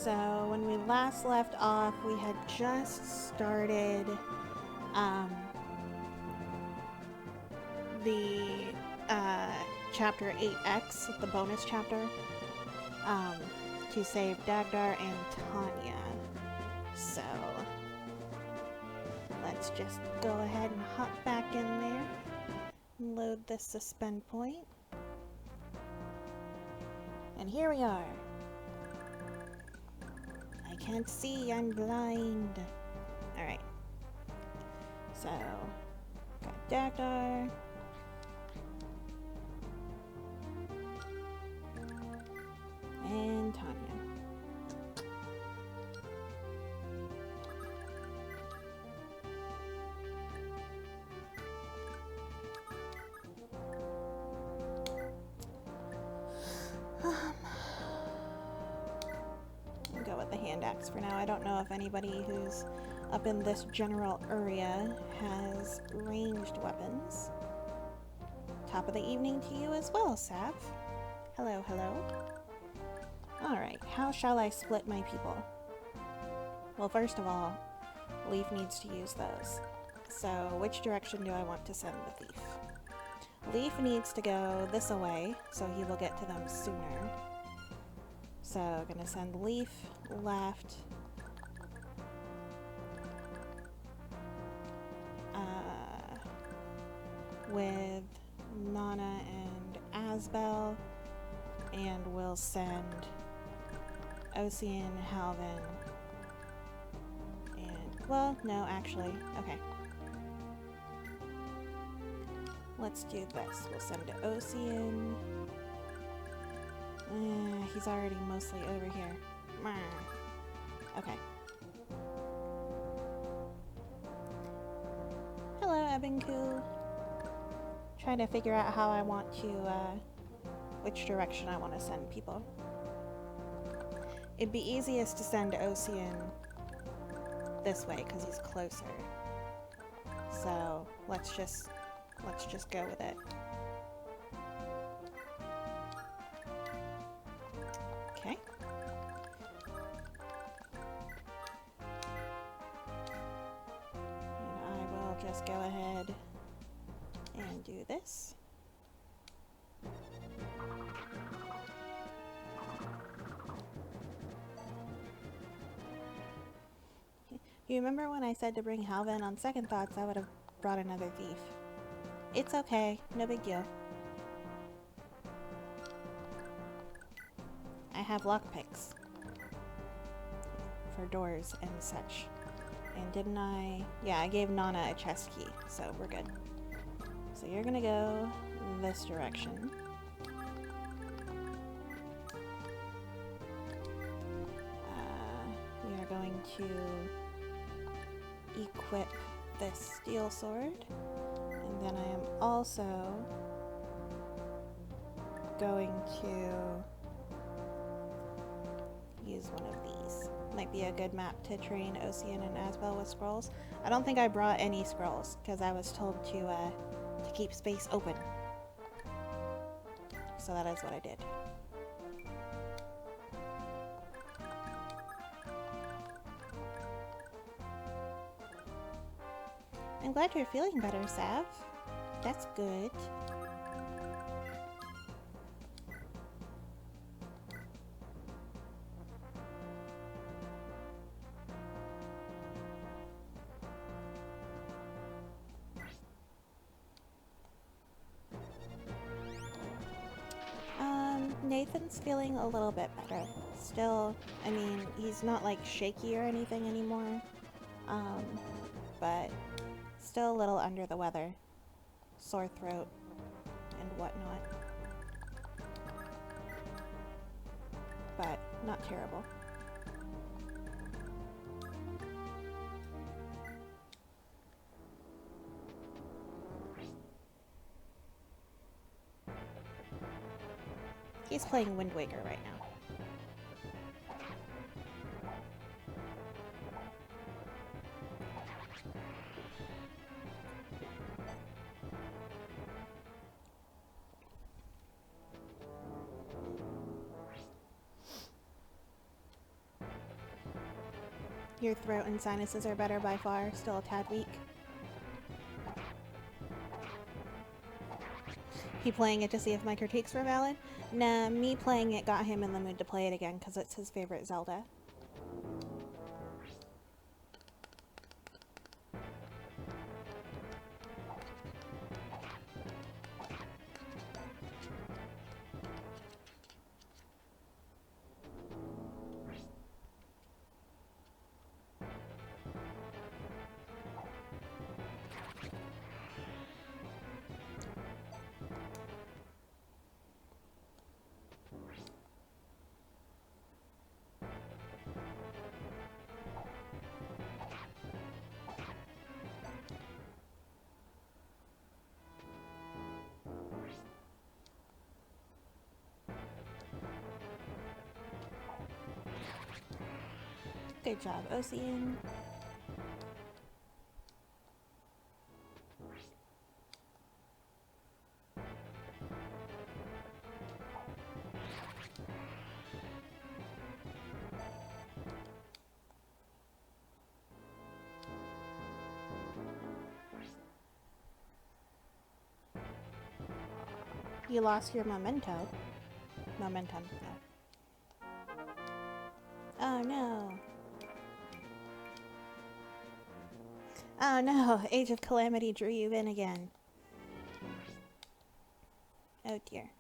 So when we last left off, we had just started the chapter 8X, the bonus chapter, to save Dagdar and Tanya. So let's just go ahead and hop back in there, load this suspend point, and here we are. I can't see, I'm blind. Alright. So, got Dagdar. And Tanya. I'll go with the hand axe for now. I don't know if anybody who's up in this general area has ranged weapons. Top of the evening to you as well, Sav. Hello, hello. Alright, how shall I split my people? Well, first of all, Leaf needs to use those. So, which direction do I want to send the thief? Leaf needs to go this way, so he will get to them sooner. So, I'm gonna send Leaf left. With Nana and Asbel. And we'll send Ocean, Halvin, and, well, no, actually, okay. Let's do this. We'll send Ocean. He's already mostly over here. Okay. Hello, Ebinku. Trying to figure out how I want to, which direction I want to send people. It'd be easiest to send Ocean this way because he's closer. So let's just go with it. Okay. And I will just go ahead and do this. You remember when I said to bring Halvin? On second thoughts, I would have brought another thief. It's okay, no big deal. I have lockpicks for doors and such. And didn't I? Yeah, I gave Nana a chest key, so we're good. So you're gonna go this direction. We are going to equip this steel sword, and then I am also going to use one of these. Might be a good map to train Ocean and Asbel with scrolls. I don't think I brought any scrolls because I was told to keep space open. So that is what I did. I'm glad you're feeling better, Sav. That's good. Nathan's feeling a little bit better. Still, I mean, he's not like shaky or anything anymore. But still a little under the weather. Sore throat and whatnot. But not terrible. He's playing Wind Waker right now. Your throat and sinuses are better by far, still a tad weak. He playing it to see if my critiques were valid? Nah, me playing it got him in the mood to play it again because it's his favorite Zelda. Good job, Ocean. You lost your momentum. Oh no. Oh no, Age of Calamity drew you in again. Oh dear.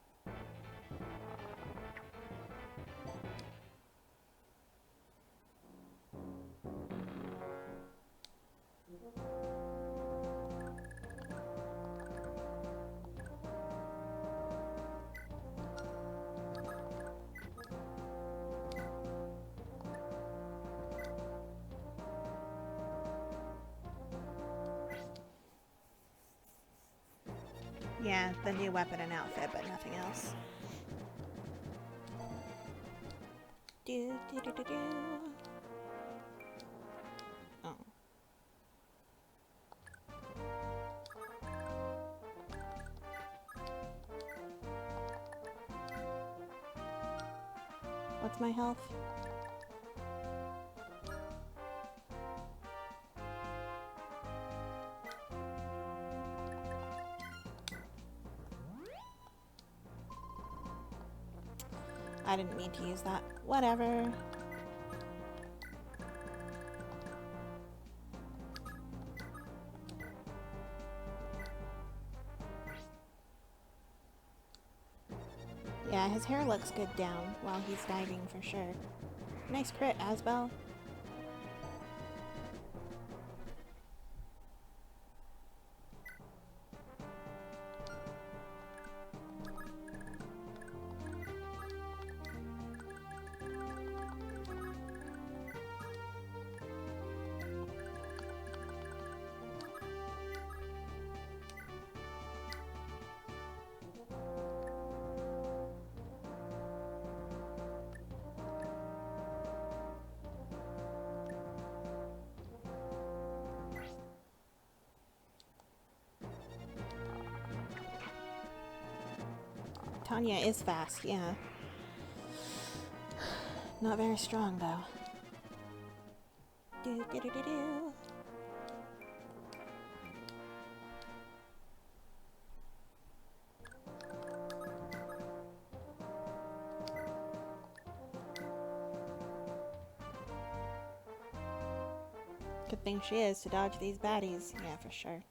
Yeah, the new weapon and outfit, but nothing else. Do do do do do. Oh. What's my health? I didn't mean to use that. Whatever. Yeah, his hair looks good down while he's diving for sure. Nice crit, Asbel. Tanya is fast, yeah. Not very strong, though. Do do do do do. Good thing she is to dodge these baddies. Yeah, for sure.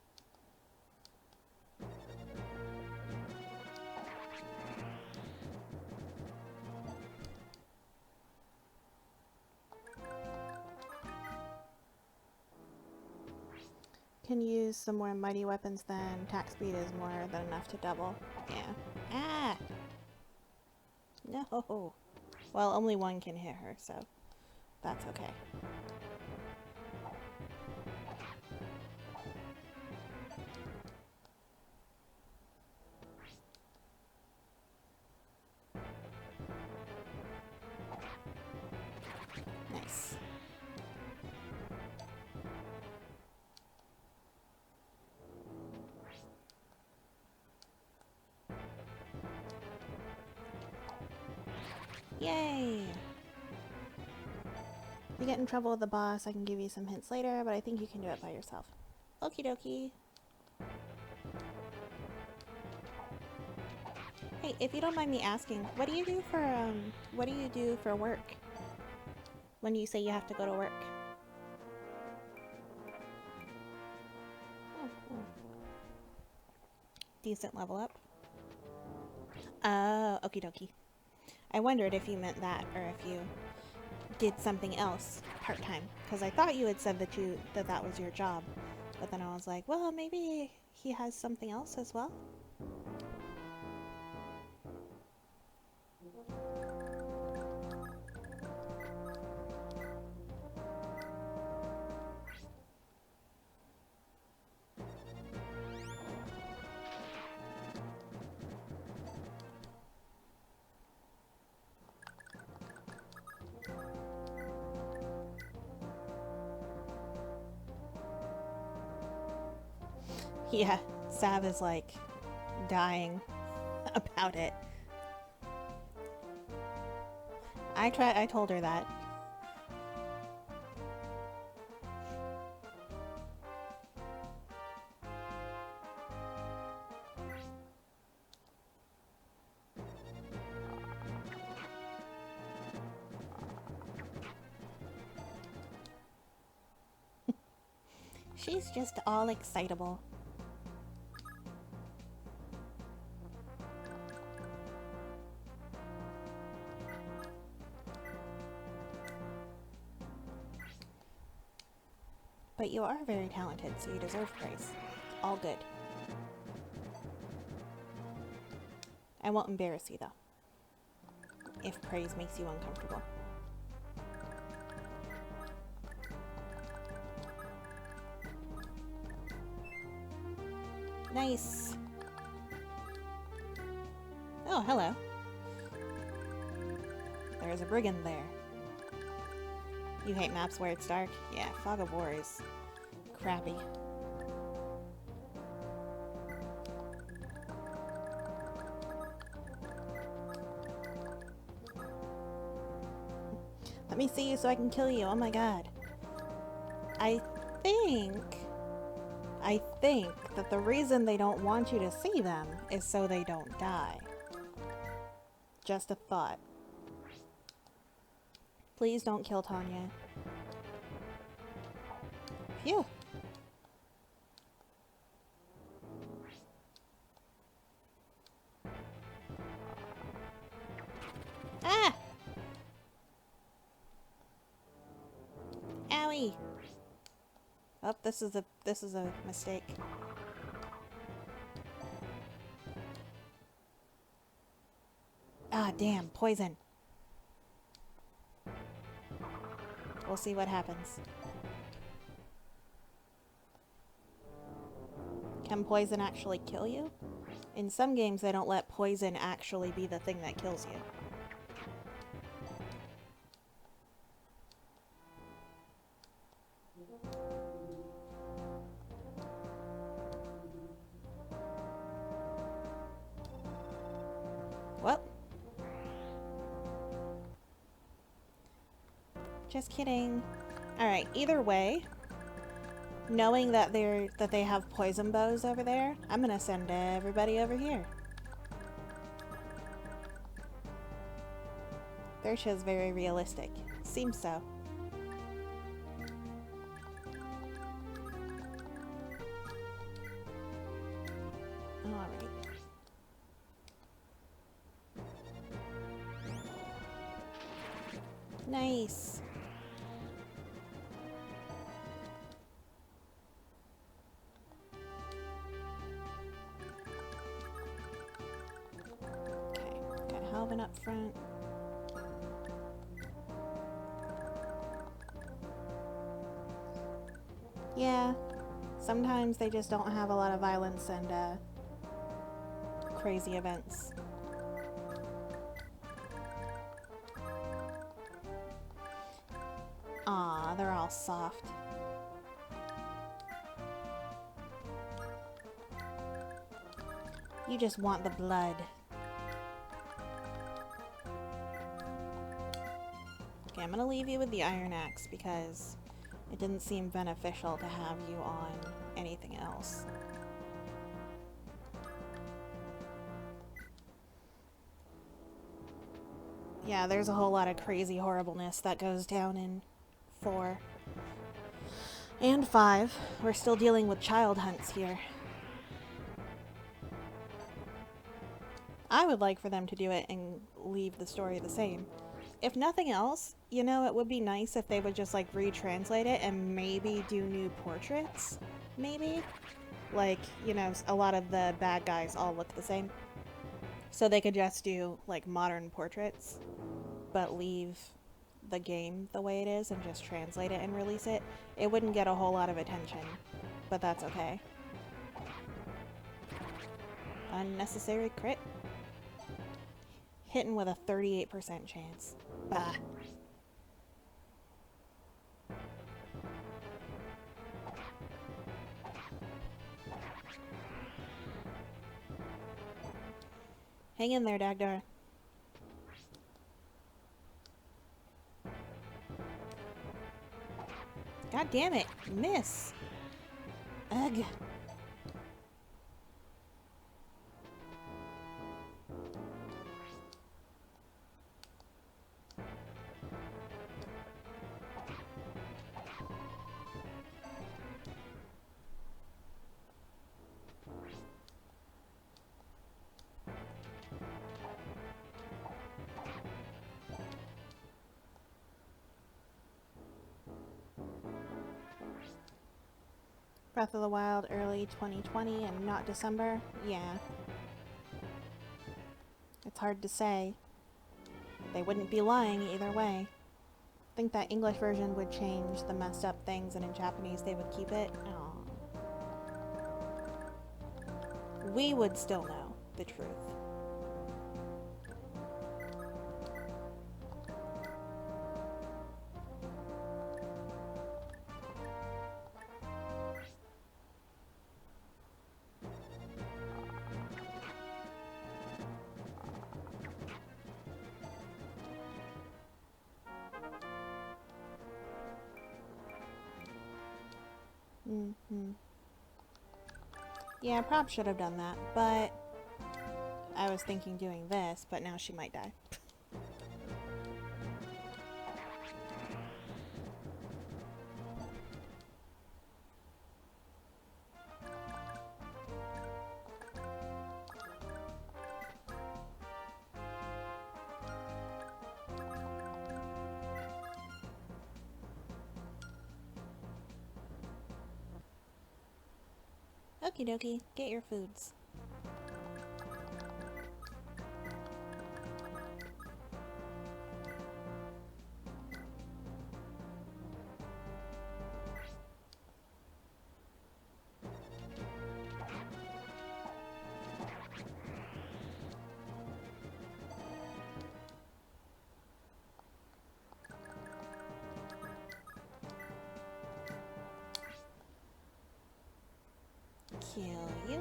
Can use some more mighty weapons, then attack speed is more than enough to double. Yeah. Ah! No! Well, only one can hit her, so that's okay. Nice. Yay! you get in trouble with the boss, I can give you some hints later, but I think you can do it by yourself. Okie dokie. Hey, if you don't mind me asking, what do you do for work? When you say you have to go to work? Oh. Decent level up. Oh, okie dokie. I wondered if you meant that, or if you did something else part-time. Because I thought you had said that that was your job. But then I was like, well, maybe he has something else as well? Yeah, Sav is like dying about it. I told her that. She's just all excitable. But you are very talented, so you deserve praise. All good. I won't embarrass you, though, if praise makes you uncomfortable. Nice. Oh, hello. There's a brigand there. You hate maps where it's dark? Yeah, Fog of War is crappy. Let me see you so I can kill you. Oh my god. I think that the reason they don't want you to see them is so they don't die. Just a thought. Please don't kill Tanya. Phew. Ah! Owie! Oh, this is a mistake. Ah, damn, poison. We'll see what happens. Can poison actually kill you? In some games, they don't let poison actually be the thing that kills you. Well. Just kidding. Alright, either way, knowing that they have poison bows over there, I'm gonna send everybody over here. Thrasia's very realistic. Seems so. Alright. Nice. Okay, got Halvin up front. Yeah, sometimes they just don't have a lot of violence and crazy events. Aw, they're all soft. You just want the blood. Okay, Yeah, I'm gonna leave you with the iron axe because it didn't seem beneficial to have you on anything else. Yeah, there's a whole lot of crazy horribleness that goes down in 4 and 5. We're still dealing with child hunts here. I would like for them to do it and leave the story the same. If nothing else, you know, it would be nice if they would just like retranslate it and maybe do new portraits. Maybe? Like, you know, a lot of the bad guys all look the same. So they could just do like modern portraits, but leave the game the way it is and just translate it and release it. It wouldn't get a whole lot of attention, but that's okay. Unnecessary crit. Hitting with a 38% chance. Bah. Hang in there, Dagdar. God damn it. Miss. Ugh. Breath of the Wild early 2020 and not December? Yeah. It's hard to say. They wouldn't be lying either way. I think that English version would change the messed up things, and in Japanese they would keep it. Aww. We would still know the truth. Yeah, I probably should have done that, but I was thinking doing this, but now she might die. Okie dokie, get your foods. Kill you.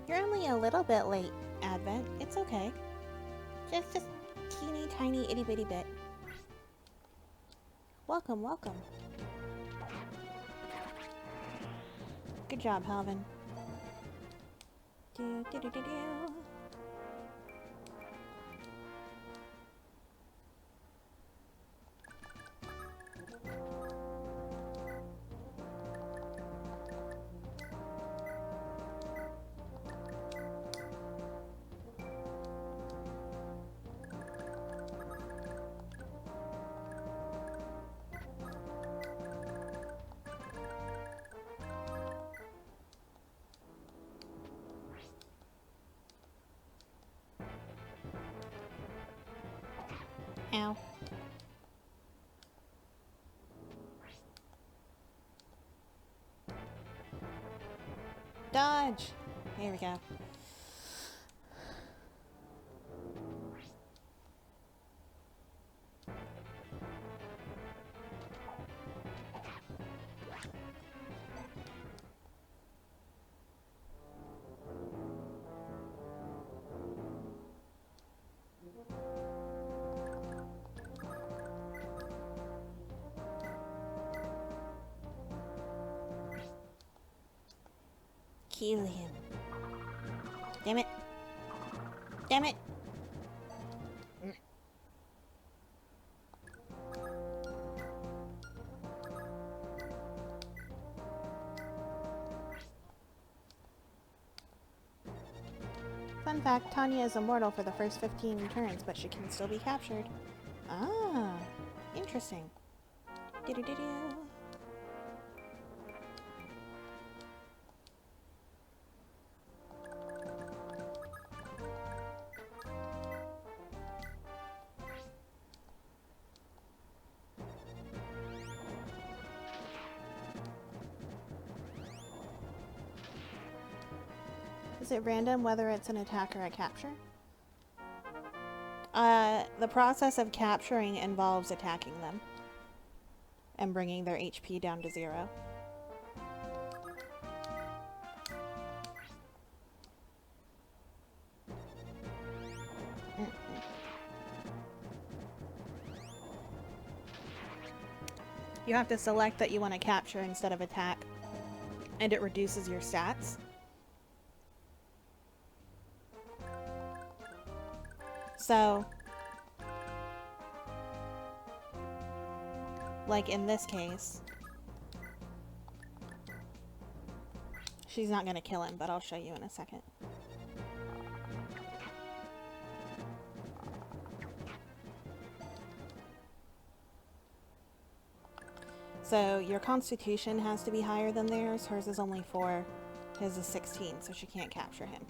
You're only a little bit late, Advent. It's okay. Just teeny tiny itty bitty bit. Welcome, welcome. Good job, Halvin. Do do do do do. Ow. Dodge! There we go. kill him. Damn it. Damn it. Fun fact, Tanya is immortal for the first 15 turns, but she can still be captured. Ah, interesting. Do-do-do-do. Is it random whether it's an attack or a capture? The process of capturing involves attacking them and bringing their HP down to 0. You have to select that you want to capture instead of attack, and it reduces your stats. So, like in this case, she's not going to kill him, but I'll show you in a second. So your constitution has to be higher than theirs. Hers is only 4, his is 16, so she can't capture him.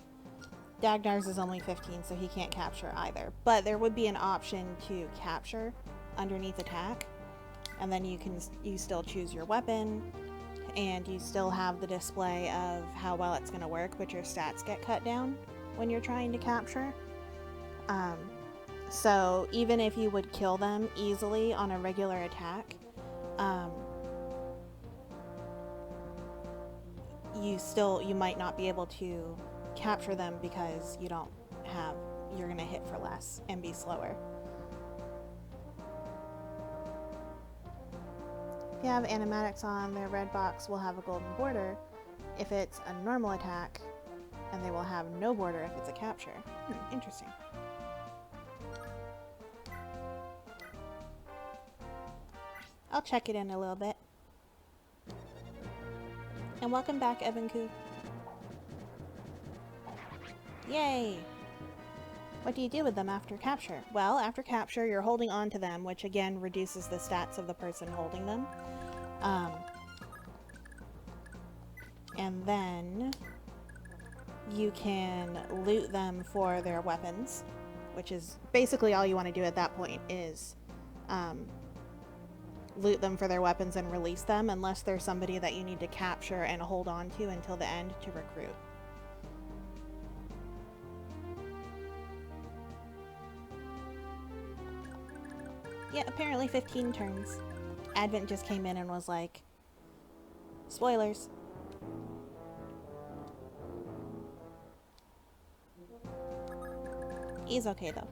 Dagdar's is only 15, so he can't capture either. But there would be an option to capture underneath attack, and then you still choose your weapon, and you still have the display of how well it's going to work, but your stats get cut down when you're trying to capture. So even if you would kill them easily on a regular attack, you might not be able to capture them because you're gonna hit for less and be slower. If you have animatics on, their red box will have a golden border if it's a normal attack, and they will have no border if it's a capture. Interesting. I'll check it in a little bit. And welcome back, Evanku. Yay! What do you do with them after capture? Well, after capture, you're holding on to them, which again reduces the stats of the person holding them. And then you can loot them for their weapons, which is basically all you want to do at that point is loot them for their weapons and release them, unless there's somebody that you need to capture and hold on to until the end to recruit. Yeah, apparently 15 turns. Advent just came in and was like, spoilers. He's okay though.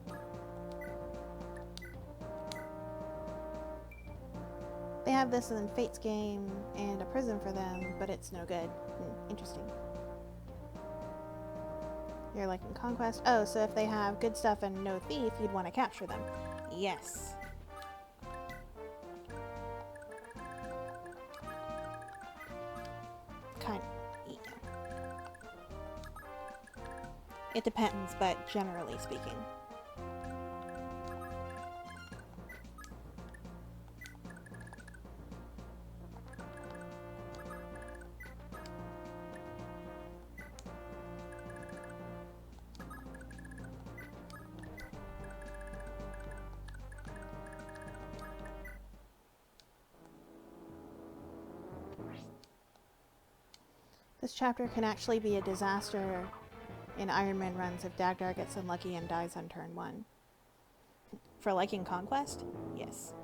They have this in Fate's game and a prison for them, but it's no good. Interesting. You're like in Conquest. Oh, so if they have good stuff and no thief, you'd want to capture them. Yes. Kind of. Yeah. It depends, but generally speaking. This chapter can actually be a disaster in Iron Man runs if Dagdar gets unlucky and dies on turn 1. For liking Conquest? Yes.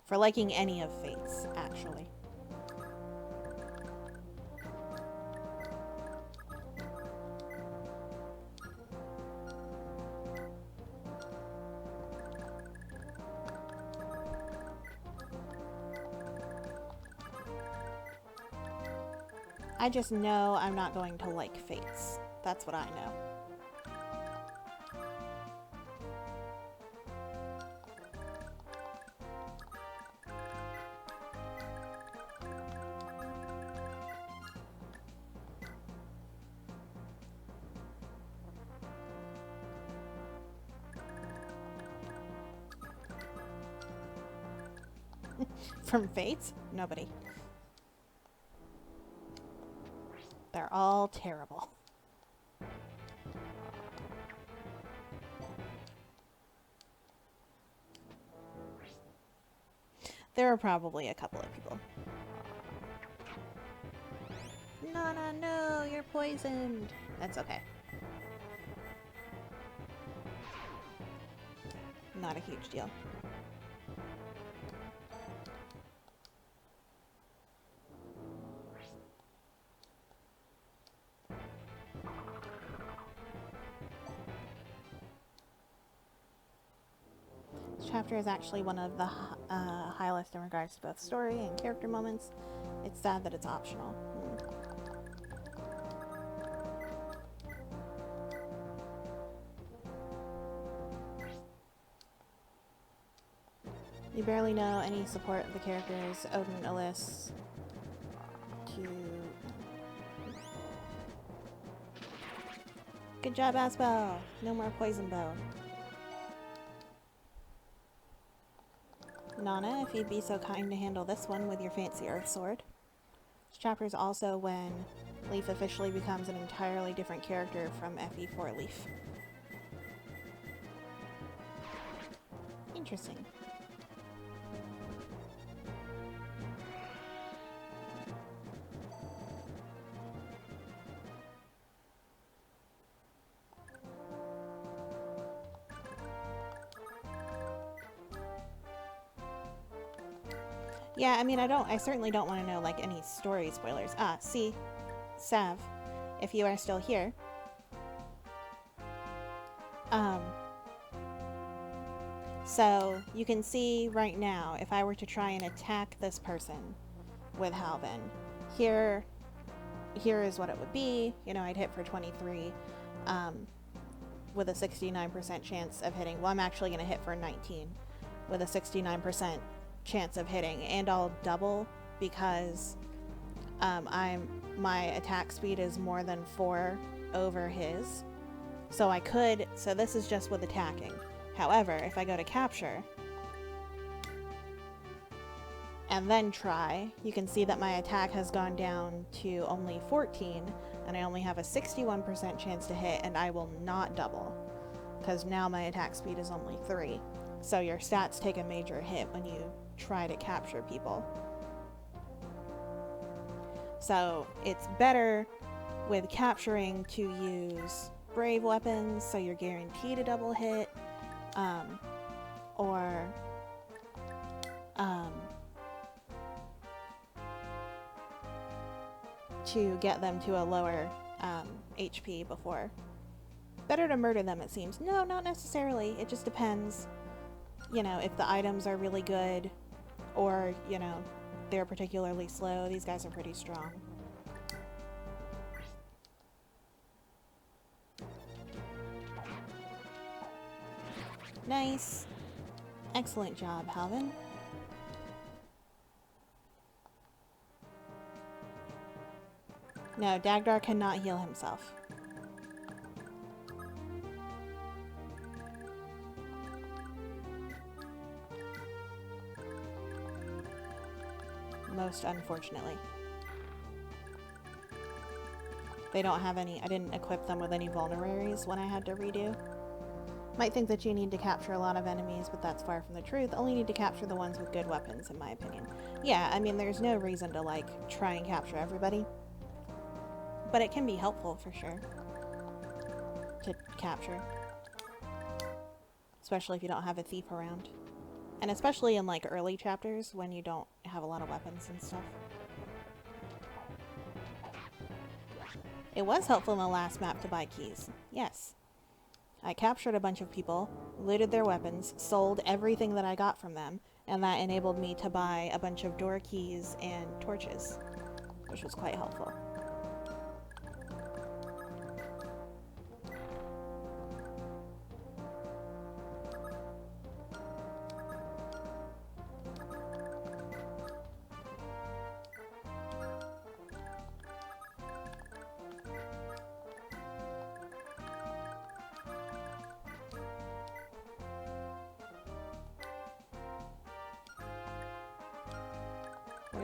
For liking any of Fates, actually. I just know I'm not going to like Fates. That's what I know. From Fates? Nobody. They're all terrible. There are probably a couple of people. Nana, no, you're poisoned. That's okay. Not a huge deal. This chapter is actually one of the highlights in regards to both story and character moments. It's sad that it's optional. You barely know any support of the characters, Odin, Ellis, to... Good job, Asbel! No more poison bow. Nana, if you'd be so kind to handle this one with your fancy earth sword. This chapter is also when Leaf officially becomes an entirely different character from FE4 Leaf. Interesting. Yeah, I mean, I certainly don't want to know, like, any story spoilers. Ah, see, Sav, if you are still here, so you can see right now, if I were to try and attack this person with Halvin, here is what it would be. You know, I'd hit for 23, with a 69% chance of hitting. Well, I'm actually going to hit for 19 with a 69% chance of hitting, and I'll double because my attack speed is more than 4 over his. So this is just with attacking. However, if I go to capture and then try, you can see that my attack has gone down to only 14, and I only have a 61% chance to hit, and I will not double because now my attack speed is only 3. So your stats take a major hit when you try to capture people. So it's better with capturing to use brave weapons, so you're guaranteed a double hit, or to get them to a lower HP before. Better to murder them, it seems. No, not necessarily. It just depends, you know, if the items are really good or, you know, they're particularly slow. These guys are pretty strong. Nice. Excellent job, Halvin. No, Dagdar cannot heal himself. Most unfortunately. They don't have any, I didn't equip them with any vulneraries when I had to redo. Might think that you need to capture a lot of enemies, but that's far from the truth. Only need to capture the ones with good weapons, in my opinion. Yeah, I mean, there's no reason to, like, try and capture everybody. But it can be helpful, for sure, to capture. Especially if you don't have a thief around. And especially in, like, early chapters, when you don't have a lot of weapons and stuff. It was helpful in the last map to buy keys. Yes. I captured a bunch of people, looted their weapons, sold everything that I got from them, and that enabled me to buy a bunch of door keys and torches, which was quite helpful.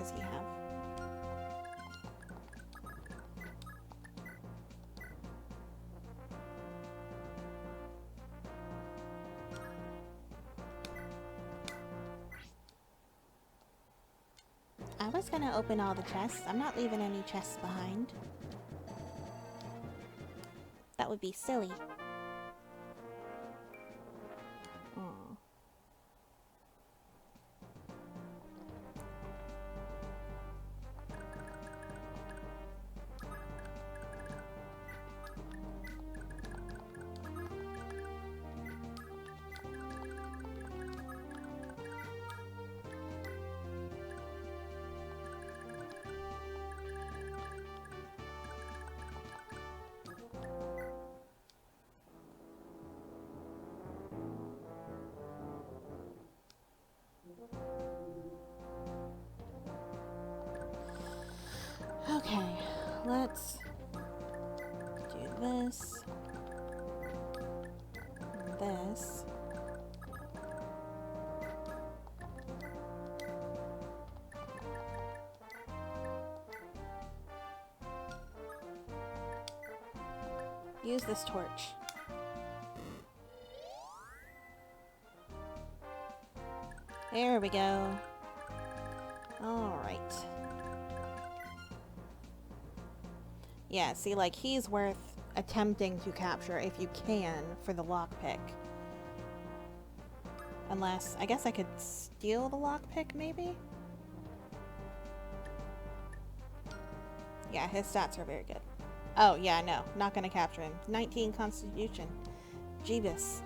does he have? I was gonna open all the chests. I'm not leaving any chests behind. That would be silly. Hmm. Okay, let's do this. And this. Use this torch. There we go. Alright. Yeah, see, like, he's worth attempting to capture if you can for the lockpick. Unless, I guess I could steal the lockpick, maybe? Yeah, his stats are very good. Oh, yeah, no, not gonna capture him. 19 Constitution. Jeebus.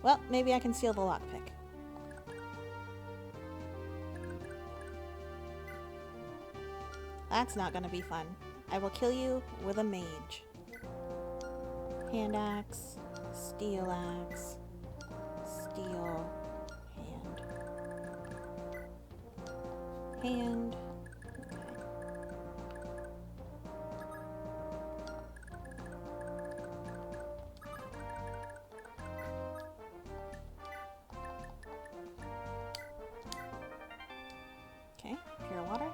Well, maybe I can steal the lockpick. That's not gonna be fun. I will kill you with a mage. Hand axe, steel axe, steel, hand. Hand. Okay, pure water.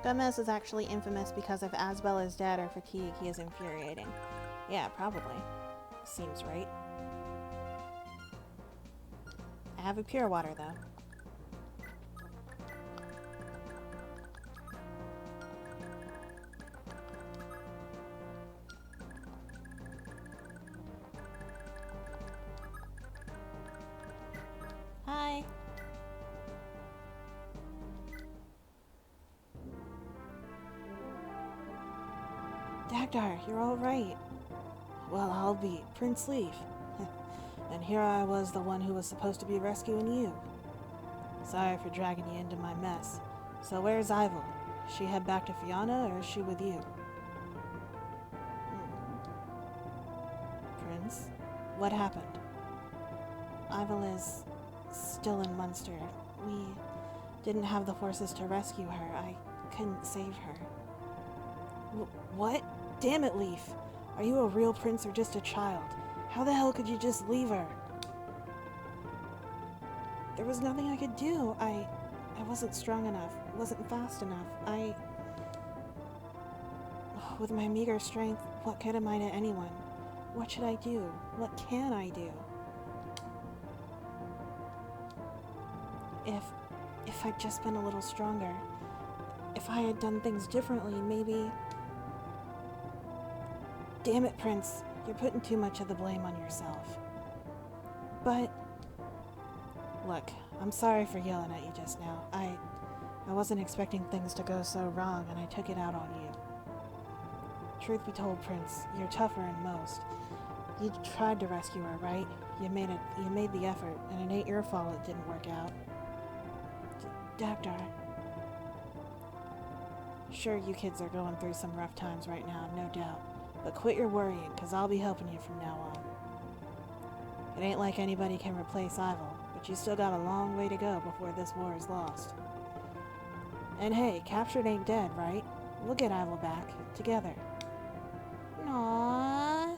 Gomez is actually infamous because if Asbel is dead or fatigue, he is infuriating. Yeah, probably. Seems right. I have a pure water, though. Hi. Dagdar, you're all right. Well, I'll be Prince Leaf. And here I was, the one who was supposed to be rescuing you. Sorry for dragging you into my mess. So where's Ivel? She head back to Fianna, or is she with you? Prince, what happened? Ivel is still in Munster. We didn't have the forces to rescue her. I couldn't save her. What? Damn it, Leaf. Are you a real prince or just a child? How the hell could you just leave her? There was nothing I could do. I wasn't strong enough. Wasn't fast enough. With my meager strength, what good am I to anyone? What should I do? What can I do? If I'd just been a little stronger, if I had done things differently, maybe... Damn it, Prince. You're putting too much of the blame on yourself. But... Look, I'm sorry for yelling at you just now. I wasn't expecting things to go so wrong, and I took it out on you. Truth be told, Prince, you're tougher than most. You tried to rescue her, right? You made the effort, and it ain't your fault it didn't work out. Dagdar. Sure, you kids are going through some rough times right now, no doubt. But quit your worrying, because I'll be helping you from now on. It ain't like anybody can replace Ivel, but you still got a long way to go before this war is lost. And hey, captured ain't dead, right? We'll get Ivel back, together. Aww.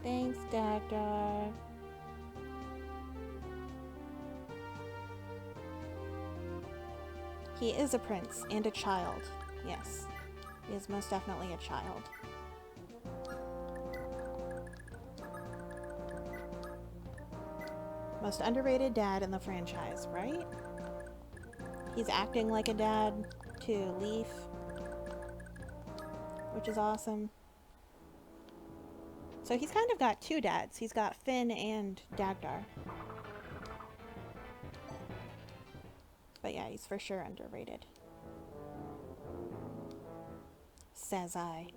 Thanks, Dagdar. He is a prince and a child. Yes, he is most definitely a child. Most underrated dad in the franchise, right? He's acting like a dad to Leaf, which is awesome. So he's kind of got two dads. He's got Finn and Dagdar. But yeah, he's for sure underrated. Says I.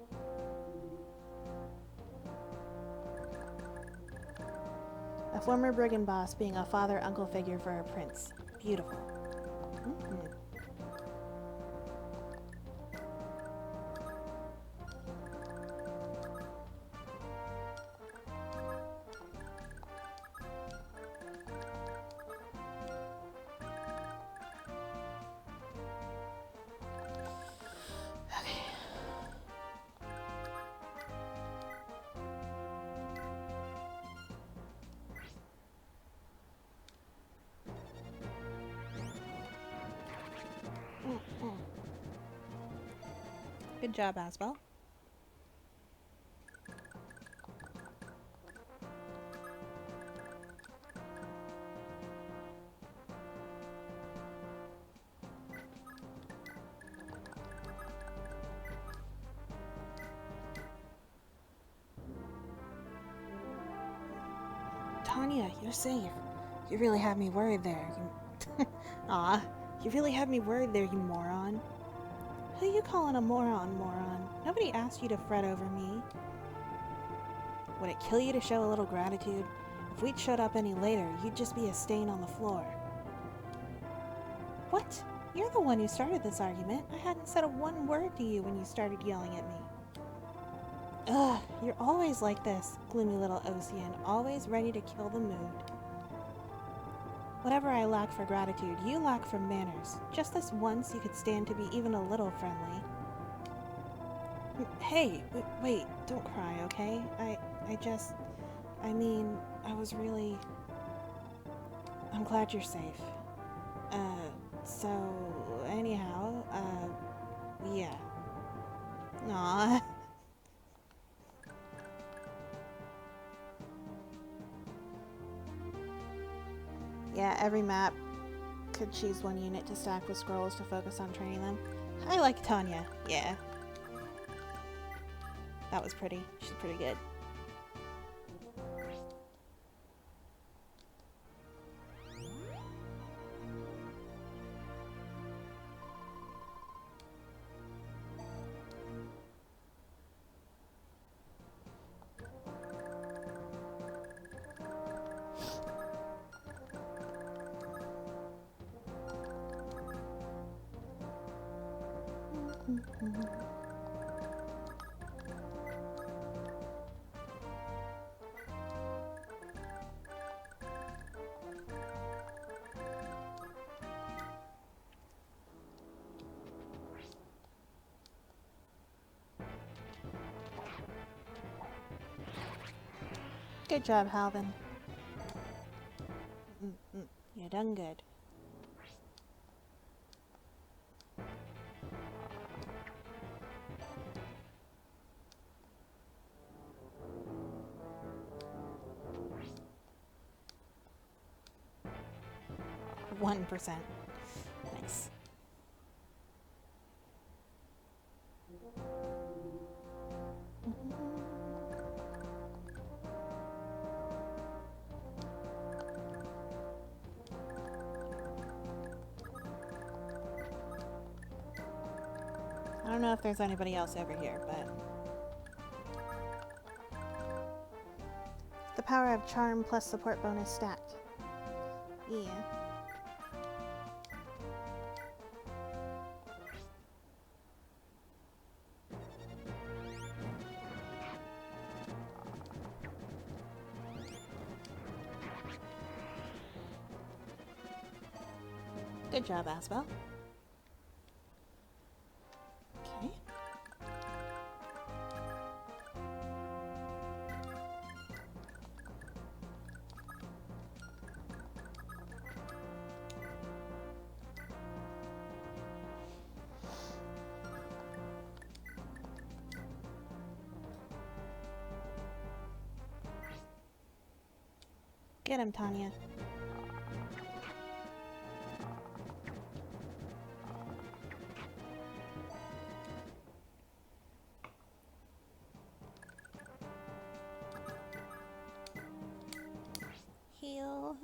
A former brigand boss being a father-uncle figure for a prince. Beautiful. Mm-hmm. Good job, Asbel. Tanya, you're safe. You really had me worried there. Aw, you really had me worried there, you moron. Who you calling a moron? Nobody asked you to fret over me. Would it kill you to show a little gratitude? If we'd showed up any later, you'd just be a stain on the floor. What? You're the one who started this argument. I hadn't said a one word to you when you started yelling at me. Ugh, you're always like this, gloomy little Ocean, always ready to kill the mood. Whatever I lack for gratitude, you lack for manners. Just this once, you could stand to be even a little friendly. Hey, wait, don't cry, okay? I was really... I'm glad you're safe. So, anyhow, yeah. Aw. Yeah, every map could choose one unit to stack with scrolls to focus on training them. I like Tanya, yeah. That was pretty. She's pretty good. Good job, Halvin. You done good. %. Nice. I don't know if there's anybody else over here, but... The power of charm plus support bonus stacked. Yeah. Good job, Asbel. Okay. Get him, Tanya. Heal.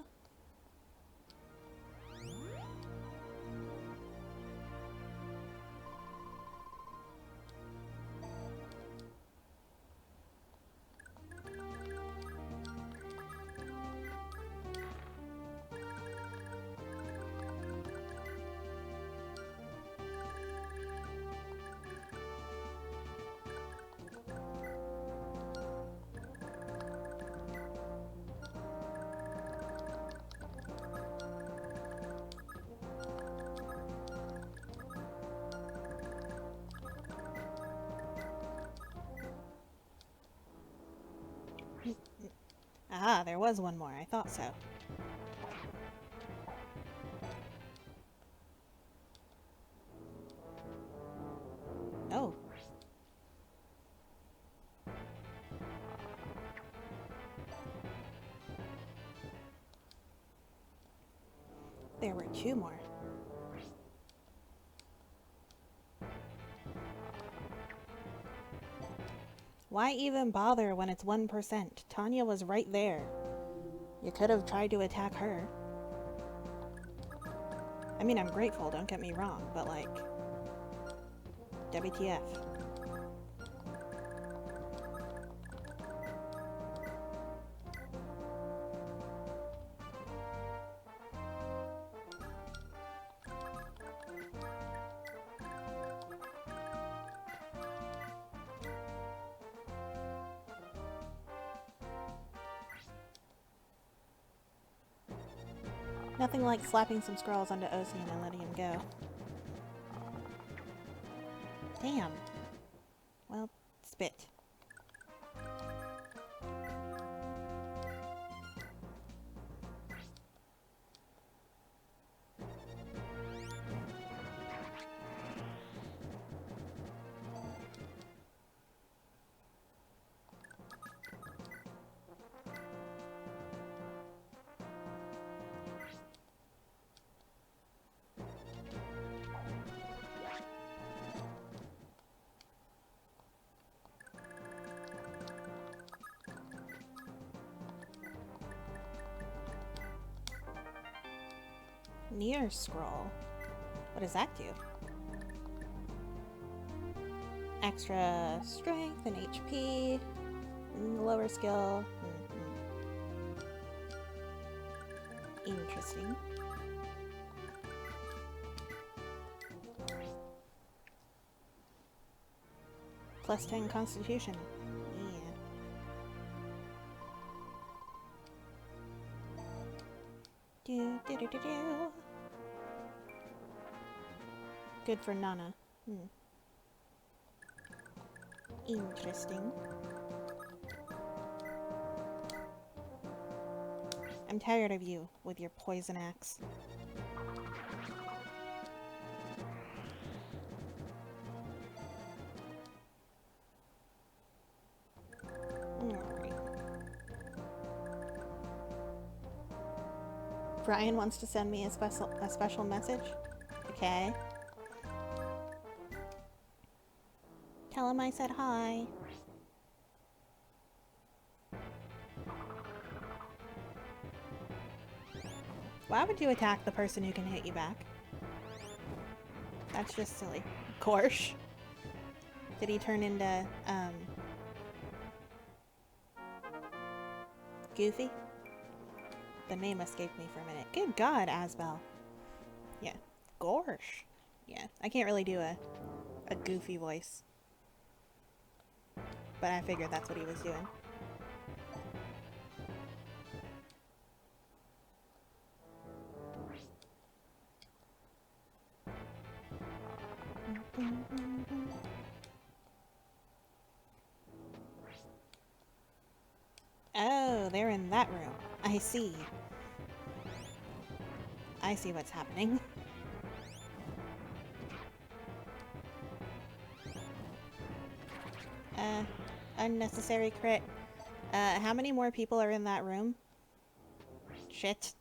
Ah, there was one more. I thought so. Oh. There were two more. Why even bother when it's 1%? Tanya was right there. You could have tried to attack her. I mean, I'm grateful, don't get me wrong, but like... WTF. Nothing like slapping some scrolls onto Ocean and letting him go. Damn. Well, spit. Near scroll. What does that do? Extra strength and HP. Lower skill. Interesting. Plus 10 constitution. Yeah. Do. Good for Nana. Interesting. I'm tired of you with your poison axe. Brian wants to send me a special message. Okay. Tell him I said hi. Why would you attack the person who can hit you back? That's just silly. Gorsh. Did he turn into, Goofy? The name escaped me for a minute. Good God, Asbel. Yeah. Gorsh. Yeah. I can't really do a goofy voice. But I figured that's what he was doing. Oh, they're in that room. I see. I see what's happening. Unnecessary crit. How many more people are in that room? shit.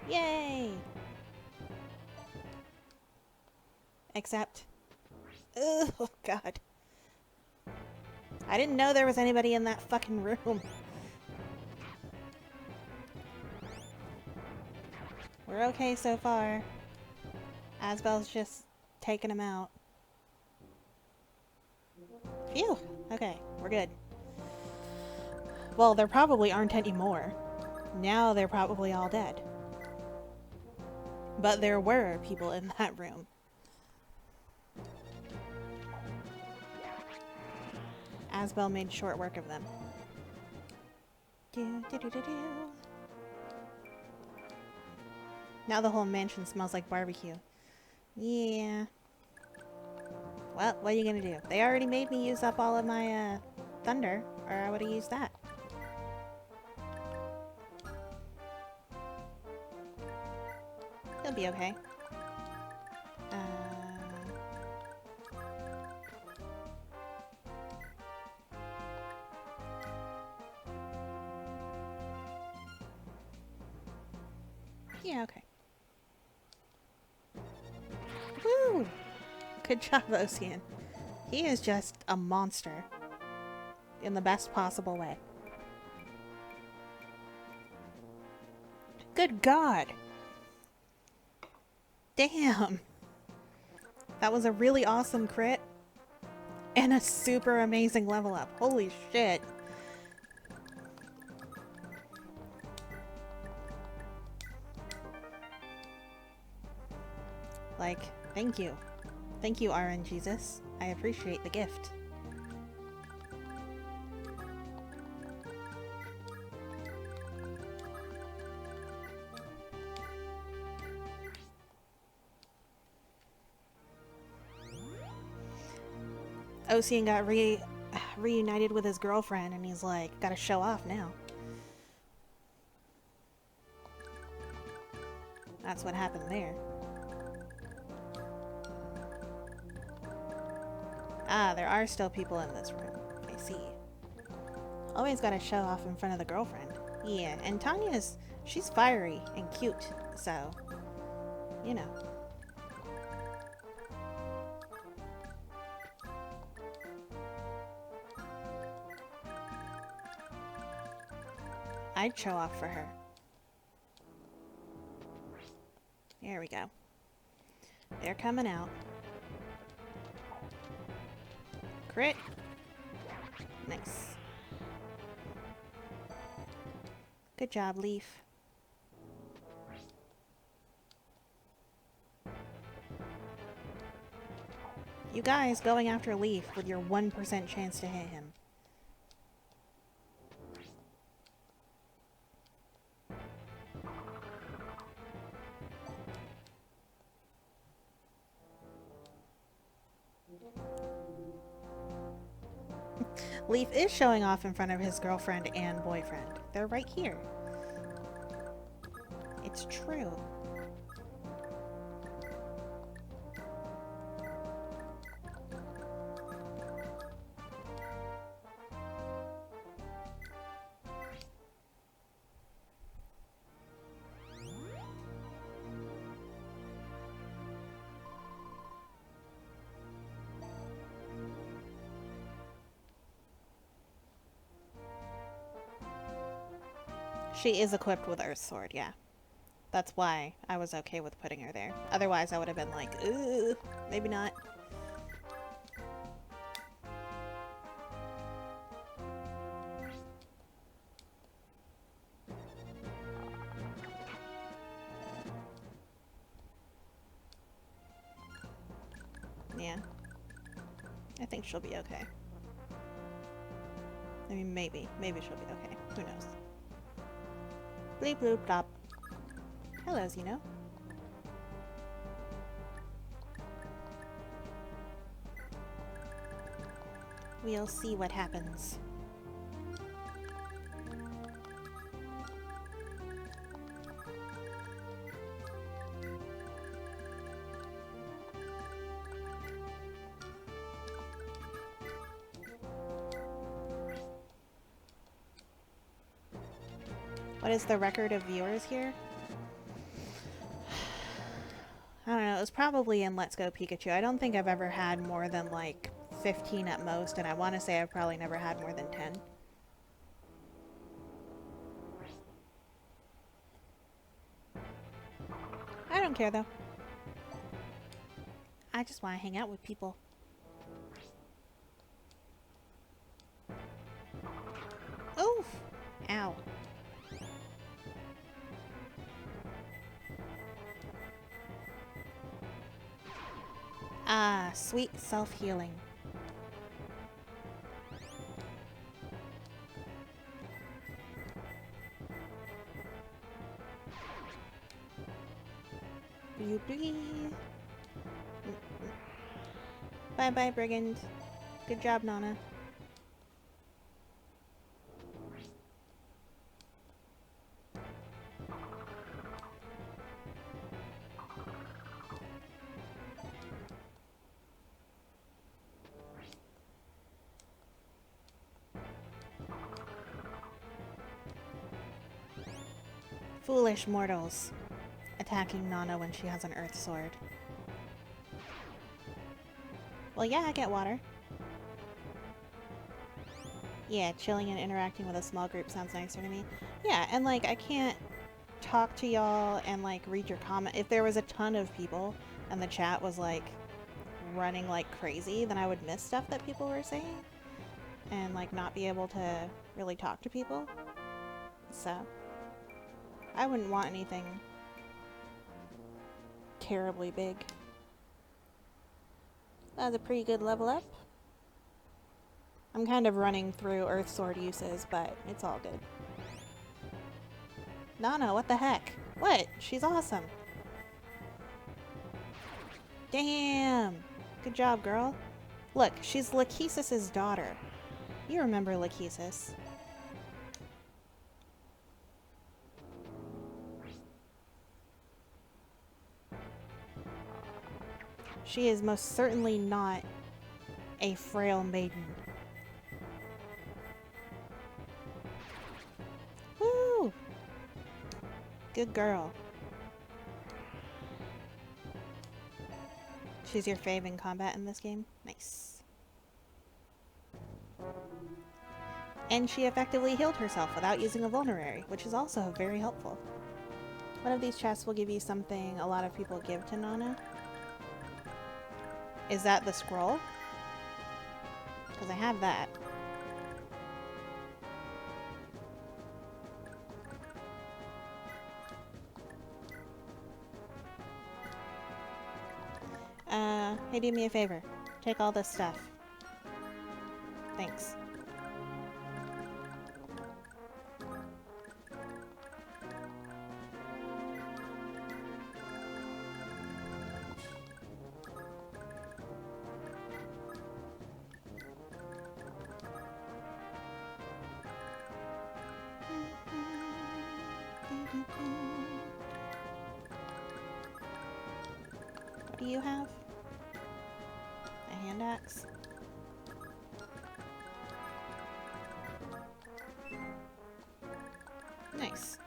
Yay! Except... oh, God. I didn't know there was anybody in that fucking room. We're okay so far. Asbel's just taking him out. Phew! Okay, we're good. Well, there probably aren't any more. Now they're probably all dead. But there were people in that room. Asbel made short work of them. Now the whole mansion smells like barbecue. Yeah. Well, what are you gonna do? They already made me use up all of my, thunder, or I would've used that. He'll be okay. Yeah, okay. Woo! Good job, Ocean. He is just a monster. In the best possible way. Good God! Damn! That was a really awesome crit. And a super amazing level up. Holy shit. Like, thank you. Thank you, RN Jesus. I appreciate the gift. Ocean got reunited with his girlfriend, and he's like, gotta show off now. That's what happened there. Ah, there are still people in this room. I see. Always gotta show off in front of the girlfriend. Yeah, and Tanya's, she's fiery and cute, so, you know. I'd show off for her. There we go. They're coming out. Crit. Nice. Good job, Leaf. You guys going after Leaf with your 1% chance to hit him. Leaf is showing off in front of his girlfriend and boyfriend. They're right here. It's true. She is equipped with Earth Sword, yeah. That's why I was okay with putting her there. Otherwise, I would have been like, ooh, maybe not. Yeah. I think she'll be okay. I mean, maybe. Maybe she'll be okay. Who knows? Bleep bloop blop. Hello, Zeno. We'll see what happens. What is the record of viewers here? I don't know. It was probably in Let's Go Pikachu. I don't think I've ever had more than like 15 at most, and I want to say I've probably never had more than 10. I don't care though. I just want to hang out with people. Oof! Ow. Ah, sweet self-healing. Bye-bye, Brigand. Good job, Nana. Foolish mortals. Attacking Nana when she has an earth sword. Well, yeah, I get water. Yeah, chilling and interacting with a small group sounds nicer to me. Yeah, and like, I can't talk to y'all and like read your comment. If there was a ton of people and the chat was like running like crazy, then I would miss stuff that people were saying and like not be able to really talk to people. So, I wouldn't want anything terribly big. That was a pretty good level up. I'm kind of running through Earth Sword uses, but it's all good. Nana, what the heck? What? She's awesome. Damn! Good job, girl. Look, she's Lachesis' daughter. You remember Lachesis. She is most certainly not a frail maiden. Woo! Good girl. She's your fave in combat in this game? Nice. And she effectively healed herself without using a vulnerary, which is also very helpful. One of these chests will give you something a lot of people give to Nana. Is that the scroll? Because I have that. Hey, do me a favor. Take all this stuff. Thanks. What do you have? A hand axe? Nice.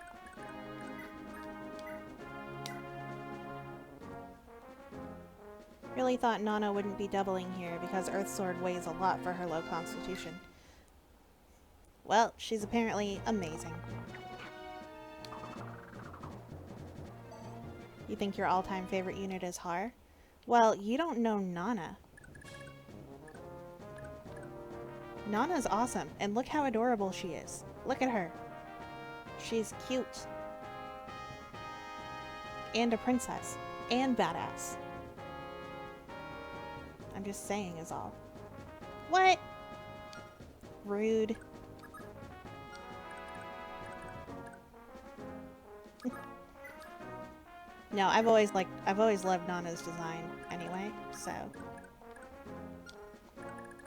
Really thought Nana wouldn't be doubling here because Earth Sword weighs a lot for her low constitution. Well, she's apparently amazing. You think your all-time favorite unit is Har? Well, you don't know Nana. Nana's awesome, and look how adorable she is. Look at her. She's cute. And a princess. And badass. I'm just saying is all. What? Rude. No, I've always loved Nana's design anyway, so.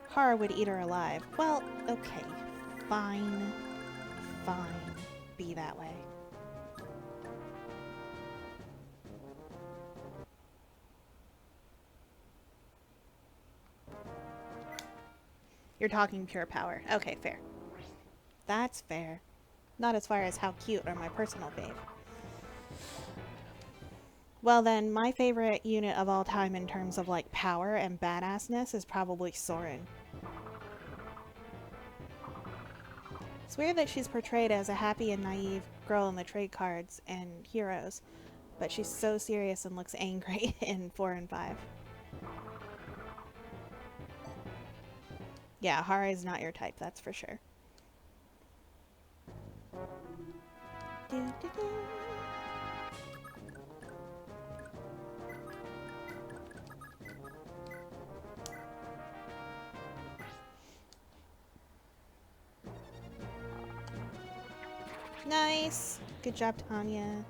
Har would eat her alive. Well, okay. Fine. Fine. Be that way. You're talking pure power. Okay, fair. That's fair. Not as far as how cute or my personal fave. Well then, my favorite unit of all time in terms of like power and badassness is probably Soren. It's weird that she's portrayed as a happy and naive girl in the trade cards and heroes, but she's so serious and looks angry in 4 and 5. Yeah, Hara is not your type, that's for sure. Do, do, do. Nice! Good job, Tanya.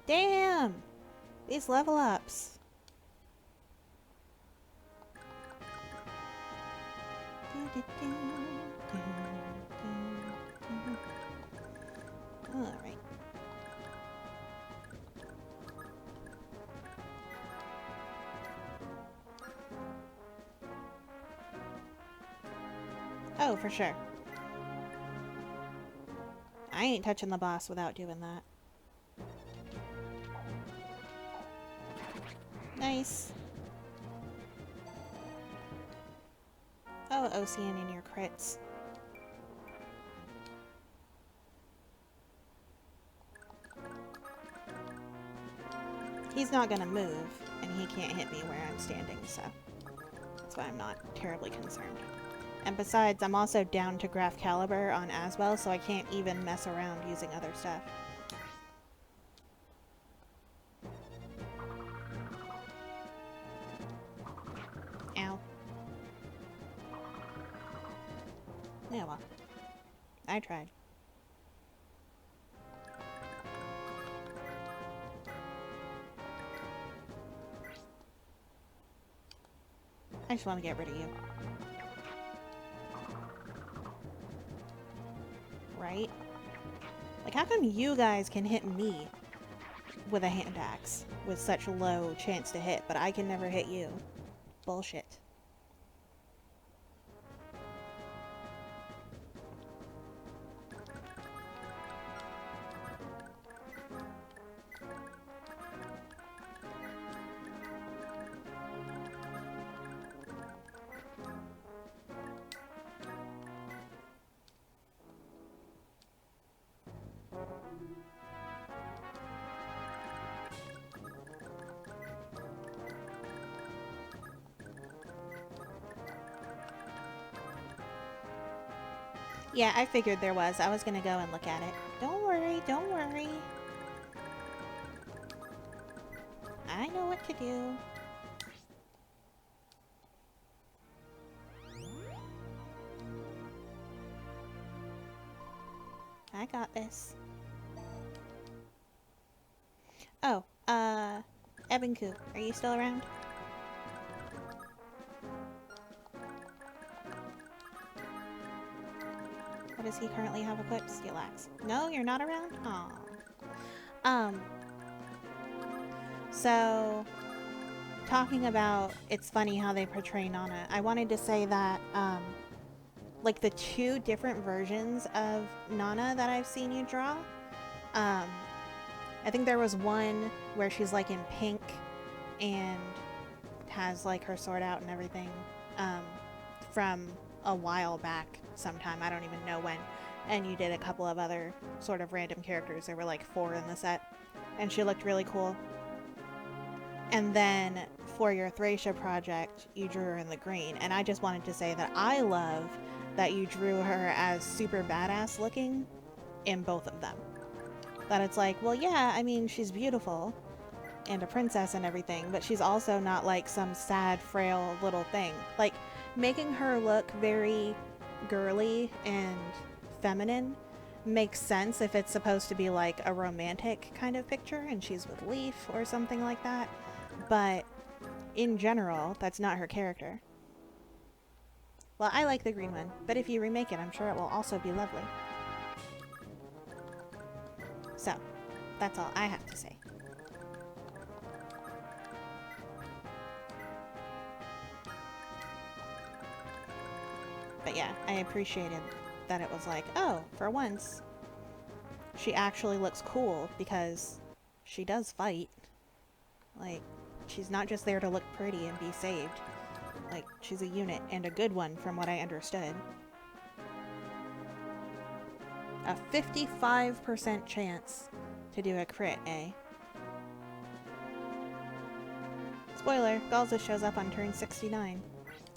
Damn! These level ups. Alright. Oh, for sure. I ain't touching the boss without doing that. Nice. Oh, Ocean in your crits. He's not gonna move, and he can't hit me where I'm standing, so that's why I'm not terribly concerned. And besides, I'm also down to Graph Caliber on Aswell, so I can't even mess around using other stuff. Ow. Yeah, well. I tried. I just want to get rid of you. Right? Like, how come you guys can hit me with a hand axe with such low chance to hit, but I can never hit you? Bullshit. Yeah, I figured there was. I was gonna go and look at it. Don't worry, don't worry. I know what to do. I got this. Oh, Ebinku, are you still around? What does he currently have equipped? Steel Axe. No, you're not around? Aw. So, talking about it's funny how they portray Nana, I wanted to say that, like the 2 different versions of Nana that I've seen you draw, I think there was one where she's like in pink and has like her sword out and everything, from a while back sometime, I don't even know when, and you did a couple of other sort of random characters. There were like 4 in the set, and she looked really cool. And then for your Thracia project, you drew her in the green, and I just wanted to say that I love that you drew her as super badass looking in both of them. That it's like, well, yeah, I mean, she's beautiful and a princess and everything, but she's also not like some sad, frail little thing. Like, making her look very girly and feminine makes sense if it's supposed to be like a romantic kind of picture and she's with Leaf or something like that. But in general, that's not her character. Well, I like the green one, but if you remake it, I'm sure it will also be lovely. So, that's all I have to say. But yeah, I appreciated that it was like, oh, for once, she actually looks cool because she does fight. Like, she's not just there to look pretty and be saved. Like, she's a unit, and a good one from what I understood. A 55% chance to do a crit, eh? Spoiler, Galza shows up on turn 69.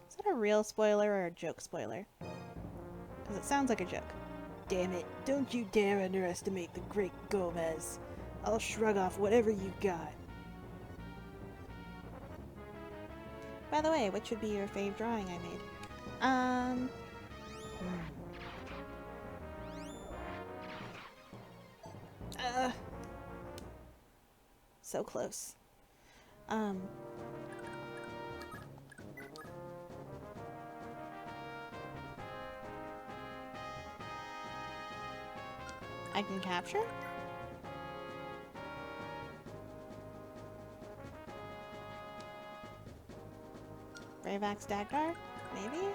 Is that a real spoiler or a joke spoiler? Because it sounds like a joke. Damn it, don't you dare underestimate the great Gomez. I'll shrug off whatever you got. By the way, which would be your fave drawing I made? So close. I can capture? Brave Axe Dagdar? Maybe?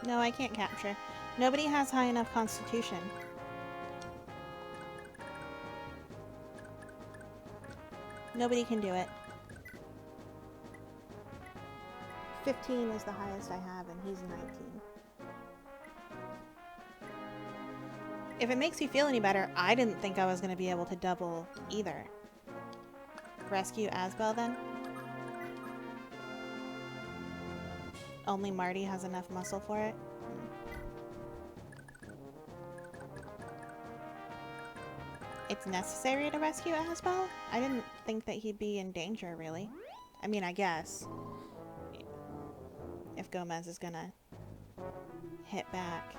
No, I can't capture. Nobody has high enough constitution. Nobody can do it. 15 is the highest I have, and he's 19. If it makes you feel any better, I didn't think I was going to be able to double either. Rescue Asbel, then? Only Marty has enough muscle for it? It's necessary to rescue Asbel? I didn't think that he'd be in danger, really. I mean, I guess. If Gomez is gonna hit back.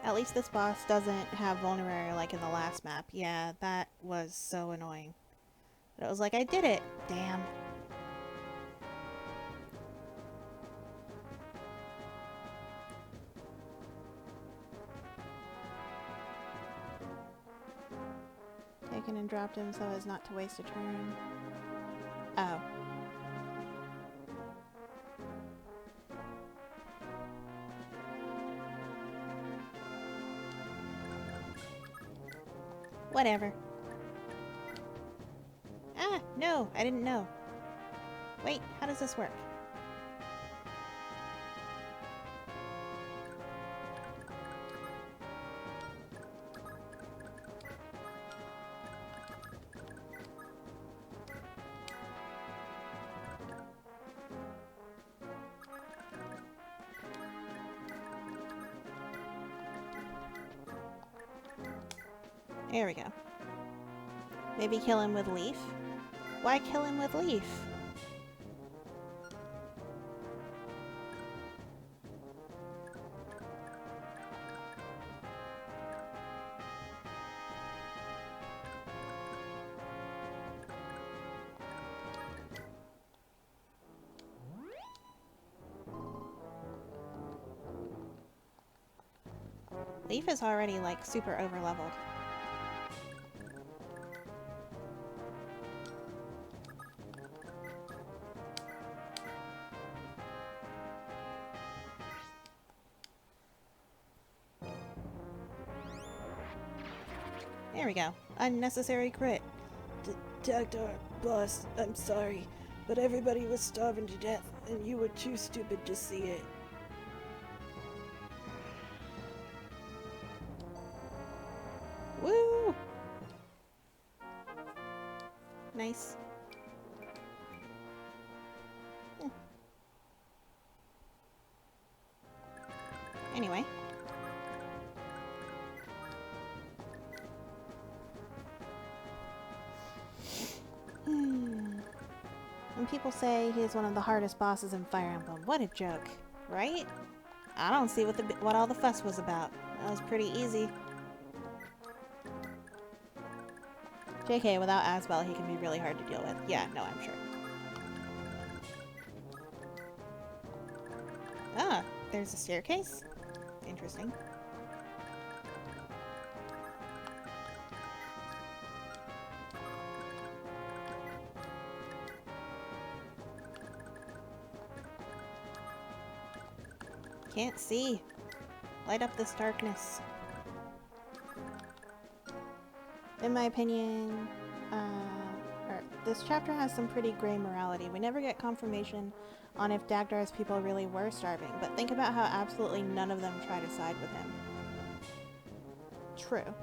At least this boss doesn't have vulnerary like in the last map. Yeah, that was so annoying. But it was like, I did it! Damn. Taken and dropped him so as not to waste a turn. Oh. Whatever. Ah, no, I didn't know. Wait, how does this work? There we go. Maybe kill him with Leaf? Why kill him with Leaf? Leaf is already, like, super over-leveled. There we go. Unnecessary crit. Dagdar, boss, I'm sorry, but everybody was starving to death, and you were too stupid to see it. Woo! Nice. Anyway. I'm People say he is one of the hardest bosses in Fire Emblem. What a joke, right? I don't see what all the fuss was about. That was pretty easy. JK, without Asbel, he can be really hard to deal with. Yeah, no, I'm sure. Ah, there's a staircase? Interesting. Can't see. Light up this darkness. In my opinion, this chapter has some pretty gray morality. We never get confirmation on if Dagdar's people really were starving, but think about how absolutely none of them try to side with him. True.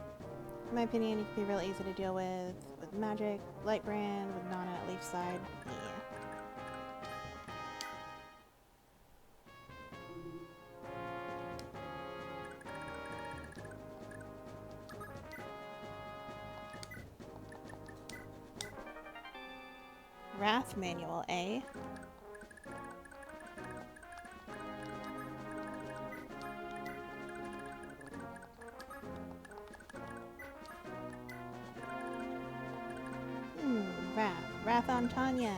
In my opinion, he can be really easy to deal with Magic, Lightbrand, with Nana at Leaf's side. Yeah. Wrath manual, eh? Wrath on Tanya.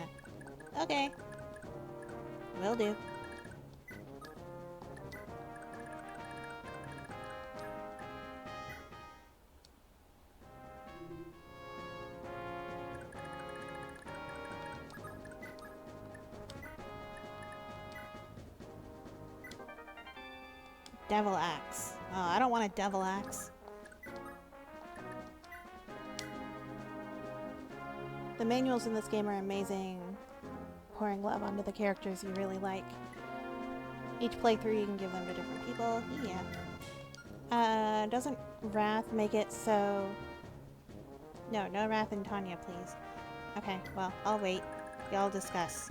Okay. Will do. Devil axe. Oh, I don't want a devil axe. The manuals in this game are amazing, pouring love onto the characters you really like. Each playthrough you can give them to different people. Yeah. Doesn't Wrath make it so... No Wrath and Tanya, please. Okay, well, I'll wait. Y'all discuss.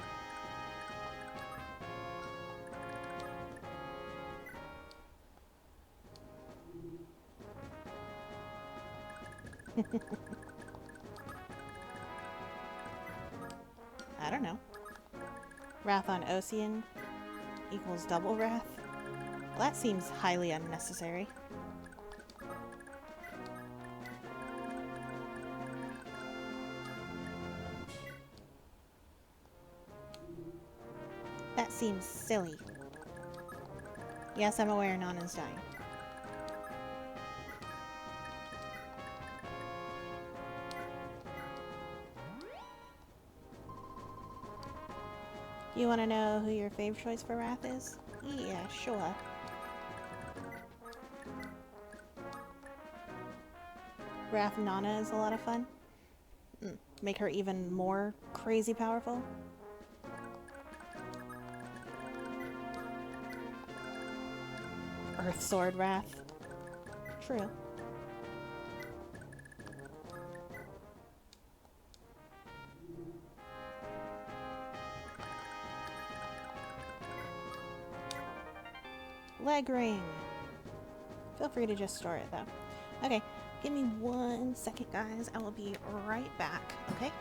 I don't know. Wrath on Ocean equals double wrath? Well, that seems highly unnecessary. That seems silly. Yes, I'm aware Nana's dying. You want to know who your fave choice for Wrath is? Yeah, sure. Wrath Nana is a lot of fun. Make her even more crazy powerful. Earth Sword Wrath. True. Leg ring. Feel free to just store it though. Okay, give me 1 second, guys. I will be right back, okay?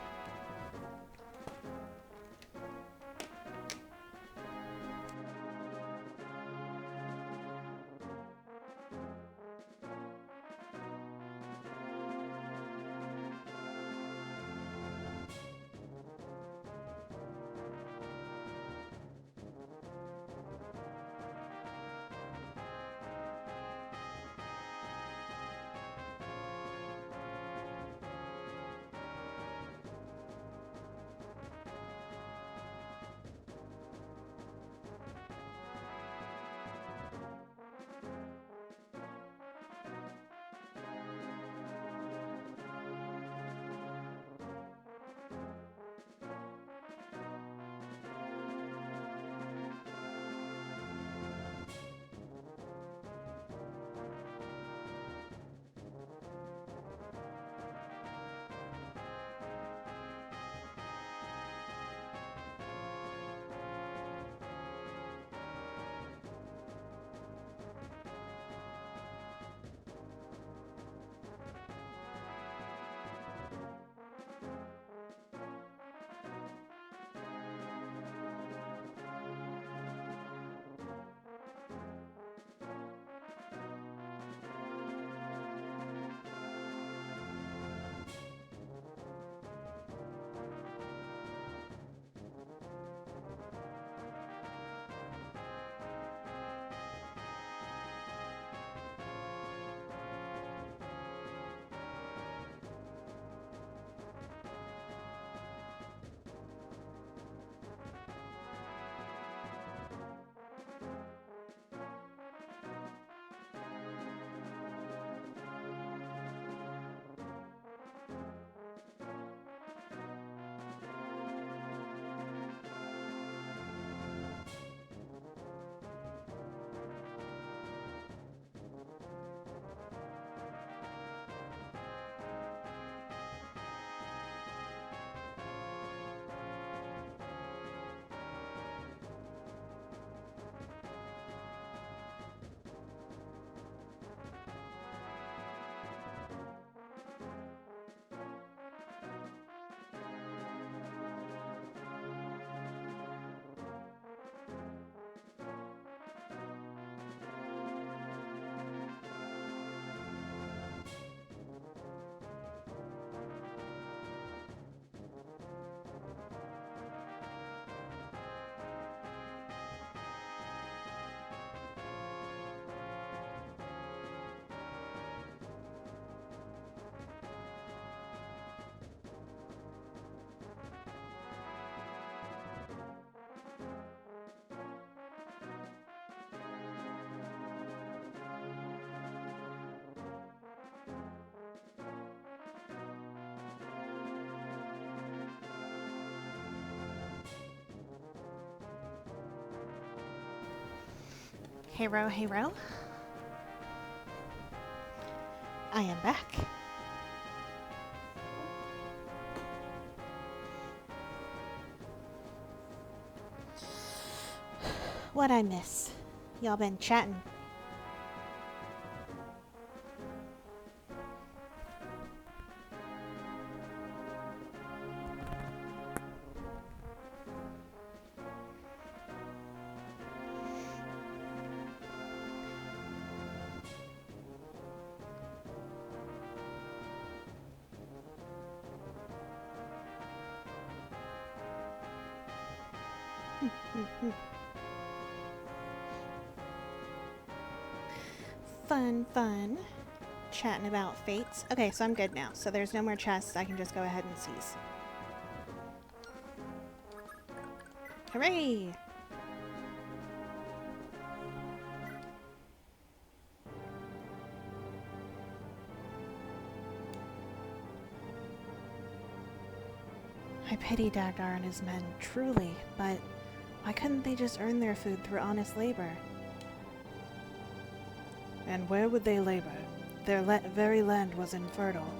Hero, hero. I am back. What'd I miss? Y'all been chatting. Fun. Chatting about fates. Okay, so I'm good now. So there's no more chests. I can just go ahead and seize. Hooray! I pity Dagdar and his men, truly, but why couldn't they just earn their food through honest labor? And where would they labor? Their very land was infertile.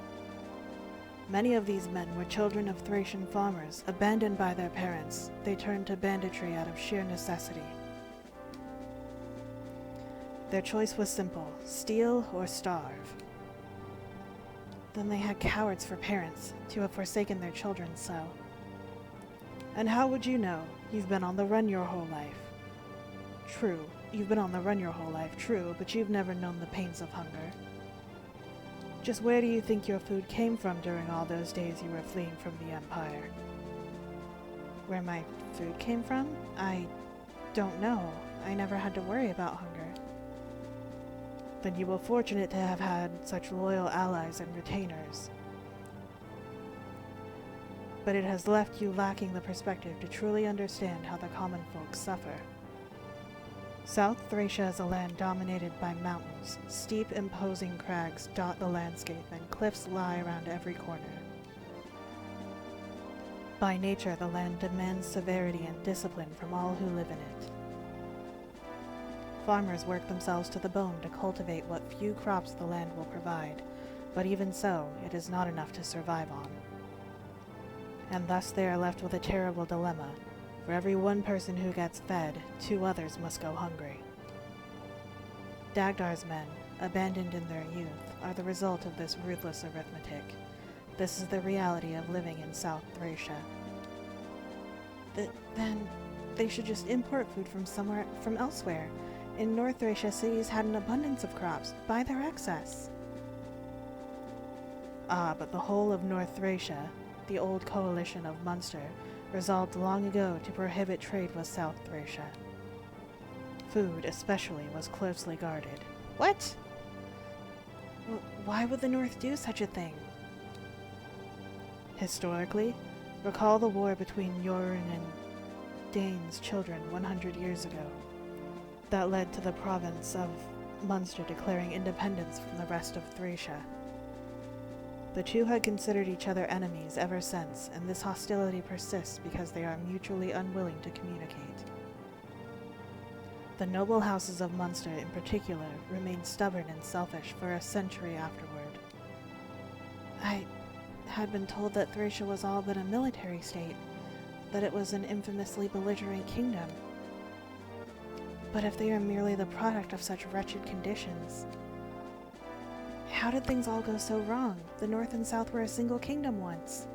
Many of these men were children of Thracian farmers, abandoned by their parents. They turned to banditry out of sheer necessity. Their choice was simple: steal or starve. Then they had cowards for parents, to have forsaken their children so. And how would you know? You've been on the run your whole life. True, you've been on the run your whole life, true, but you've never known the pains of hunger. Just where do you think your food came from during all those days you were fleeing from the Empire? Where my food came from? I don't know. I never had to worry about hunger. Then you were fortunate to have had such loyal allies and retainers. But it has left you lacking the perspective to truly understand how the common folk suffer. South Thracia is a land dominated by mountains. Steep, imposing crags dot the landscape, and cliffs lie around every corner. By nature, the land demands severity and discipline from all who live in it. Farmers work themselves to the bone to cultivate what few crops the land will provide, but even so, it is not enough to survive on. And thus they are left with a terrible dilemma. For every one person who gets fed, 2 others must go hungry. Dagdar's men, abandoned in their youth, are the result of this ruthless arithmetic. This is the reality of living in South Thracia. Then they should just import food from elsewhere. In North Thracia, cities had an abundance of crops. Buy their excess. Ah, but the whole of North Thracia, the old coalition of Munster, resolved long ago to prohibit trade with South Thracia. Food, especially, was closely guarded. What? Why would the North do such a thing? Historically, recall the war between Yoren and Dane's children 100 years ago. That led to the province of Munster declaring independence from the rest of Thracia. The 2 had considered each other enemies ever since, and this hostility persists because they are mutually unwilling to communicate. The noble houses of Munster in particular remained stubborn and selfish for a century afterward. I had been told that Thracia was all but a military state, that it was an infamously belligerent kingdom. But if they are merely the product of such wretched conditions, how did things all go so wrong? The North and South were a single kingdom once.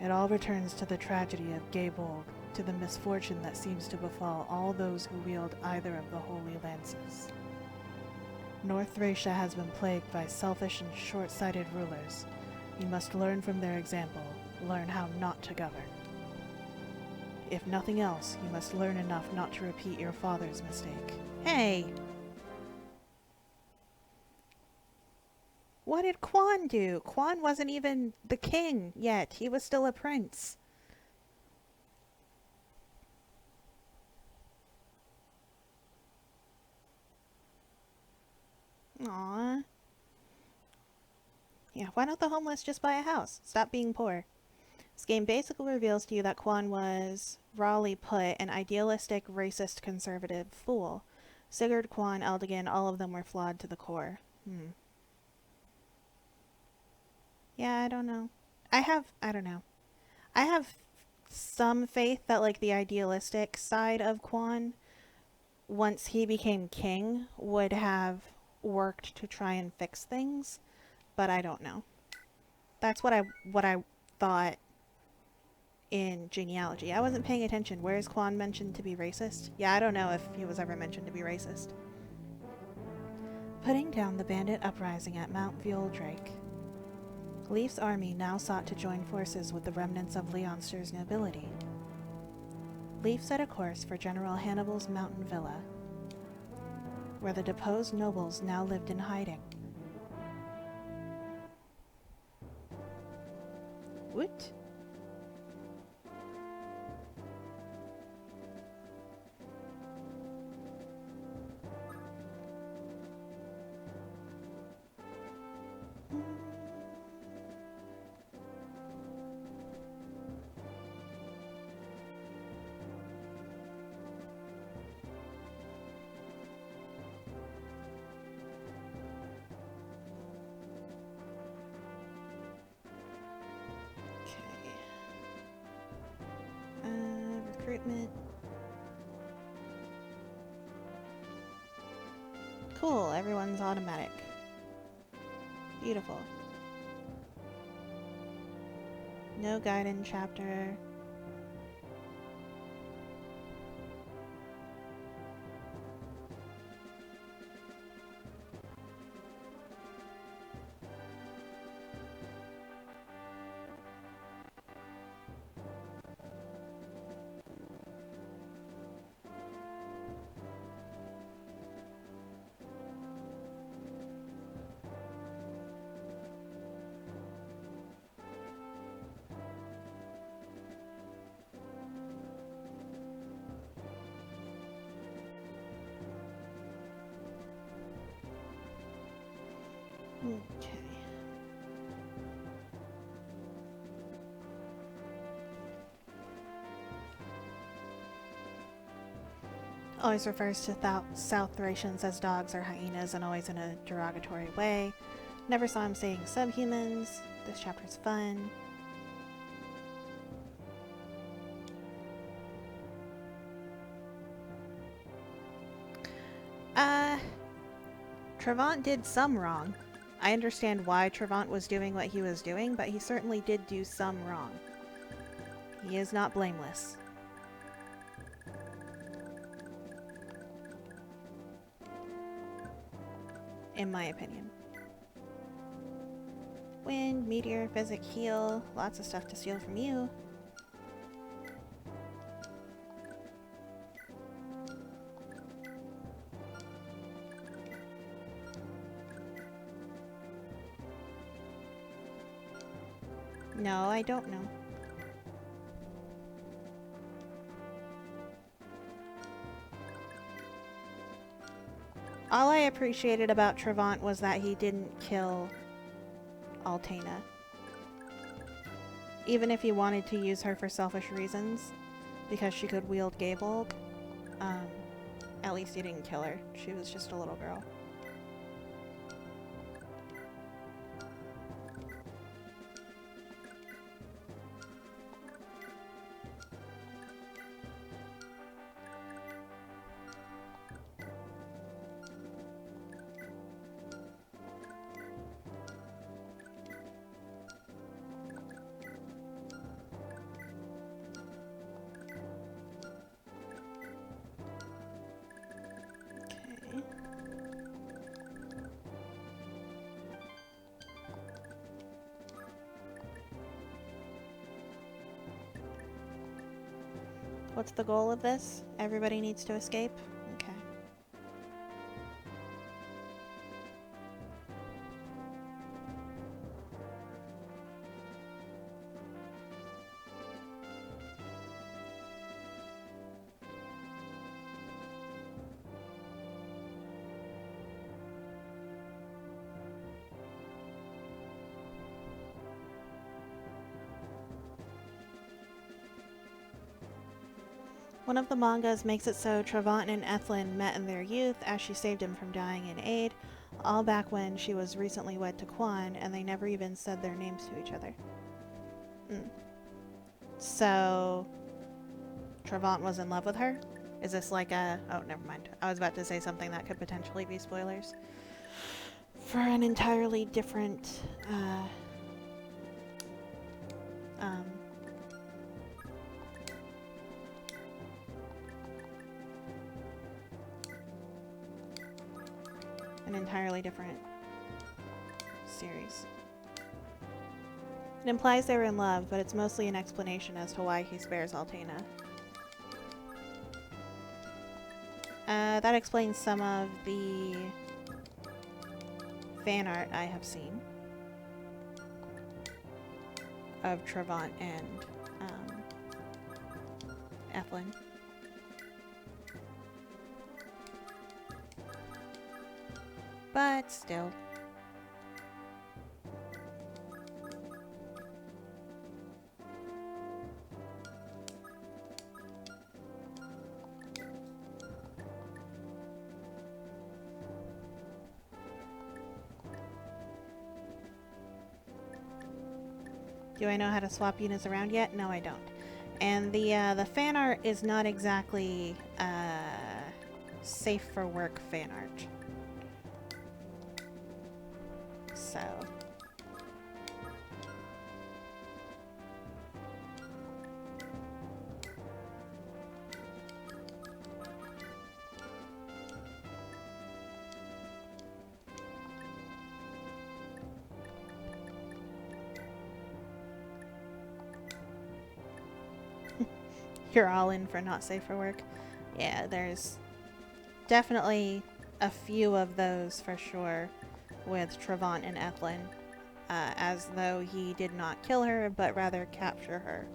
It all returns to the tragedy of Gaybolg, to the misfortune that seems to befall all those who wield either of the holy lances. North Thracia has been plagued by selfish and short-sighted rulers. You must learn from their example, learn how not to govern. If nothing else, you must learn enough not to repeat your father's mistake. Hey! What did Quan do? Quan wasn't even the king yet. He was still a prince. Aww. Yeah, why don't the homeless just buy a house? Stop being poor. This game basically reveals to you that Quan was, rawly put, an idealistic, racist, conservative fool. Sigurd, Quan, Eldigan, all of them were flawed to the core. Yeah, I don't know. I don't know. I have some faith that, like, the idealistic side of Quan, once he became king, would have worked to try and fix things, but I don't know. That's what I thought in genealogy. I wasn't paying attention. Where is Quan mentioned to be racist? Yeah, I don't know if he was ever mentioned to be racist. Putting down the bandit uprising at Mount Vueldrake. Leif's army now sought to join forces with the remnants of Leonster's nobility. Leif set a course for General Hannibal's mountain villa, where the deposed nobles now lived in hiding. What? Recruitment. Cool, everyone's automatic. Beautiful. No Gaiden chapter. Okay. Always refers to South Thracians as dogs or hyenas, and always in a derogatory way. Never saw him saying subhumans. This chapter's fun. Trevant did some wrong. I understand why Trevant was doing what he was doing, but he certainly did do some wrong. He is not blameless. In my opinion. Wind, meteor, physic, heal. Lots of stuff to steal from you. No, I don't know. All I appreciated about Trevant was that he didn't kill Altena. Even if he wanted to use her for selfish reasons, because she could wield Gaybolg, at least he didn't kill her. She was just a little girl. What's the goal of this? Everybody needs to escape? Okay. One of the mangas makes it so Travant and Ethlyn met in their youth as she saved him from dying in aid, all back when she was recently wed to Quan, and they never even said their names to each other. So, Travant was in love with her? Is this like a... Oh, never mind. I was about to say something that could potentially be spoilers. For an entirely different, an entirely different series. It implies they were in love, but it's mostly an explanation as to why he spares Altena. That explains some of the fan art I have seen of Travant and Ethlyn. But still. Do I know how to swap units around yet? No, I don't. And the fan art is not exactly safe for work fan art. So you're all in for not safe for work. Yeah, there's definitely a few of those for sure with Travant and Ethlyn, as though he did not kill her, but rather capture her.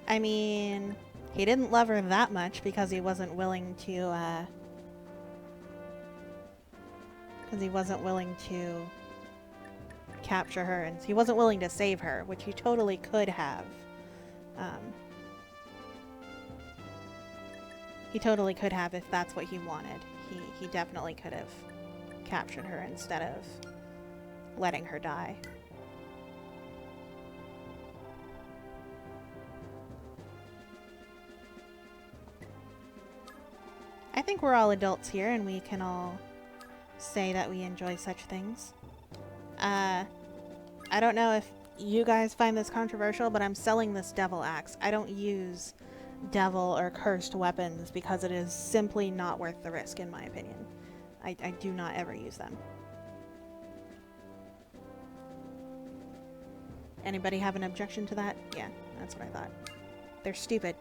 I mean, he didn't love her that much because he wasn't willing to, capture her, and he wasn't willing to save her, which he totally could have. He totally could have if that's what he wanted. He definitely could have captured her instead of letting her die. I think we're all adults here, and we can all say that we enjoy such things. I don't know if you guys find this controversial, but I'm selling this devil axe. I don't use devil or cursed weapons because it is simply not worth the risk, in my opinion. I do not ever use them. Anybody have an objection to that? Yeah, that's what I thought. They're stupid.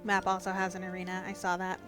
Map also has an arena. I saw that.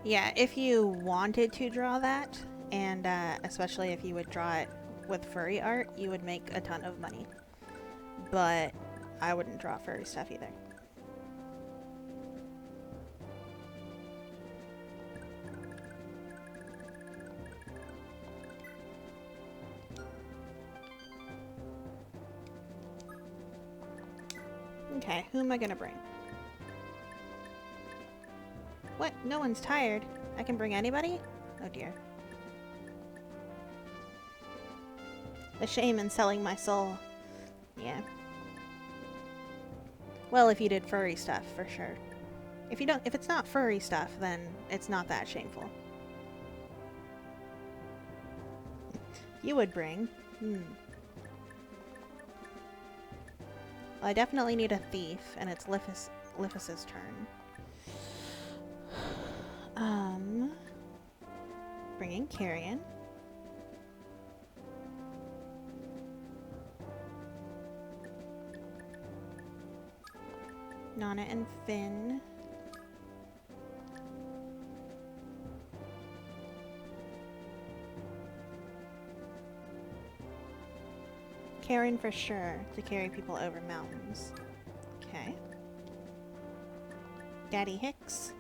Yeah, if you wanted to draw that, and especially if you would draw it with furry art, you would make a ton of money. But I wouldn't draw furry stuff either. Okay, who am I gonna bring? What? No one's tired. I can bring anybody? Oh dear. The shame in selling my soul. Yeah. Well, if you did furry stuff, for sure. If it's not furry stuff, then it's not that shameful. You would bring. Well, I definitely need a thief, and it's Liffus's turn. Bringing Carrion. Nana and Finn. Karen for sure, to carry people over mountains. Okay. Daddy Hicks.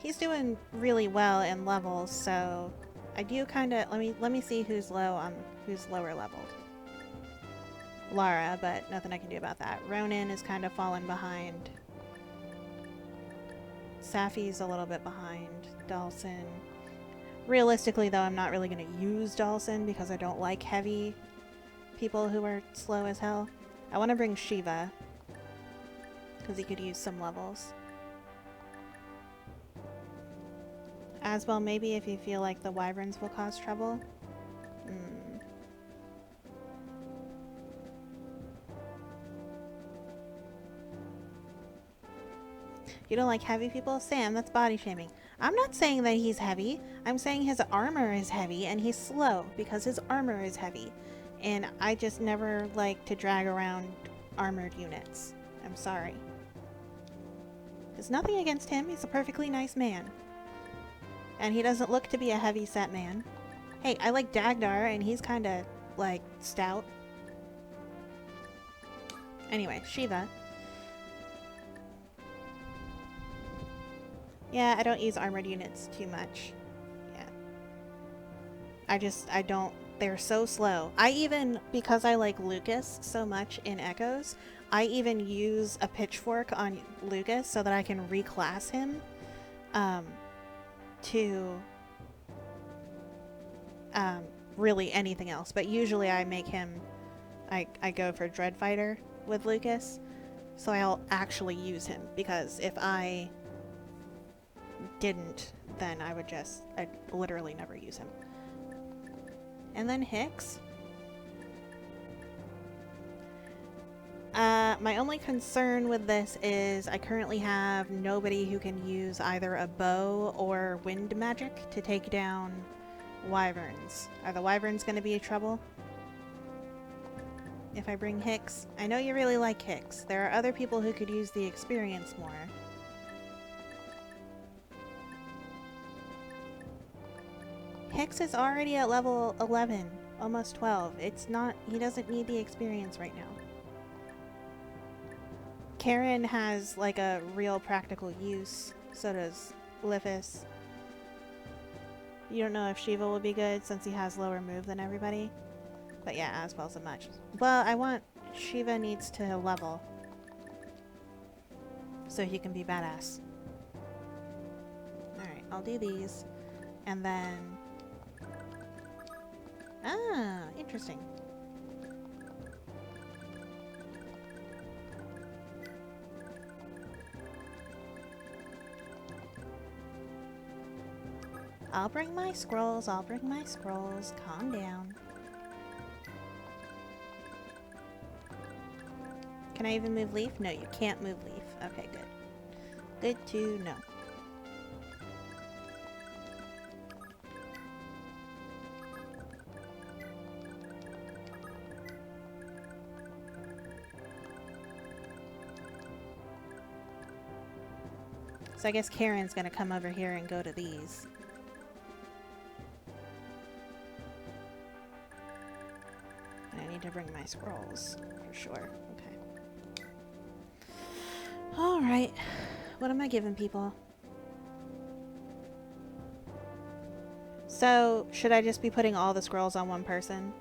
He's doing really well in levels, so I do kind of let me see who's lower leveled. Lara, but nothing I can do about that. Ronan is kind of fallen behind. Safi's a little bit behind. Dawson. Realistically, though, I'm not really going to use Dawson because I don't like heavy people who are slow as hell. I want to bring Shiva because he could use some levels. Asbel, maybe if you feel like the wyverns will cause trouble. You don't like heavy people? Sam, that's body shaming. I'm not saying that he's heavy. I'm saying his armor is heavy and he's slow because his armor is heavy. And I just never like to drag around armored units. I'm sorry. There's nothing against him. He's a perfectly nice man. And he doesn't look to be a heavy set man. Hey, I like Dagdar and he's kind of like stout. Anyway, Shiva. Yeah, I don't use armored units too much. Yeah. I don't, they're so slow. Because I like Lucas so much in Echoes, I even use a pitchfork on Lucas so that I can reclass him to really anything else. But usually I make him, I go for Dreadfighter with Lucas, so I'll actually use him, because if I didn't, then I'd literally never use him. And then Hicks. My only concern with this is I currently have nobody who can use either a bow or wind magic to take down wyverns. Are the wyverns going to be a trouble if I bring Hicks? I know you really like Hicks. There are other people who could use the experience more. Hicks is already at level 11, almost 12. He doesn't need the experience right now. Karen has like a real practical use, so does Liffus. You don't know if Shiva will be good since he has lower move than everybody. But yeah, Asbel's a much. Well, Shiva needs to level so he can be badass. Alright, I'll do these. And then... Ah, interesting. I'll bring my scrolls, calm down. Can I even move Leaf? No, you can't move Leaf. Okay, good. Good to know. So I guess Karen's gonna come over here and go to these. And I need to bring my scrolls, for sure. Okay. Alright. What am I giving people? So, should I just be putting all the scrolls on one person?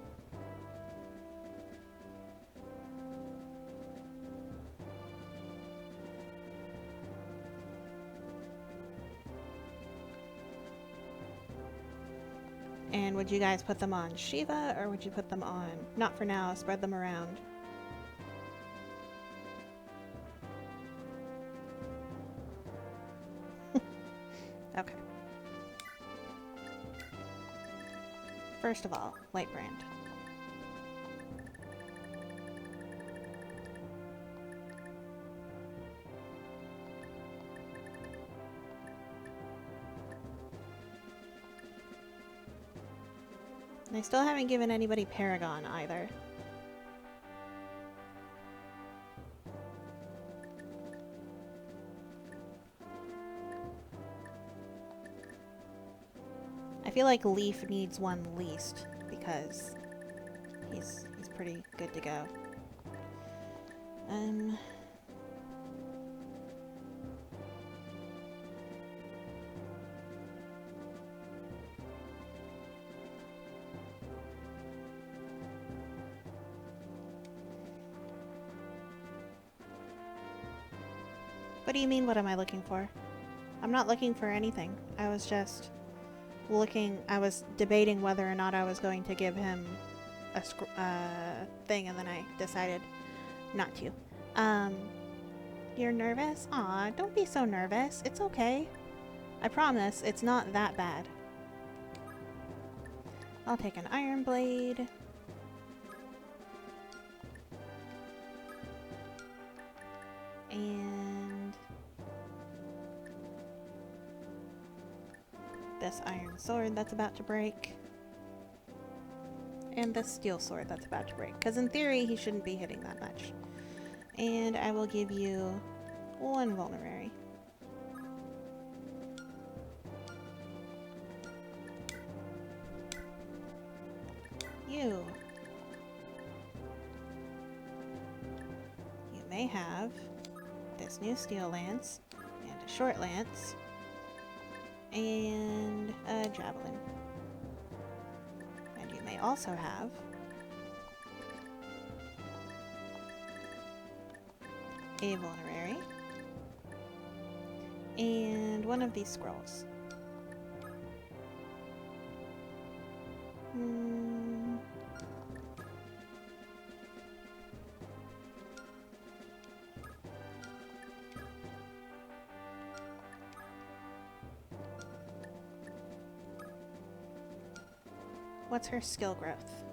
And would you guys put them on Shiva, or would you put them on... Not for now, spread them around. First of all, Lightbrand. And I still haven't given anybody Paragon either. I feel like Leaf needs one least because he's pretty good to go. What do you mean, what am I looking for? I'm not looking for anything. I was just I was debating whether or not I was going to give him a thing, and then I decided not to. You're nervous? Aw, don't be so nervous. It's okay. I promise, it's not that bad. I'll take an iron blade. And this iron sword that's about to break. And this steel sword that's about to break. Because in theory, he shouldn't be hitting that much. And I will give you one vulnerary. You may have this new steel lance and a short lance and a javelin. And you may also have a vulnerary and one of these scrolls. What's her skill growth?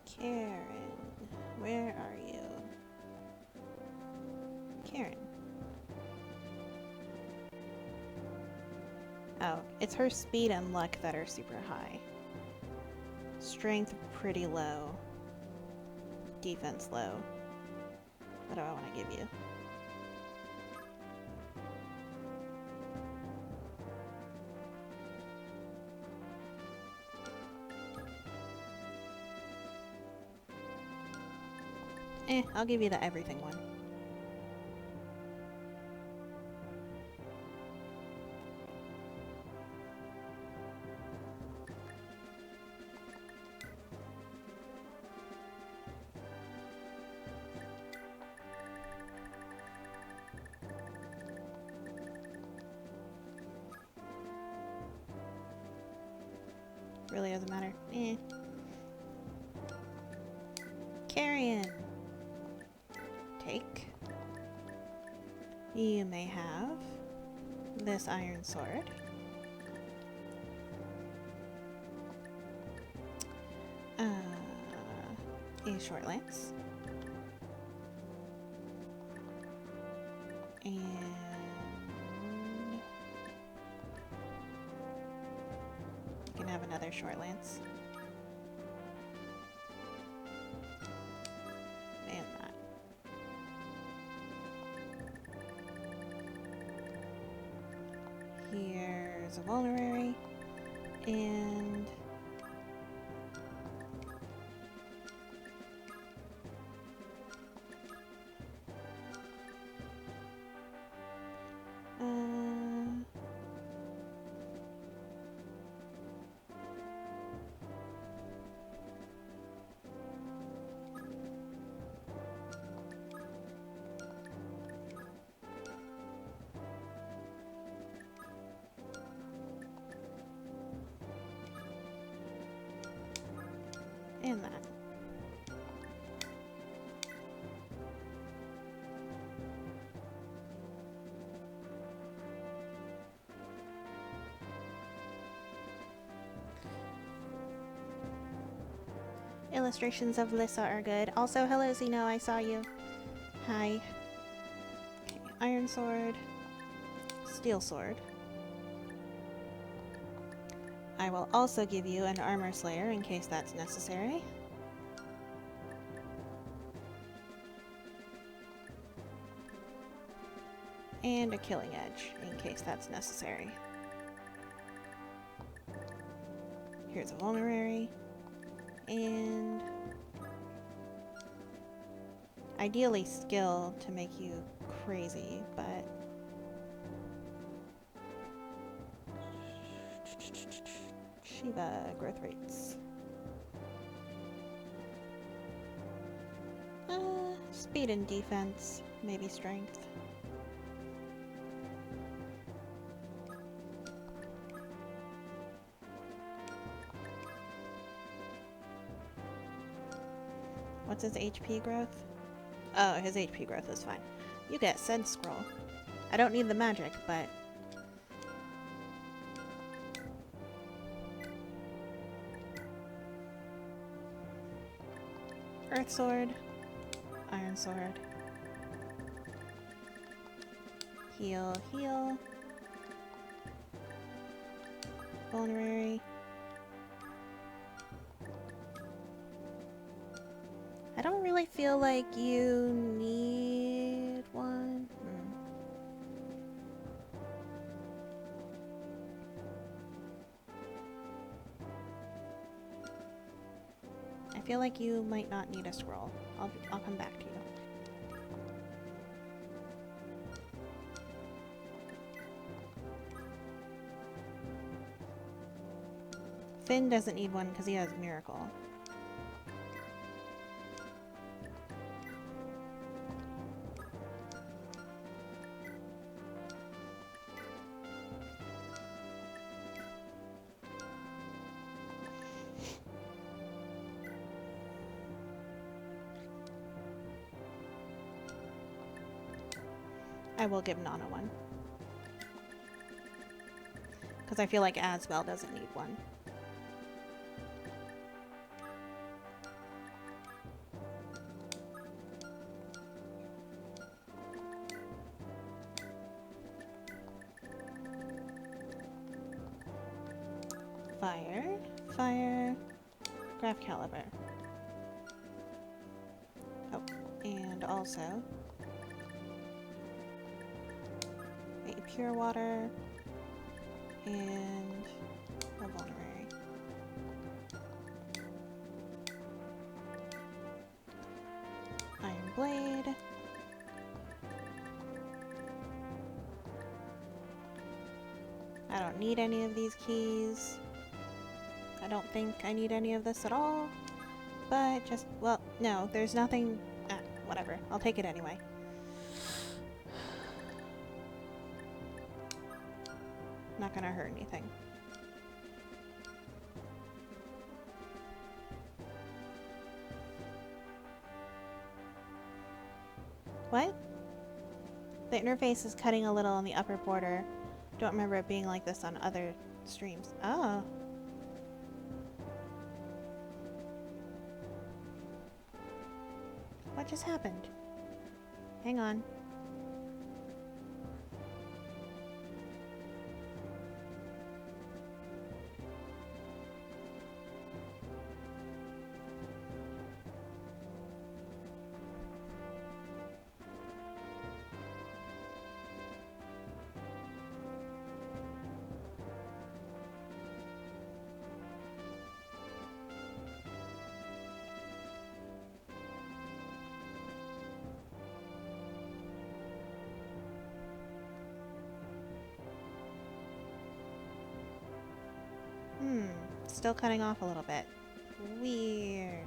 Karen, where are you? Karen. Oh, it's her speed and luck that are super high. Strength pretty low. Defense low. What do I want to give you? I'll give you the everything one. Really doesn't matter. Carrion. Take. You may have this iron sword. A short lance. And you can have another short lance. And that. Here's a vulnerary. And illustrations of Lissa are good. Also, hello Zeno, I saw you. Hi. Okay, iron sword. Steel sword. I will also give you an armor slayer in case that's necessary. And a killing edge in case that's necessary. Here's a vulnerary. And ideally skill to make you crazy, but Shiva growth rates. Speed and defense, maybe strength. What's his HP growth? Oh, his HP growth is fine. You get Sense Scroll. I don't need the magic, but... Earth Sword. Iron Sword. Heal, heal. Vulnerary. I don't really feel like you need one. I feel like you might not need a scroll. I'll come back to you. Finn doesn't need one because he has Miracle. I will give Nana one. Because I feel like Asbel doesn't need one. Fire, fire, Graph Caliber. Oh, and also a pure water and a vulnerary. Iron blade. I don't need any of these keys. I don't think I need any of this at all. But just, well, no, there's nothing. Whatever. I'll take it anyway. Not gonna hurt anything. What? The interface is cutting a little on the upper border. Don't remember it being like this on other streams. Oh. What just happened? Hang on. Still cutting off a little bit. Weird.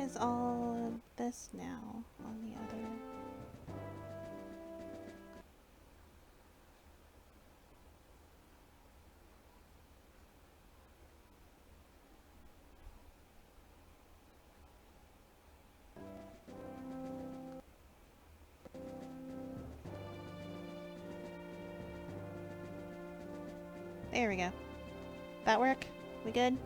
is all of this now on the other? There we go. That work? We good?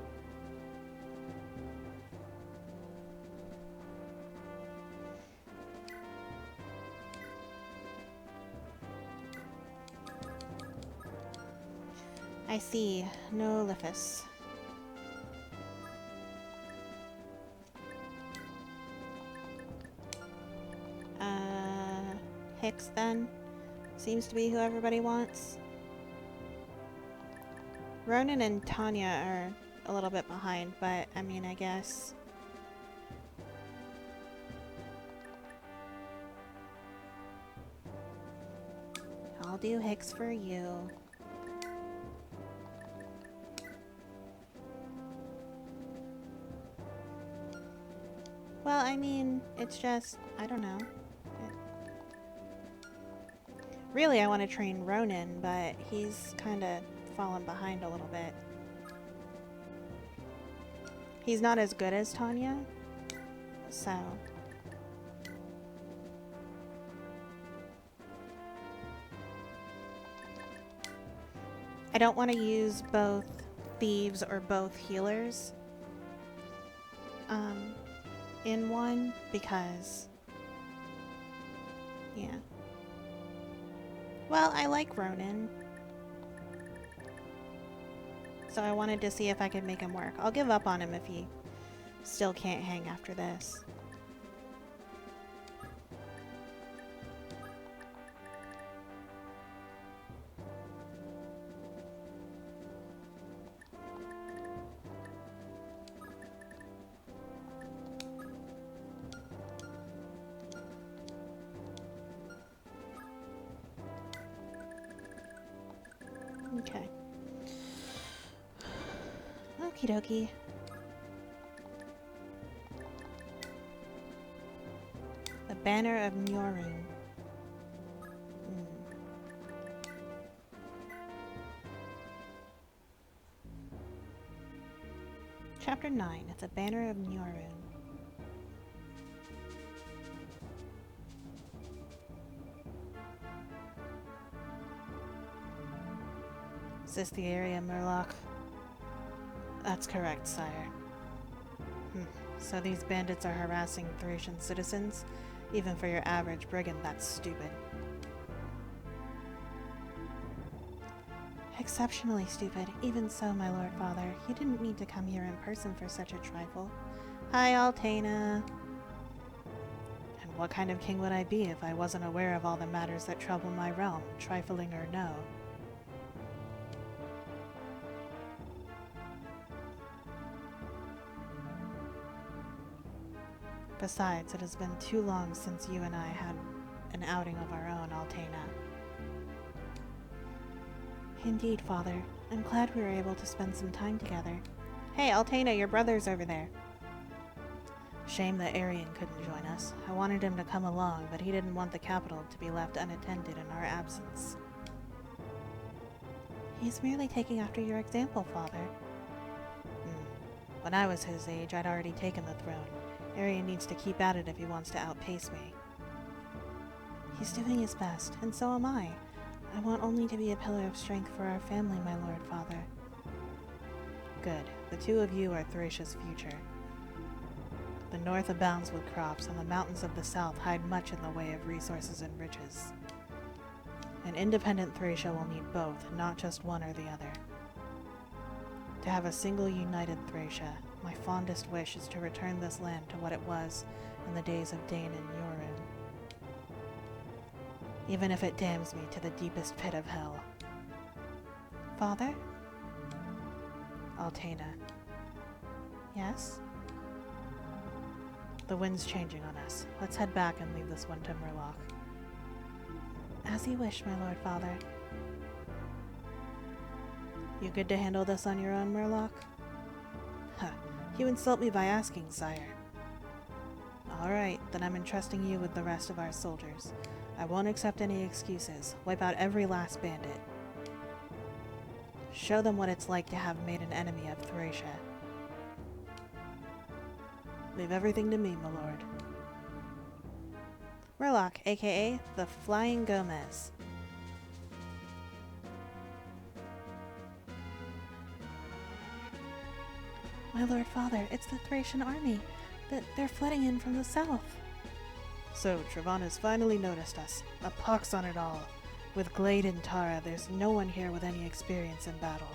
I see. No Liphus. Hicks then. Seems to be who everybody wants. Ronan and Tanya are a little bit behind, but I mean, I guess. I'll do Hicks for you. Well, I mean, it's just, I don't know. Really, I want to train Ronan, but he's kind of fallen behind a little bit. He's not as good as Tanya, so... I don't want to use both thieves or both healers in one, because... yeah. Well, I like Ronan. So I wanted to see if I could make him work. I'll give up on him if he still can't hang after this. Okay. Okie dokie. The Banner of Njorun. Chapter 9. It's a Banner of Njorun. Is this the area, Murloc? That's correct, sire. So these bandits are harassing Thracian citizens? Even for your average brigand, that's stupid. Exceptionally stupid. Even so, my lord father, you didn't need to come here in person for such a trifle. Hi, Altena. And what kind of king would I be if I wasn't aware of all the matters that trouble my realm, trifling or no? Besides, it has been too long since you and I had an outing of our own, Altena. Indeed, father. I'm glad we were able to spend some time together. Hey, Altena, your brother's over there. Shame that Arian couldn't join us. I wanted him to come along, but he didn't want the capital to be left unattended in our absence. He's merely taking after your example, father. When I was his age, I'd already taken the throne. Arian needs to keep at it if he wants to outpace me. He's doing his best, and so am I. I want only to be a pillar of strength for our family, my lord father. Good. The two of you are Thracia's future. The north abounds with crops, and the mountains of the south hide much in the way of resources and riches. An independent Thracia will need both, not just one or the other. To have a single united Thracia, my fondest wish is to return this land to what it was in the days of Dane and Njorun. Even if it damns me to the deepest pit of hell. Father? Altena. Yes? The wind's changing on us. Let's head back and leave this one to Murloc. As you wish, my lord father. You good to handle this on your own, Murloc? Huh. You insult me by asking, sire. Alright, then I'm entrusting you with the rest of our soldiers. I won't accept any excuses. Wipe out every last bandit. Show them what it's like to have made an enemy of Thracia. Leave everything to me, my lord. Murloc, aka the Flying Gomez. My lord father, it's the Thracian army. They're flooding in from the south. So, Travana's finally noticed us. A pox on it all. With Glade and Tara, there's no one here with any experience in battle.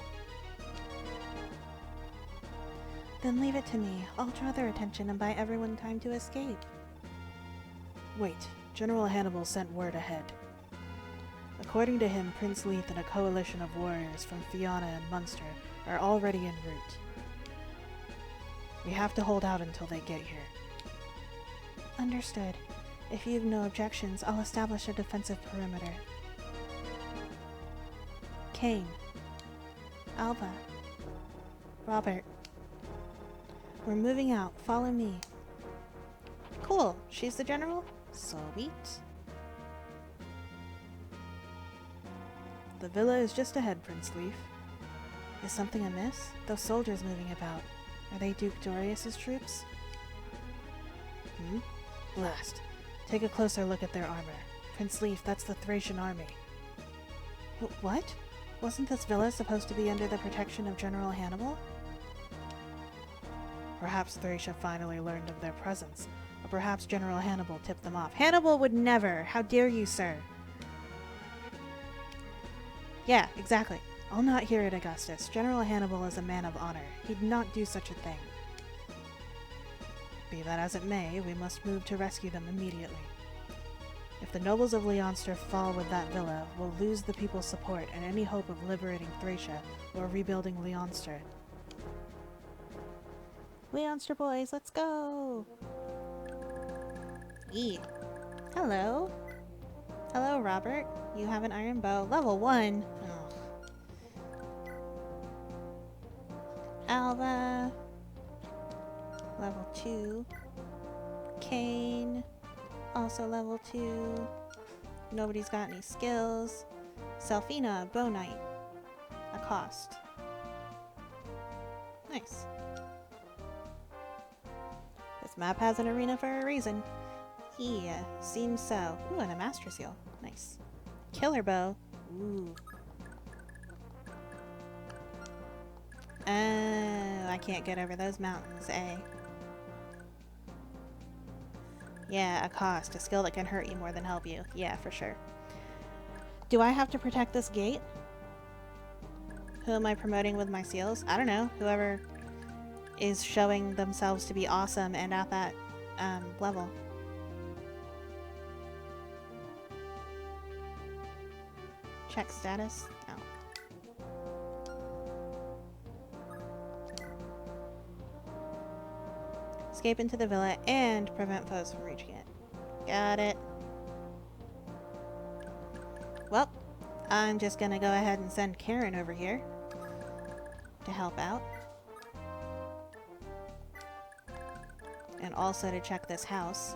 Then leave it to me. I'll draw their attention and buy everyone time to escape. Wait, General Hannibal sent word ahead. According to him, Prince Leith and a coalition of warriors from Fianna and Munster are already en route. We have to hold out until they get here. Understood. If you've no objections, I'll establish a defensive perimeter. Kane. Alva. Robert. We're moving out. Follow me. Cool. She's the general? Sweet. The villa is just ahead, Prince Leaf. Is something amiss? Those soldiers moving about. Are they Duke Dorius's troops? Blast. Take a closer look at their armor. Prince Leaf, that's the Thracian army. What? Wasn't this villa supposed to be under the protection of General Hannibal? Perhaps Thracia finally learned of their presence, or perhaps General Hannibal tipped them off. Hannibal would never! How dare you, sir? Yeah, exactly. I'll not hear it, Augustus. General Hannibal is a man of honor. He'd not do such a thing. Be that as it may, we must move to rescue them immediately. If the nobles of Leonster fall with that villa, we'll lose the people's support and any hope of liberating Thracia or rebuilding Leonster. Leonster boys, let's go! Hello. Hello, Robert. You have an iron bow. Level 1. Oh. Alva. Level 2. Kane. Also level 2. Nobody's got any skills. Selfina, Bow Knight. Accost. Nice. This map has an arena for a reason. Yeah, seems so. Ooh, and a Master Seal. Nice. Killer Bow. Ooh. Oh, I can't get over those mountains, eh? Yeah, Accost. A skill that can hurt you more than help you. Yeah, for sure. Do I have to protect this gate? Who am I promoting with my seals? I don't know. Whoever is showing themselves to be awesome and at that level. Check status. Oh. Escape into the villa and prevent foes from reaching it. Got it. Well, I'm just gonna go ahead and send Karen over here to help out. And also to check this house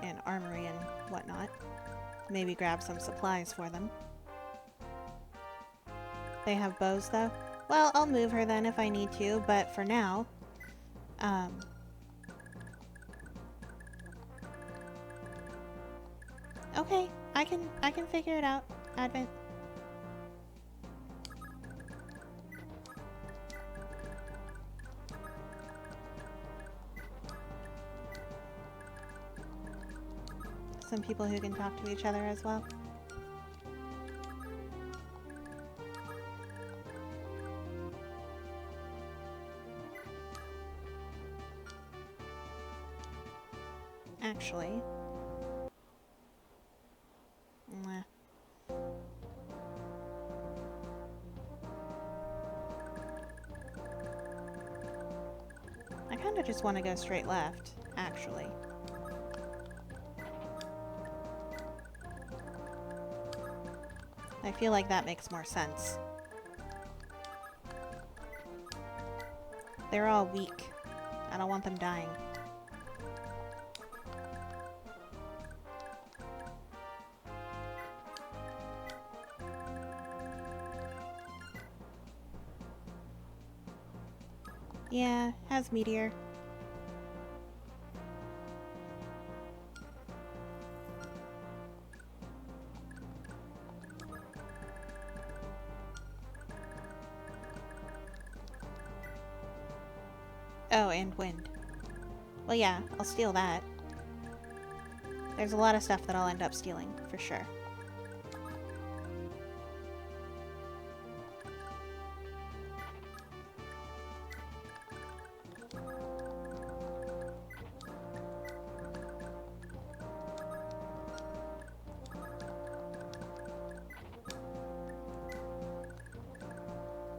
and armory and whatnot. Maybe grab some supplies for them. They have bows though? Well, I'll move her then if I need to, but for now, okay, I can figure it out. Advent. Some people who can talk to each other as well. Actually, meh. I kind of just want to go straight left, actually. I feel like that makes more sense. They're all weak. I don't want them dying. Yeah, has meteor. Oh, and wind. Well, yeah, I'll steal that. There's a lot of stuff that I'll end up stealing, for sure.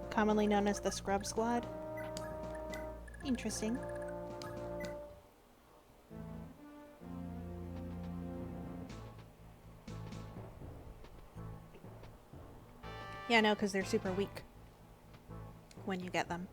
Commonly known as the Scrub Squad. Interesting. Yeah, no, because they're super weak when you get them.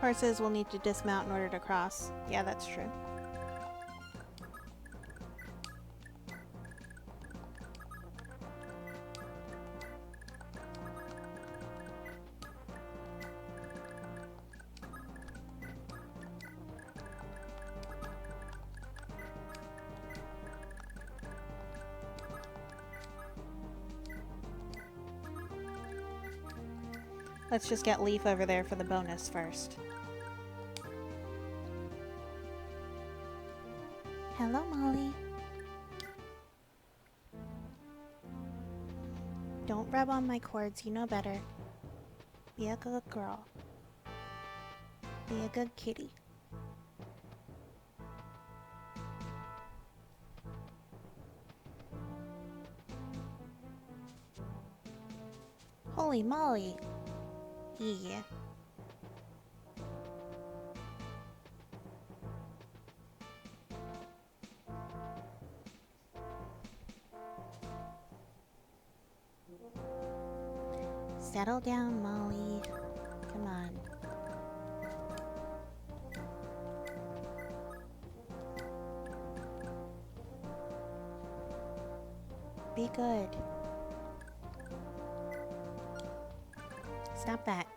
Horses will need to dismount in order to cross. Yeah, that's true. Let's just get Leaf over there for the bonus first. Hello, Molly. Don't rub on my cords, you know better. Be a good girl. Be a good kitty. Holy moly. Yeah. Settle down, Molly. Come on. Be good. Stop that.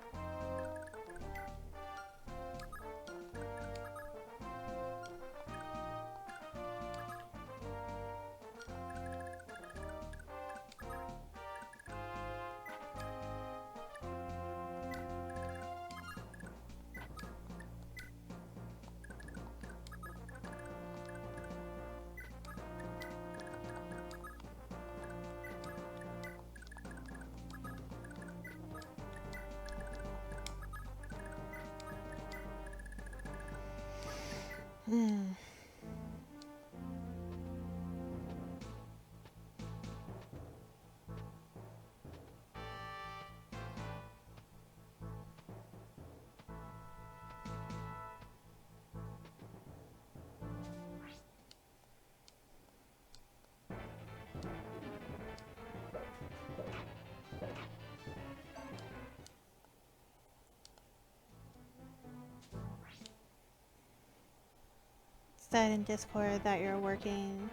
Said in Discord that you're working.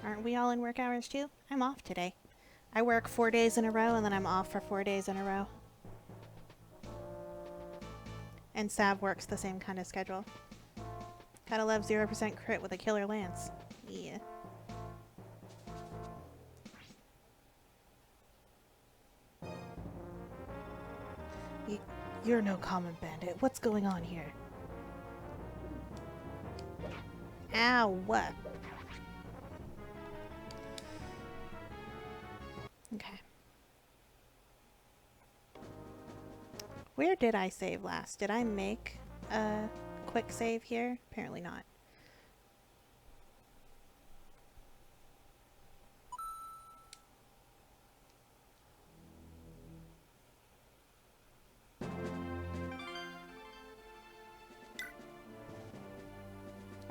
Aren't we all in work hours too? I'm off today. I work 4 days in a row and then I'm off for 4 days in a row. And Sav works the same kind of schedule. Gotta love 0% crit with a killer lance. Yeah. You're no common bandit. What's going on here? Ow, what? Okay. Where did I save last? Did I make a quick save here? Apparently not.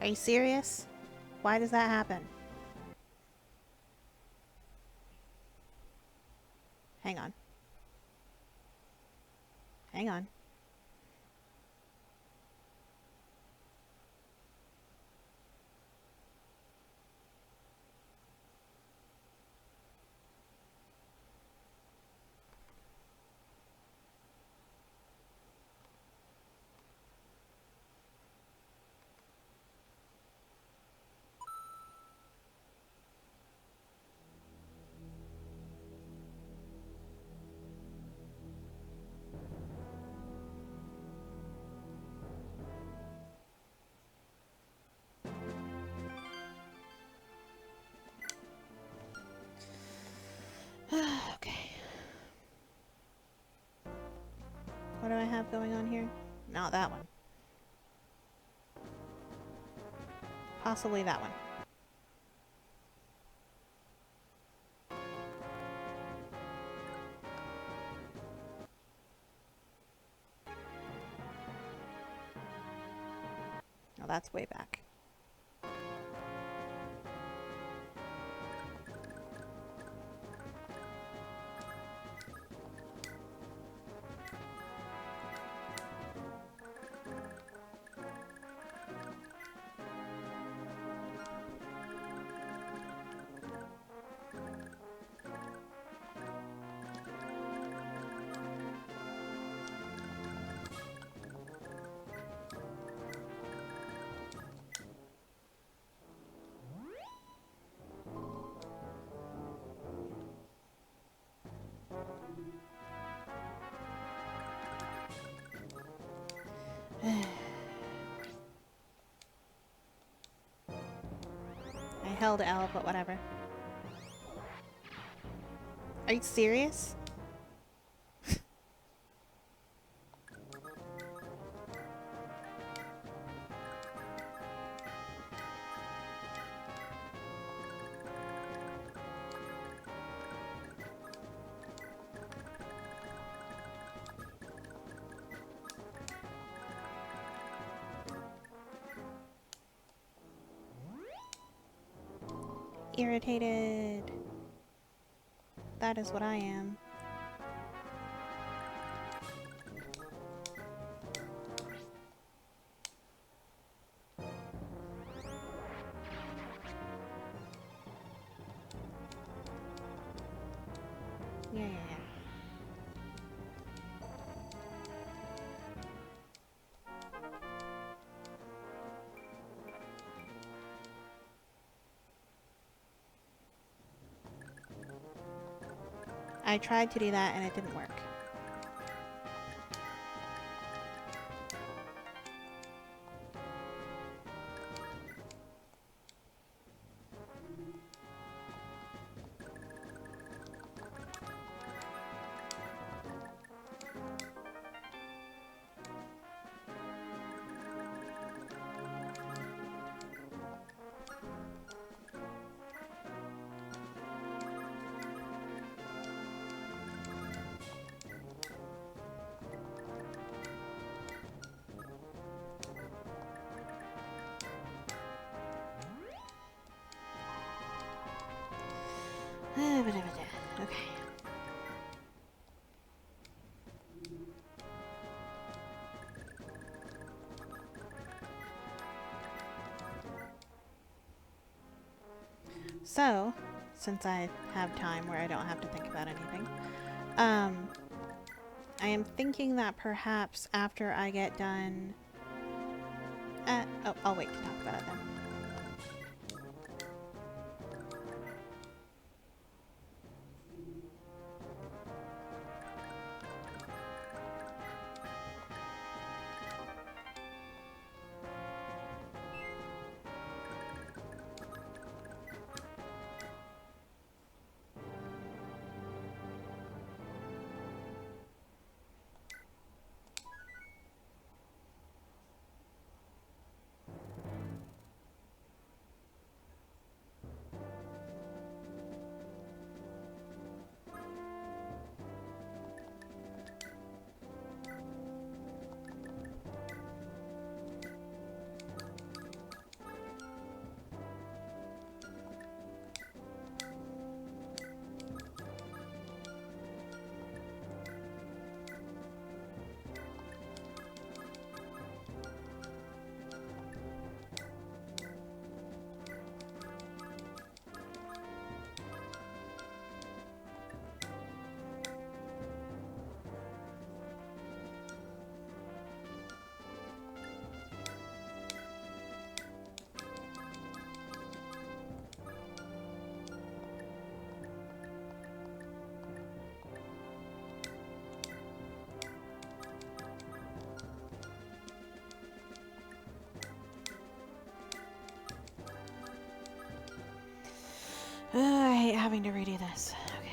Are you serious? Why does that happen? Hang on. Hang on. Okay. What do I have going on here? Not that one. Possibly that one. No, that's way back. I held L, but whatever. Are you serious? Irritated. That is what I am. Yeah. I tried to do that and it didn't work. Okay. So, since I have time where I don't have to think about anything, I am thinking that perhaps after I get done... I'll wait to talk about it then. hate having to redo this. Okay.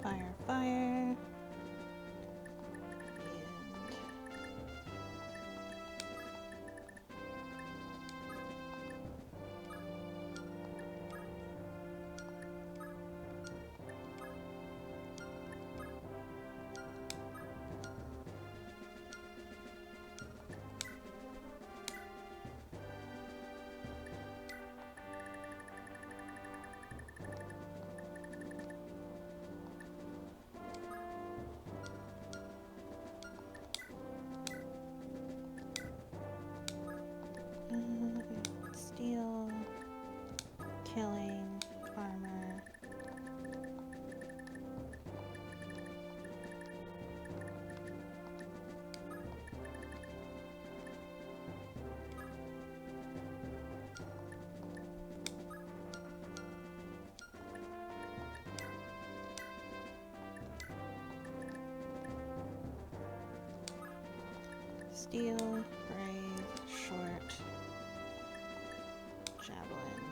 Fire, fire. Steel, killing, armor. Steel, brave, short, javelin.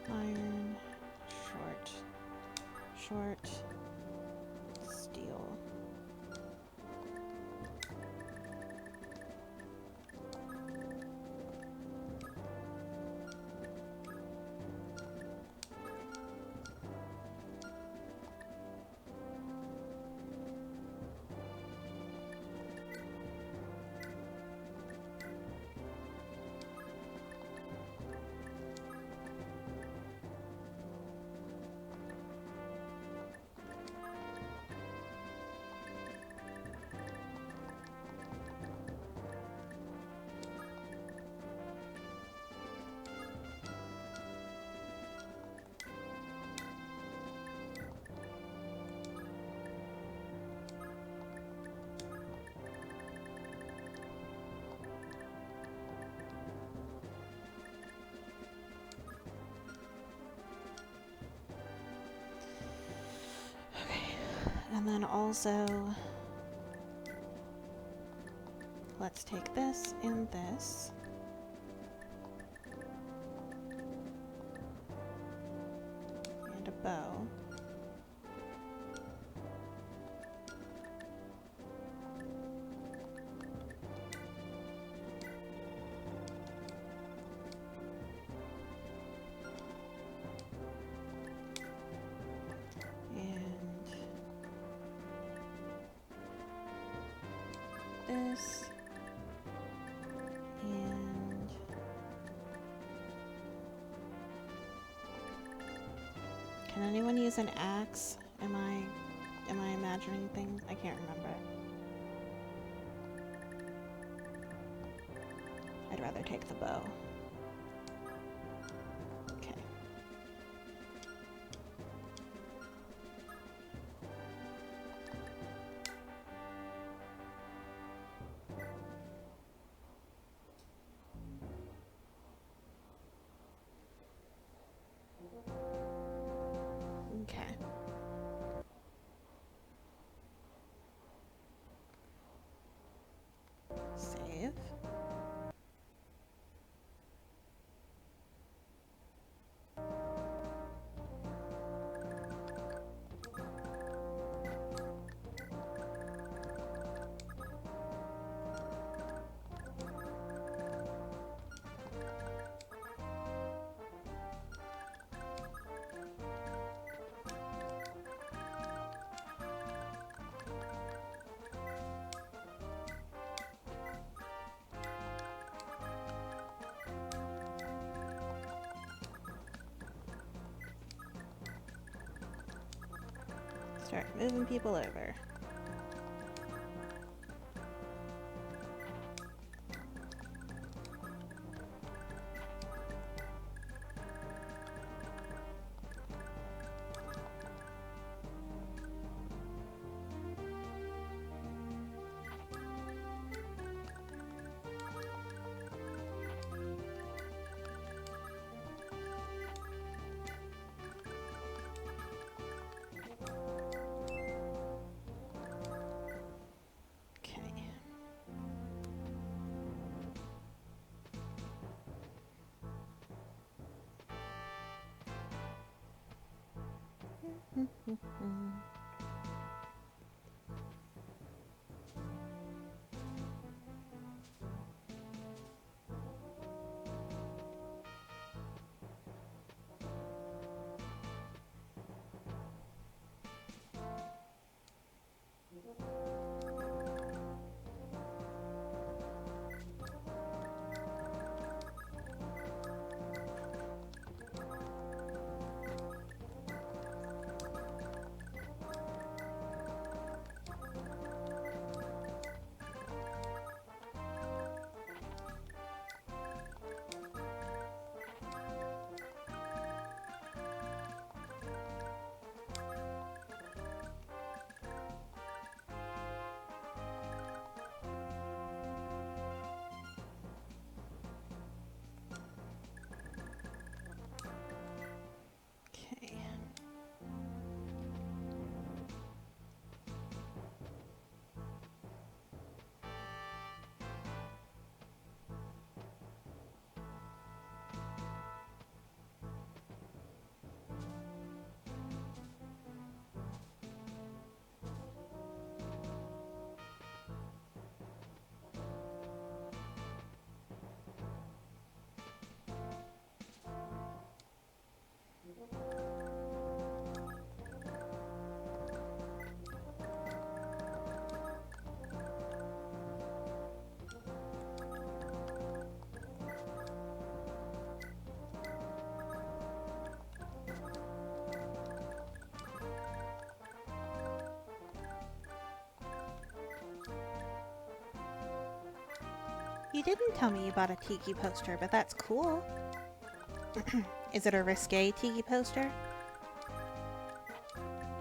Iron, short, short, steel. And then also, let's take this and this. And a bow. This and can anyone use an axe? Am I imagining things? I can't remember. I'd rather take the bow. Okay. Okay. Save. Start moving people over. Okay. Okay. You didn't tell me you bought a tiki poster, but that's cool. Is it a risque tiki poster?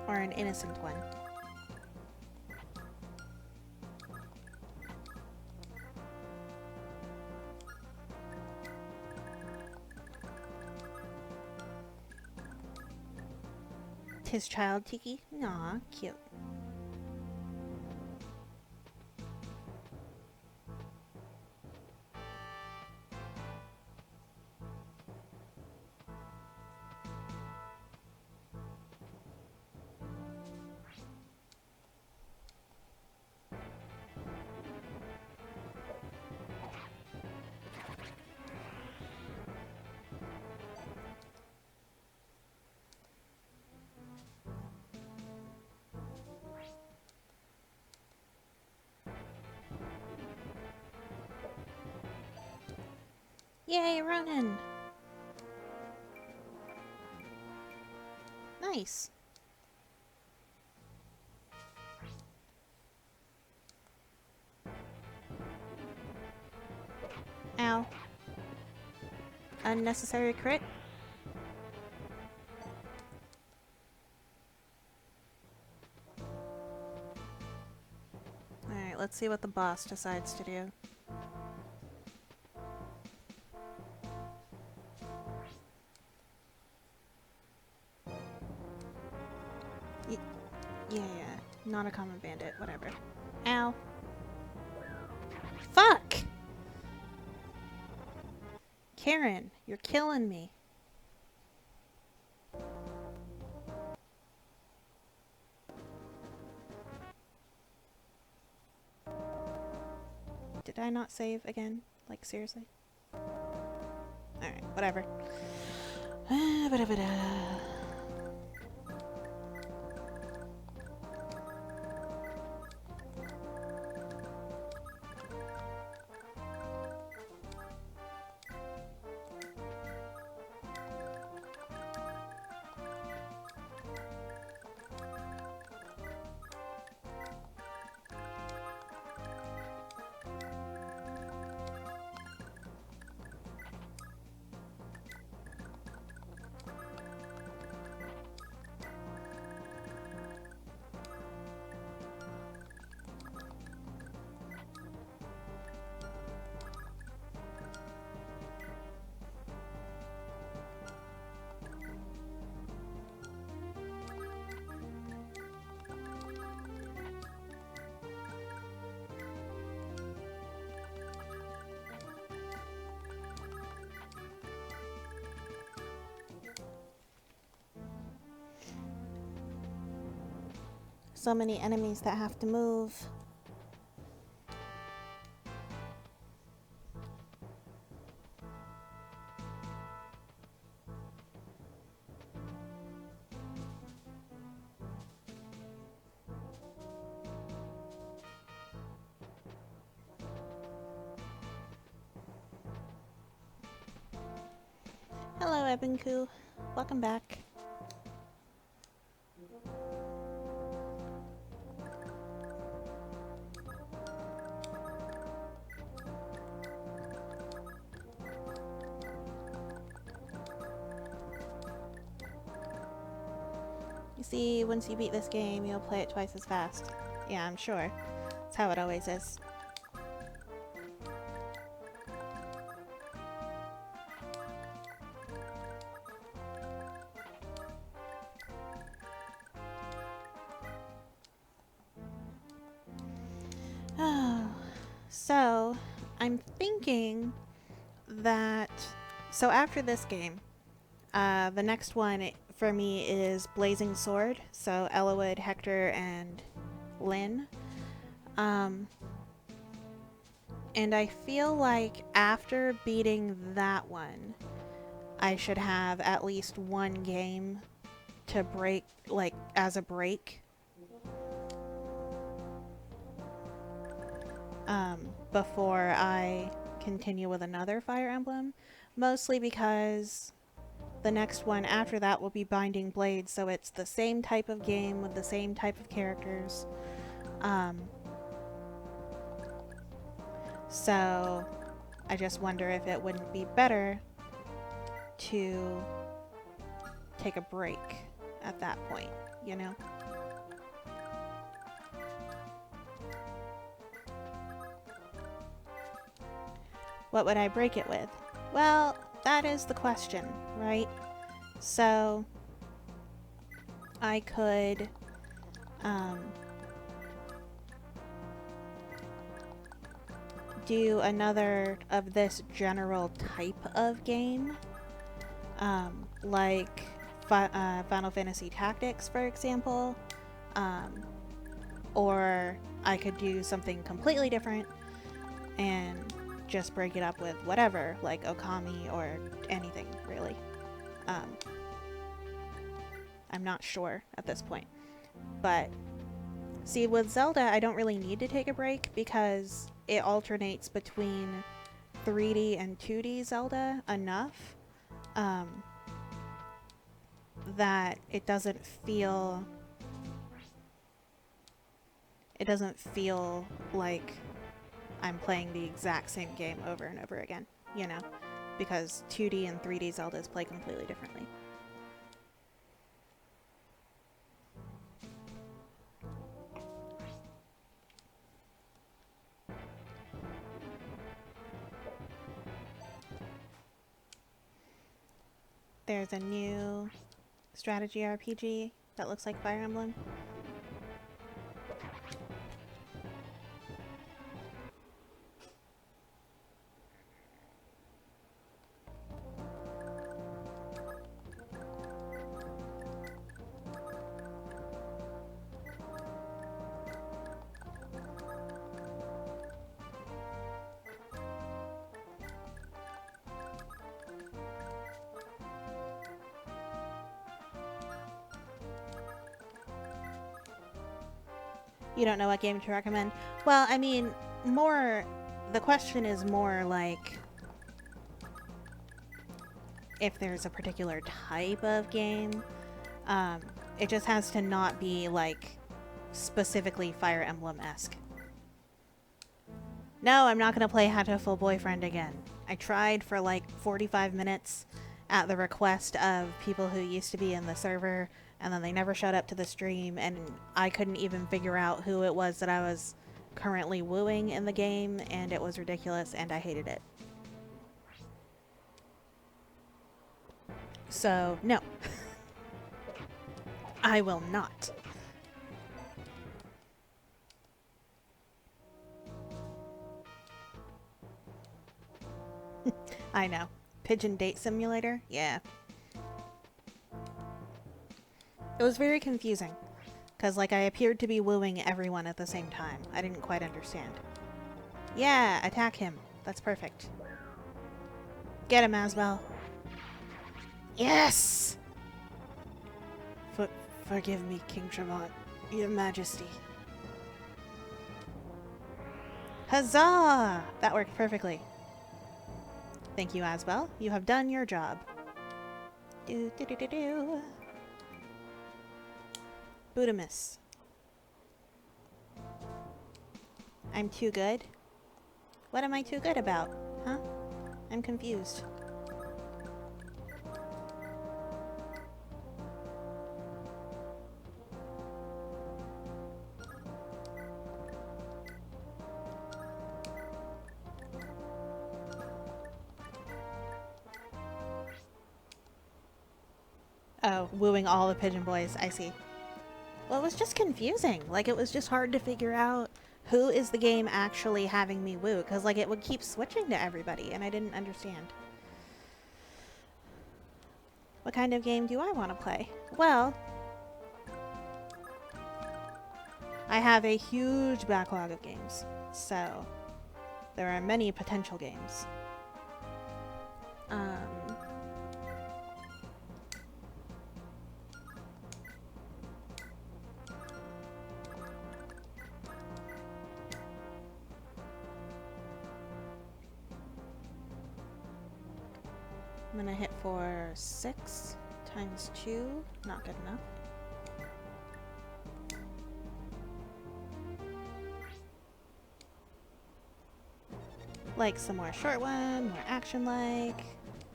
Or an innocent one? Tis child tiki? Aw, cute. Yay, Ronan! Nice. Ow. Unnecessary crit. Alright, let's see what the boss decides to do. Yeah, not a common bandit, whatever. Ow. Fuck! Karen, you're killing me. Did I not save again? Like, seriously? Alright, whatever. So many enemies that have to move. Hello, Ebinku. Welcome back. You see, once you beat this game, you'll play it twice as fast. Yeah, I'm sure. That's how it always is. Oh, so I'm thinking that so after this game, the next one for me is Blazing Sword. So Elowood, Hector, and Lynn. And I feel like after beating that one, I should have at least one game to break, like, as a break. Before I continue with another Fire Emblem. Mostly because the next one after that will be Binding Blades, so it's the same type of game with the same type of characters. So I just wonder if it wouldn't be better to take a break at that point, you know? What would I break it with? Well, that is the question, right? So I could do another of this general type of game, like Final Fantasy Tactics, for example, or I could do something completely different and just break it up with whatever, like Okami or anything, really. I'm not sure at this point. But, see, with Zelda, I don't really need to take a break because it alternates between 3D and 2D Zelda enough that it doesn't feel like I'm playing the exact same game over and over again, you know, because 2D and 3D Zeldas play completely differently. There's a new strategy RPG that looks like Fire Emblem. You don't know what game to recommend? Well, I mean, the question is more like if there's a particular type of game. It just has to not be like specifically Fire Emblem-esque. No, I'm not going to play Hatoful Boyfriend again. I tried for like 45 minutes at the request of people who used to be in the server, and then they never showed up to the stream, and I couldn't even figure out who it was that I was currently wooing in the game, and it was ridiculous, and I hated it. So, no. I will not. I know. Pigeon Date Simulator? Yeah. It was very confusing. Because, like, I appeared to be wooing everyone at the same time. I didn't quite understand. Yeah, attack him. That's perfect. Get him, Asbel. Yes! Forgive me, King Trevant, Your Majesty. Huzzah! That worked perfectly. Thank you, Asbel. You have done your job. Do do do do do. Budamus. I'm too good? What am I too good about? Huh? I'm confused. Oh, wooing all the pigeon boys. I see. Well, it was just confusing. Like, it was just hard to figure out who is the game actually having me woo. Because, like, it would keep switching to everybody, and I didn't understand. What kind of game do I want to play? Well, I have a huge backlog of games. So, there are many potential games. I'm gonna hit for 6 times 2. Not good enough. Like some more short one, more action-like.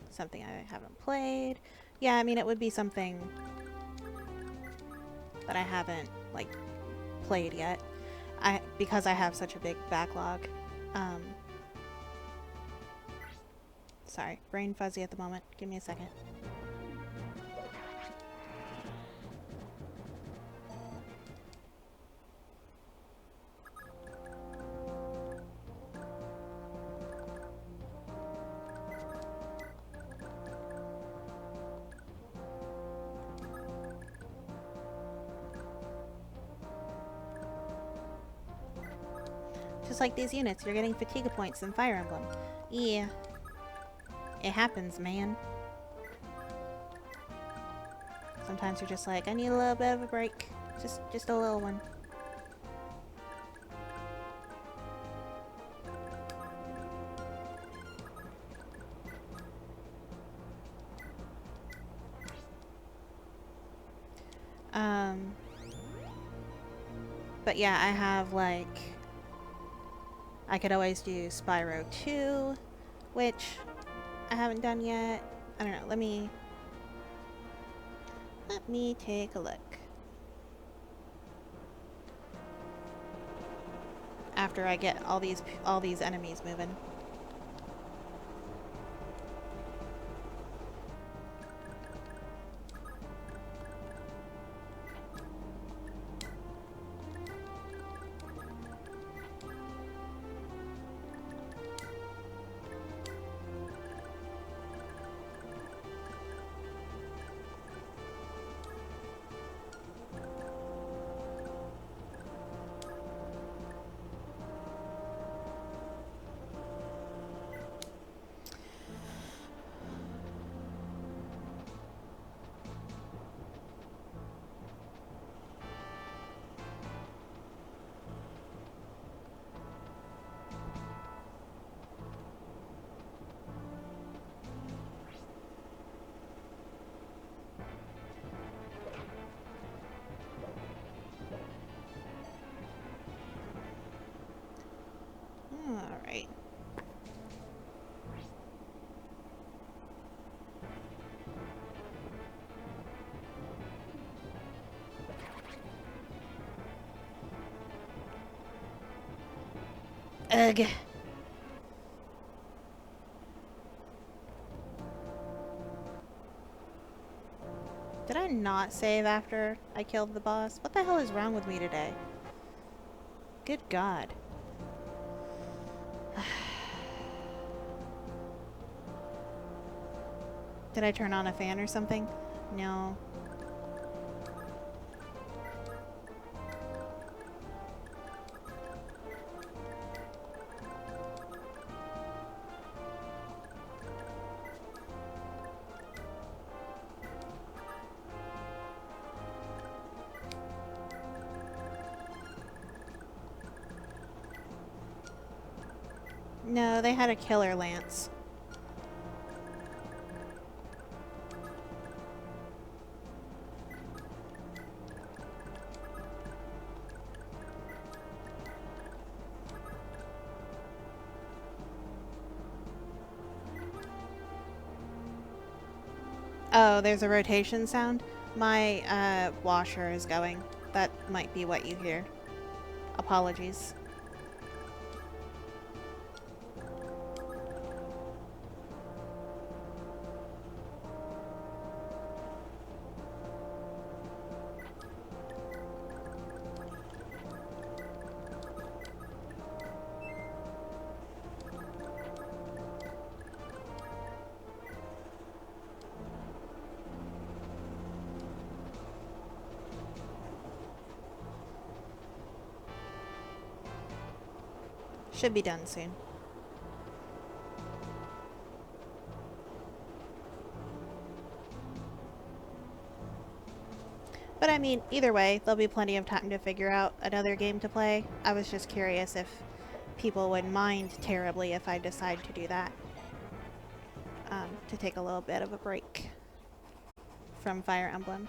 Something I haven't played. Yeah, I mean, it would be something that I haven't, like, played yet. Because I have such a big backlog. Sorry, brain fuzzy at the moment. Give me a second. Just like these units, you're getting fatigue points in Fire Emblem. Yeah. It happens, man. Sometimes you're just like, I need a little bit of a break. Just a little one. But yeah, I have like I could always do Spyro 2, which I haven't done yet. I don't know. Let me take a look. After I get all these enemies moving. Alright. Ugh. Did I not save after I killed the boss? What the hell is wrong with me today? Good God. Did I turn on a fan or something? No. No, they had a killer lance. Oh, there's a rotation sound? My washer is going. That might be what you hear. Apologies. Should be done soon. But I mean, either way, there'll be plenty of time to figure out another game to play. I was just curious if people would mind terribly if I decide to do that. To take a little bit of a break from Fire Emblem.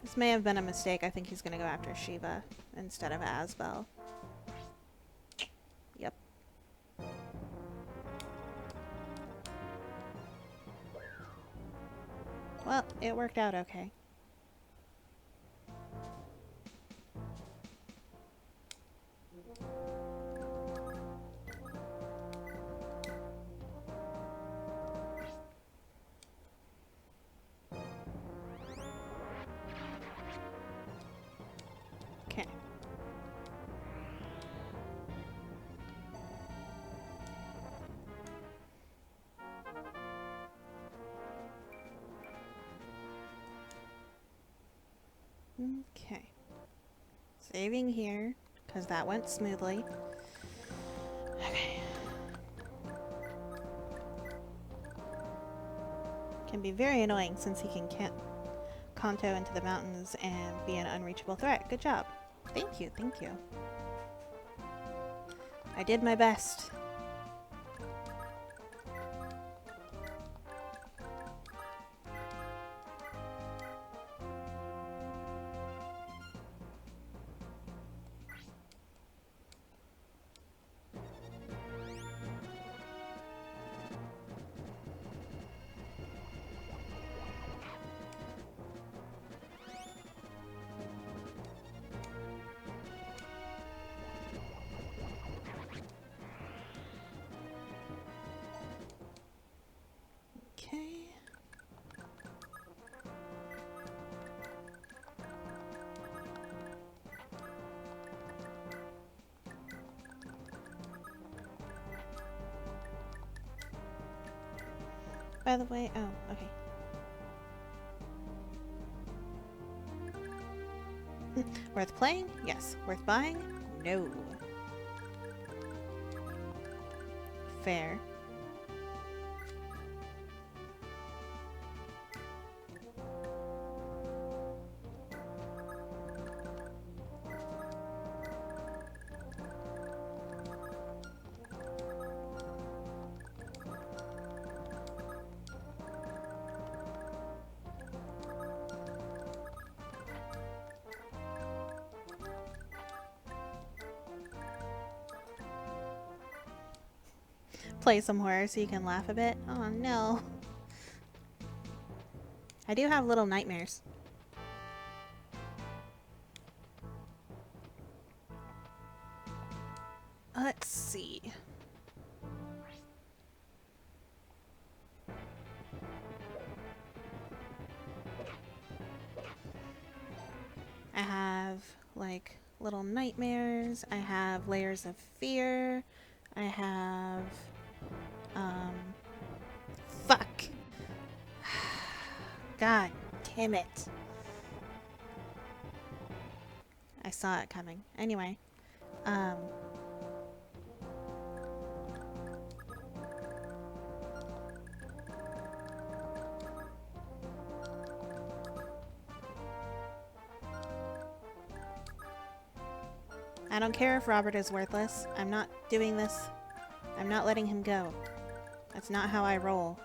This may have been a mistake. I think he's going to go after Shiva instead of Asbel. Yep. Well, it worked out okay. Okay. Okay. Saving here, because that went smoothly. Okay. Can be very annoying since he can Kanto into the mountains and be an unreachable threat. Good job. Thank you, thank you. I did my best. by the way? Oh, okay. Worth playing? Yes. Worth buying? No. Fair. Play some horror so you can laugh a bit. Oh no. I do have little nightmares. Let's see. I have like little nightmares. I have layers of fear. I have fuck. God damn it. I saw it coming. Anyway, I don't care if Robert is worthless. I'm not doing this. I'm not letting him go. That's not how I roll.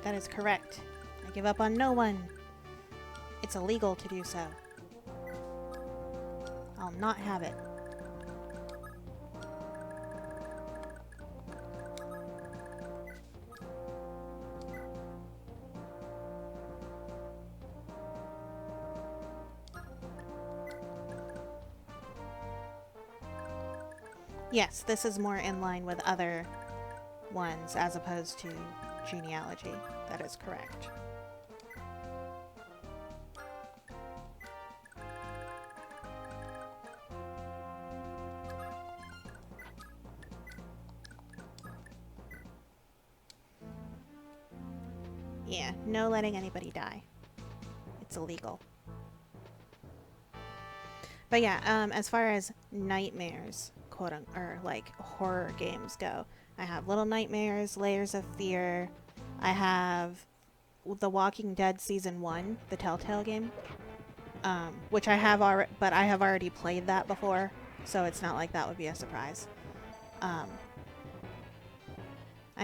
That is correct. I give up on no one. It's illegal to do so. I'll not have it. Yes, this is more in line with other ones as opposed to genealogy. That is correct. Yeah, no letting anybody die. It's illegal. But yeah, as far as nightmares, or like horror games go, I have Little Nightmares, Layers of Fear. I have The Walking Dead Season 1, the Telltale game, which I have already, but I have already played that before, so it's not like that would be a surprise. I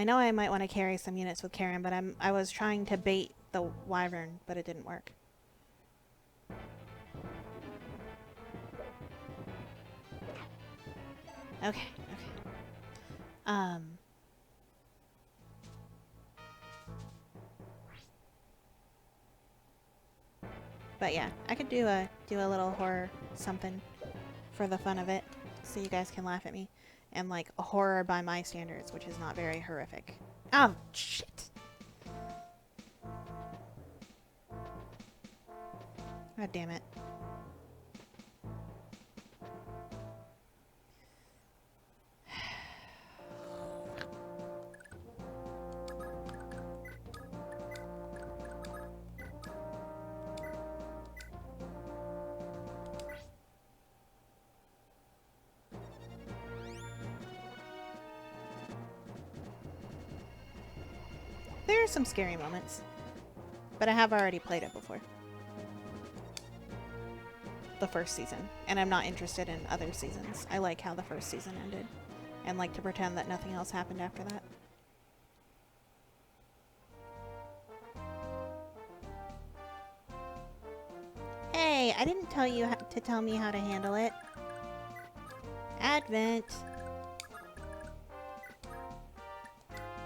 know I might want to carry some units with Karen, but I was trying to bait the Wyvern, but it didn't work. Okay. But yeah, I could do a little horror something for the fun of it, so you guys can laugh at me, and like a horror by my standards, which is not very horrific. Oh shit! God damn it! There are some scary moments, but I have already played it before. The first season, and I'm not interested in other seasons. I like how the first season ended, and like to pretend that nothing else happened after that. Hey, I didn't tell you to tell me how to handle it. Advent.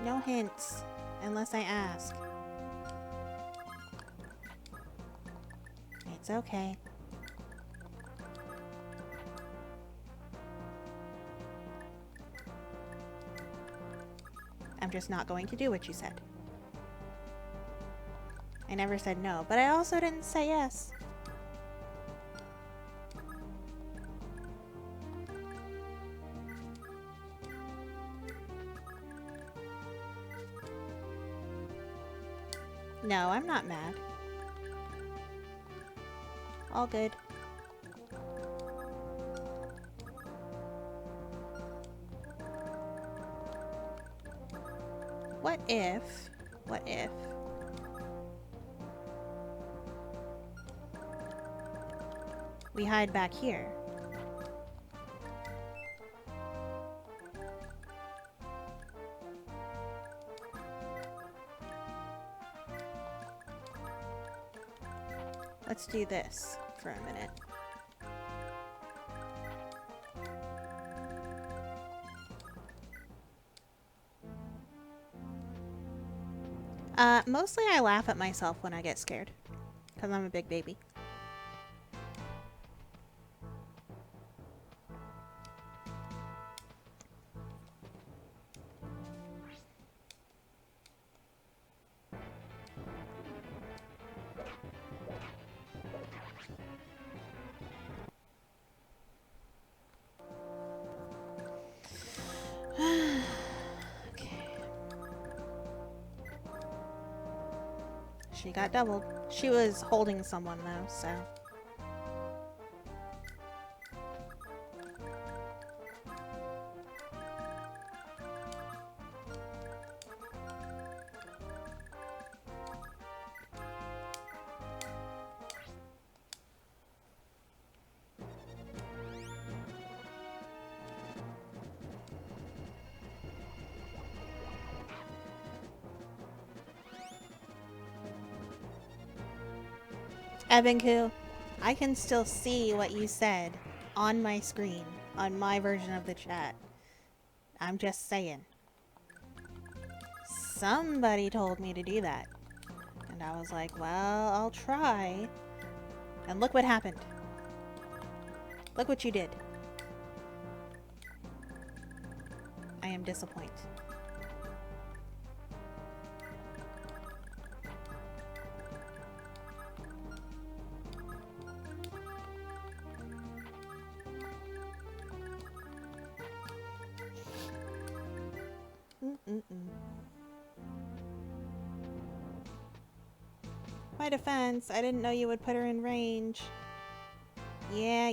No hints, unless I ask. It's okay. I'm just not going to do what you said. I never said no, but I also didn't say yes. No, I'm not mad. All good. What if we hide back here? Let's do this for a minute. Mostly I laugh at myself when I get scared, because I'm a big baby. She got doubled. She was holding someone though, so. Ebinku, I can still see what you said on my screen, on my version of the chat. I'm just saying. Somebody told me to do that. And I was like, well, I'll try. And look what happened. Look what you did. I am disappointed. My defense, I didn't know you would put her in range. Yeah.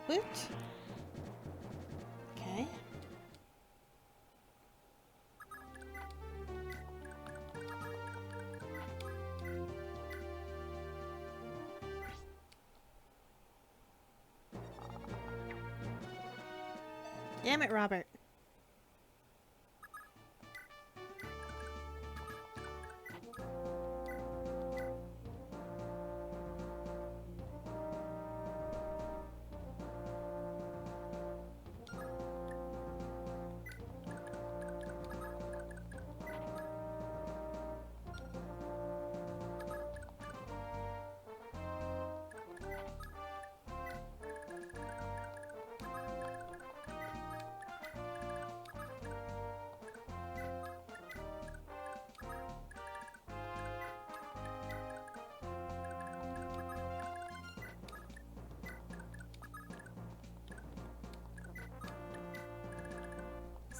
Woot. Okay. Damn it, Robert.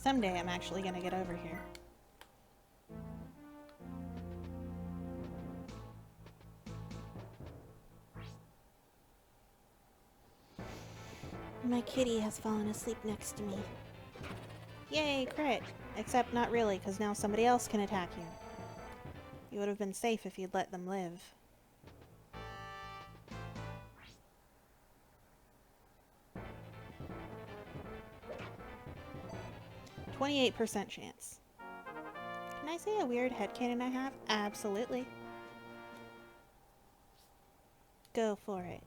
Someday I'm actually gonna get over here. My kitty has fallen asleep next to me. Yay, crit! Except not really, because now somebody else can attack you. You would have been safe if you'd let them live. 28% chance. Can I say a weird headcanon I have? Absolutely. Go for it.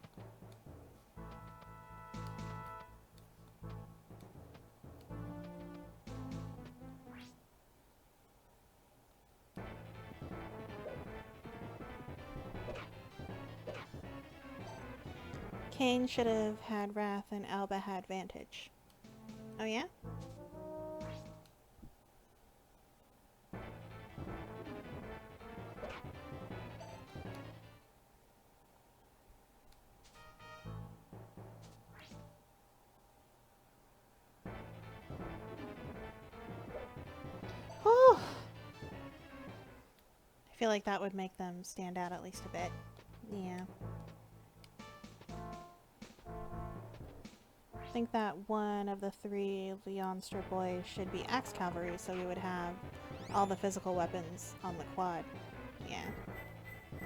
Kane should have had Wrath and Alba had Vantage. Oh yeah? Whew. I feel like that would make them stand out at least a bit. Yeah. I think that one of the 3 Leonster boys should be Axe Cavalry, so we would have all the physical weapons on the quad. Yeah.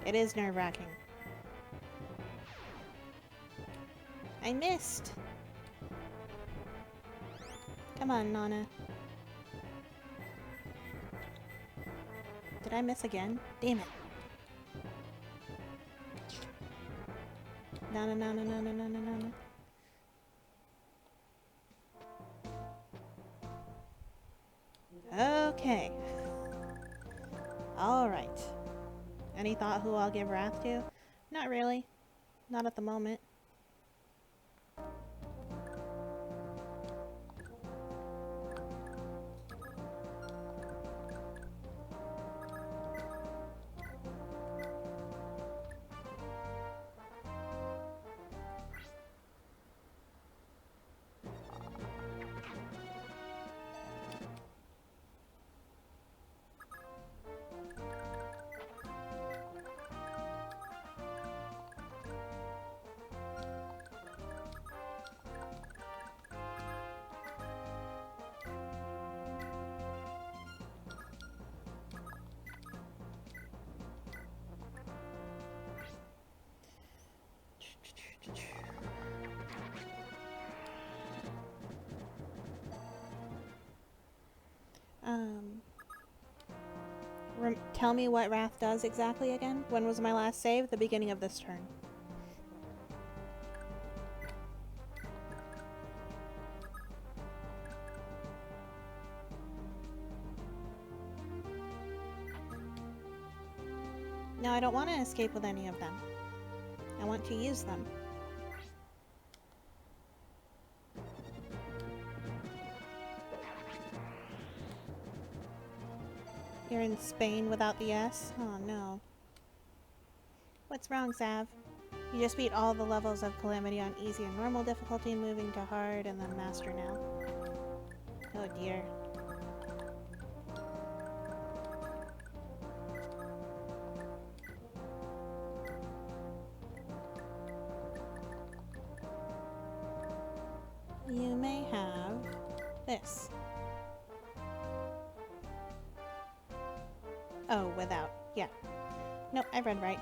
It is nerve-wracking. I missed! Come on, Nana. Did I miss again? Damn it. Nana, Nana, Nana, Nana, Nana. Okay. Alright. Any thought who I'll give Wrath to? Not really. Not at the moment. Tell me what Wrath does exactly again? When was my last save? The beginning of this turn. No, I don't want to escape with any of them. I want to use them. You're in Spain without the S? Oh no. What's wrong, Sav? You just beat all the levels of Calamity on easy and normal difficulty, moving to hard and then master now. Oh dear. You may have this. Oh, without. Yeah. Nope, I read right.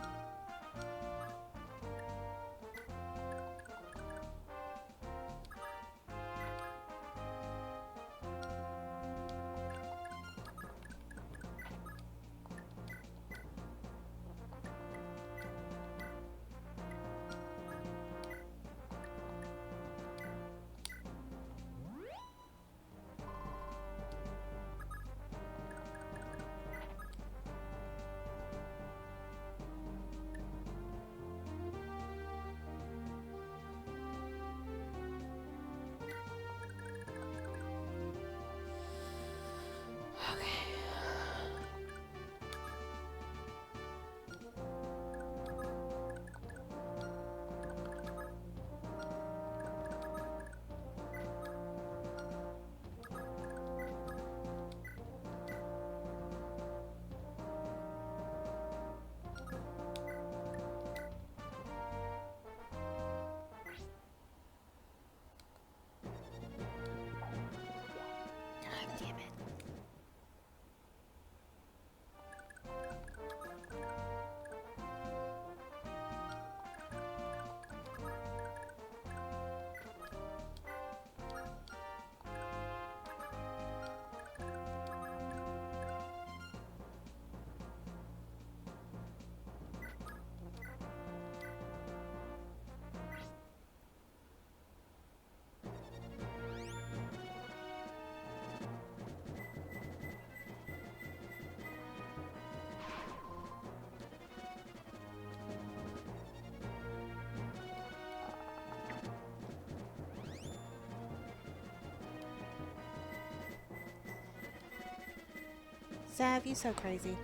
Sav, you so crazy.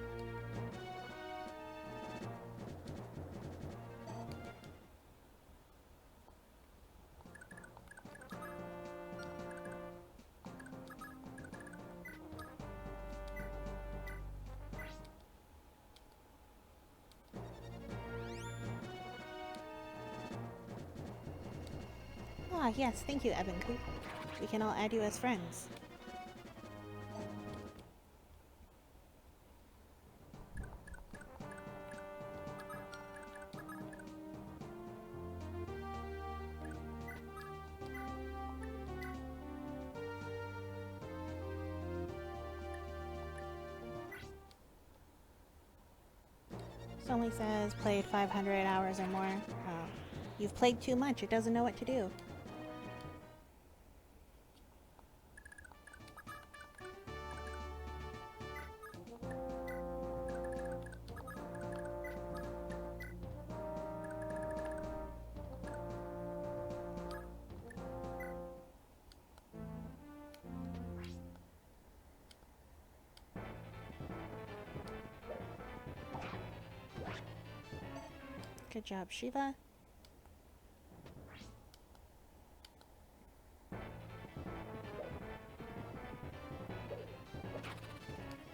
Ah, yes, thank you, Evan Coop. We can all add you as friends. This only says played 500 hours or more. Oh, you've played too much. It doesn't know what to do. Good job, Shiva.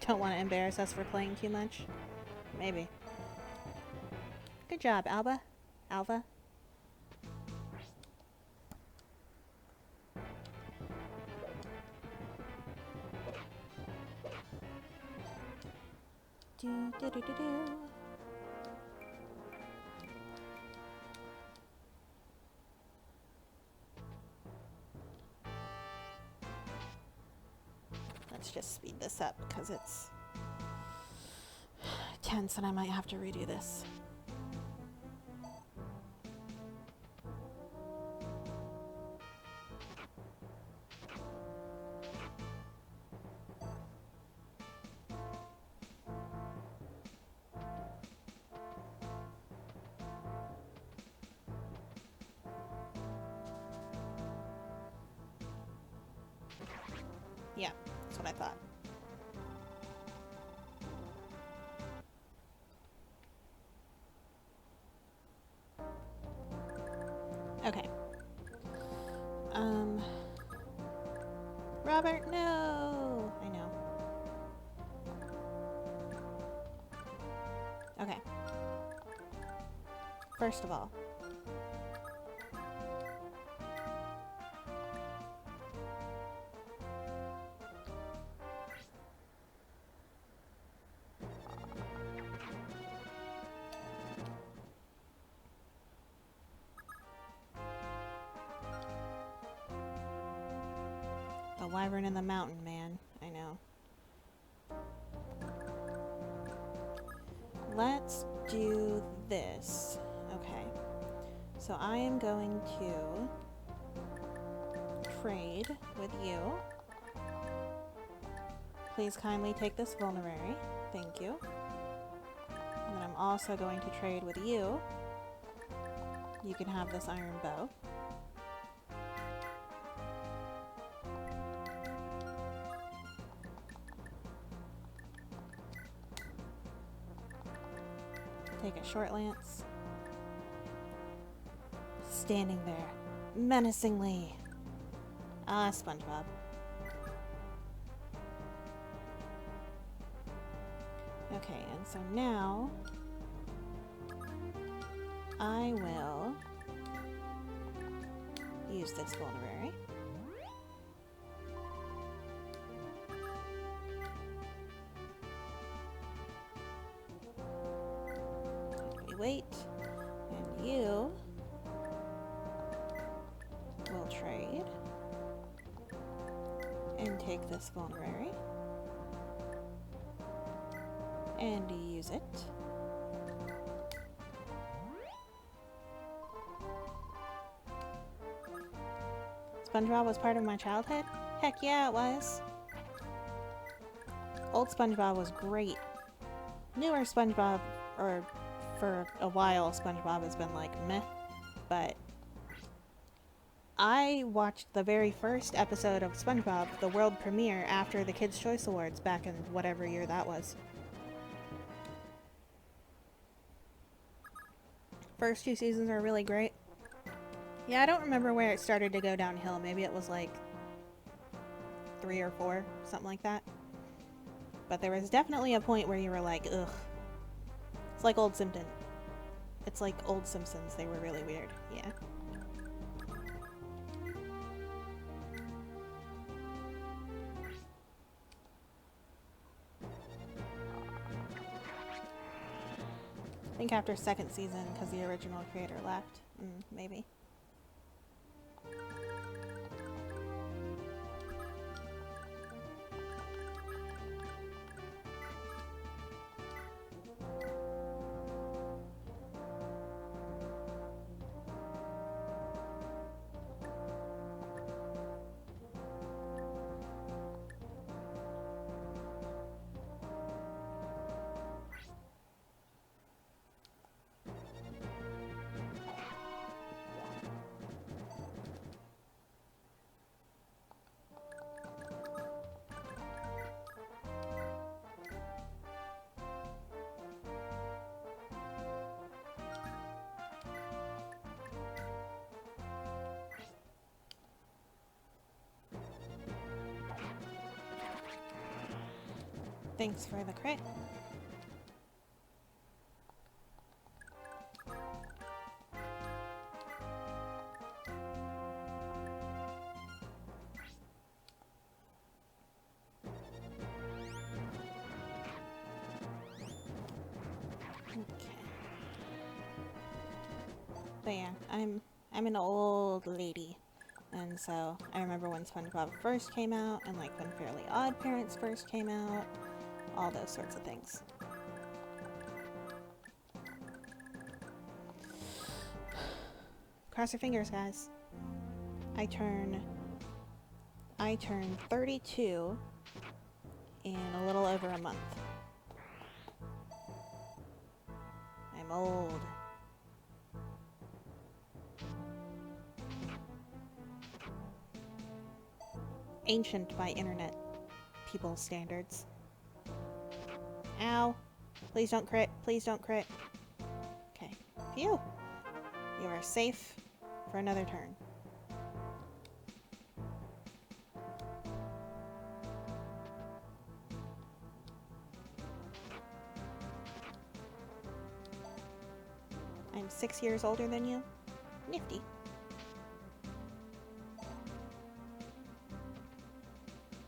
Don't want to embarrass us for playing too much? Maybe. Good job, Alba. Alva. Do do do do do. Let's just speed this up because it's tense and I might have to redo this. Yeah, that's what I thought. Okay. Robert, no! I know. Okay. First of all, the wyvern in the mountain, man. I know. Let's do this. Okay. So I am going to trade with you. Please kindly take this vulnerary. Thank you. And then I'm also going to trade with you. You can have this iron bow. Take a short lance. Standing there, menacingly. Ah, SpongeBob. Okay, and so now I will use this vulnerary. We wait, and you will trade and take this vulnerary and use it. SpongeBob was part of my childhood? Heck yeah, it was. Old SpongeBob was great. Newer SpongeBob, or for a while, SpongeBob has been like meh, but I watched the very first episode of SpongeBob, the world premiere, after the Kids' Choice Awards back in whatever year that was. First 2 seasons are really great. Yeah, I don't remember where it started to go downhill. Maybe it was like 3 or 4, something like that. But there was definitely a point where you were like, ugh. It's like old Simpsons. It's like old Simpsons. They were really weird. Yeah. I think after second season, because the original creator left. Maybe. Thanks for the crit. But yeah, I'm an old lady, and so I remember when SpongeBob first came out, and like when Fairly Odd Parents first came out, all those sorts of things. Cross your fingers, guys. I turn 32 in a little over a month. I'm old. Ancient by internet people's standards. Ow. Please don't crit. Please don't crit. Okay. Phew. You are safe for another turn. I'm 6 years older than you. Nifty.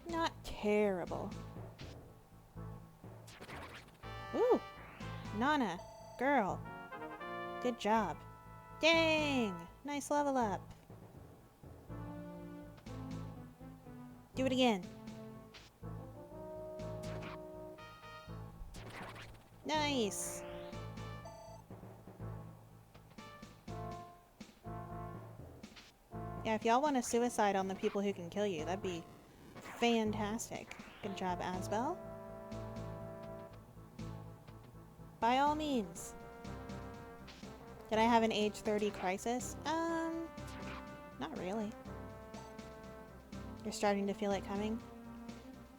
Not terrible. Ooh! Nana! Girl! Good job. Dang! Nice level up. Do it again. Nice! Yeah, if y'all want to suicide on the people who can kill you, that'd be fantastic. Good job, Asbel. By all means. Did I have an age 30 crisis? Not really. You're starting to feel it coming?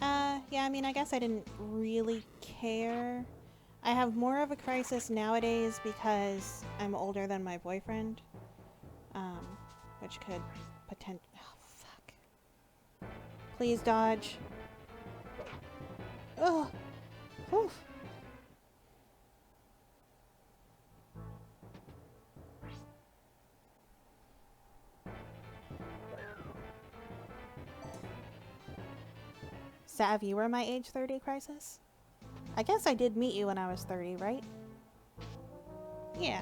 Yeah, I mean, I guess I didn't really care. I have more of a crisis nowadays because I'm older than my boyfriend. Which could potentially... Oh, fuck. Please dodge. Oh! Whew. Sav, you were my age 30 crisis? I guess I did meet you when I was 30, right? Yeah.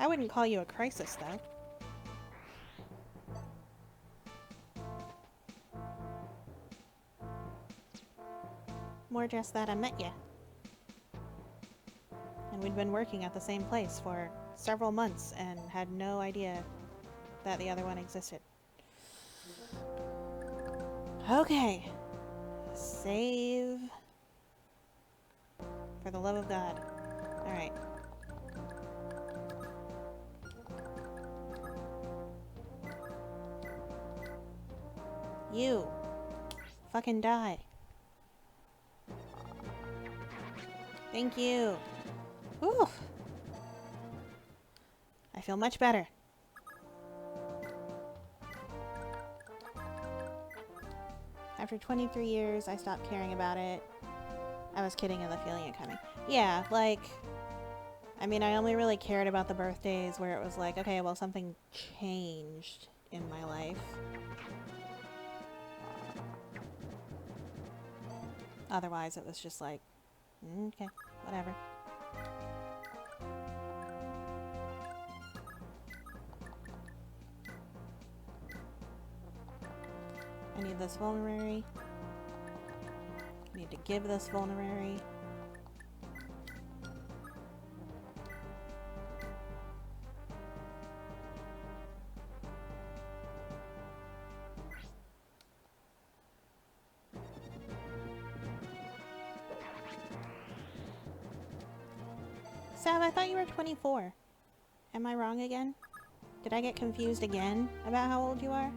I wouldn't call you a crisis, though. More just that I met you. And we'd been working at the same place for several months and had no idea that the other one existed. Okay. Save. For the love of God. Alright. You. Fucking die. Thank you. Whew. I feel much better. After 23 years, I stopped caring about it. I was kidding in the feeling it coming. Yeah, like... I mean, I only really cared about the birthdays where it was like, okay, well, something changed in my life. Otherwise, it was just like, okay, whatever. I need this vulnerary. I need to give this vulnerary. Sav, I thought you were 24. Am I wrong again? Did I get confused again about how old you are?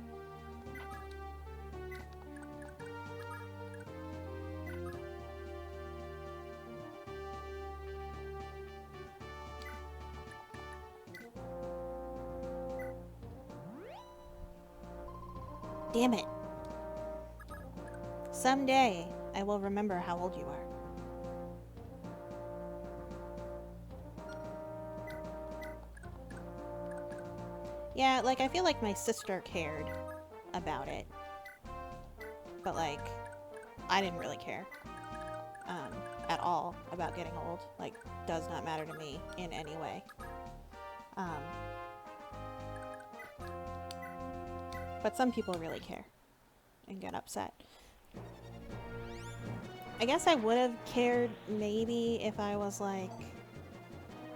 Damn it. Someday, I will remember how old you are. Yeah, like, I feel like my sister cared about it. But, like, I didn't really care. At all about getting old. Like, does not matter to me in any way. But some people really care and get upset. I guess I would have cared maybe if I was like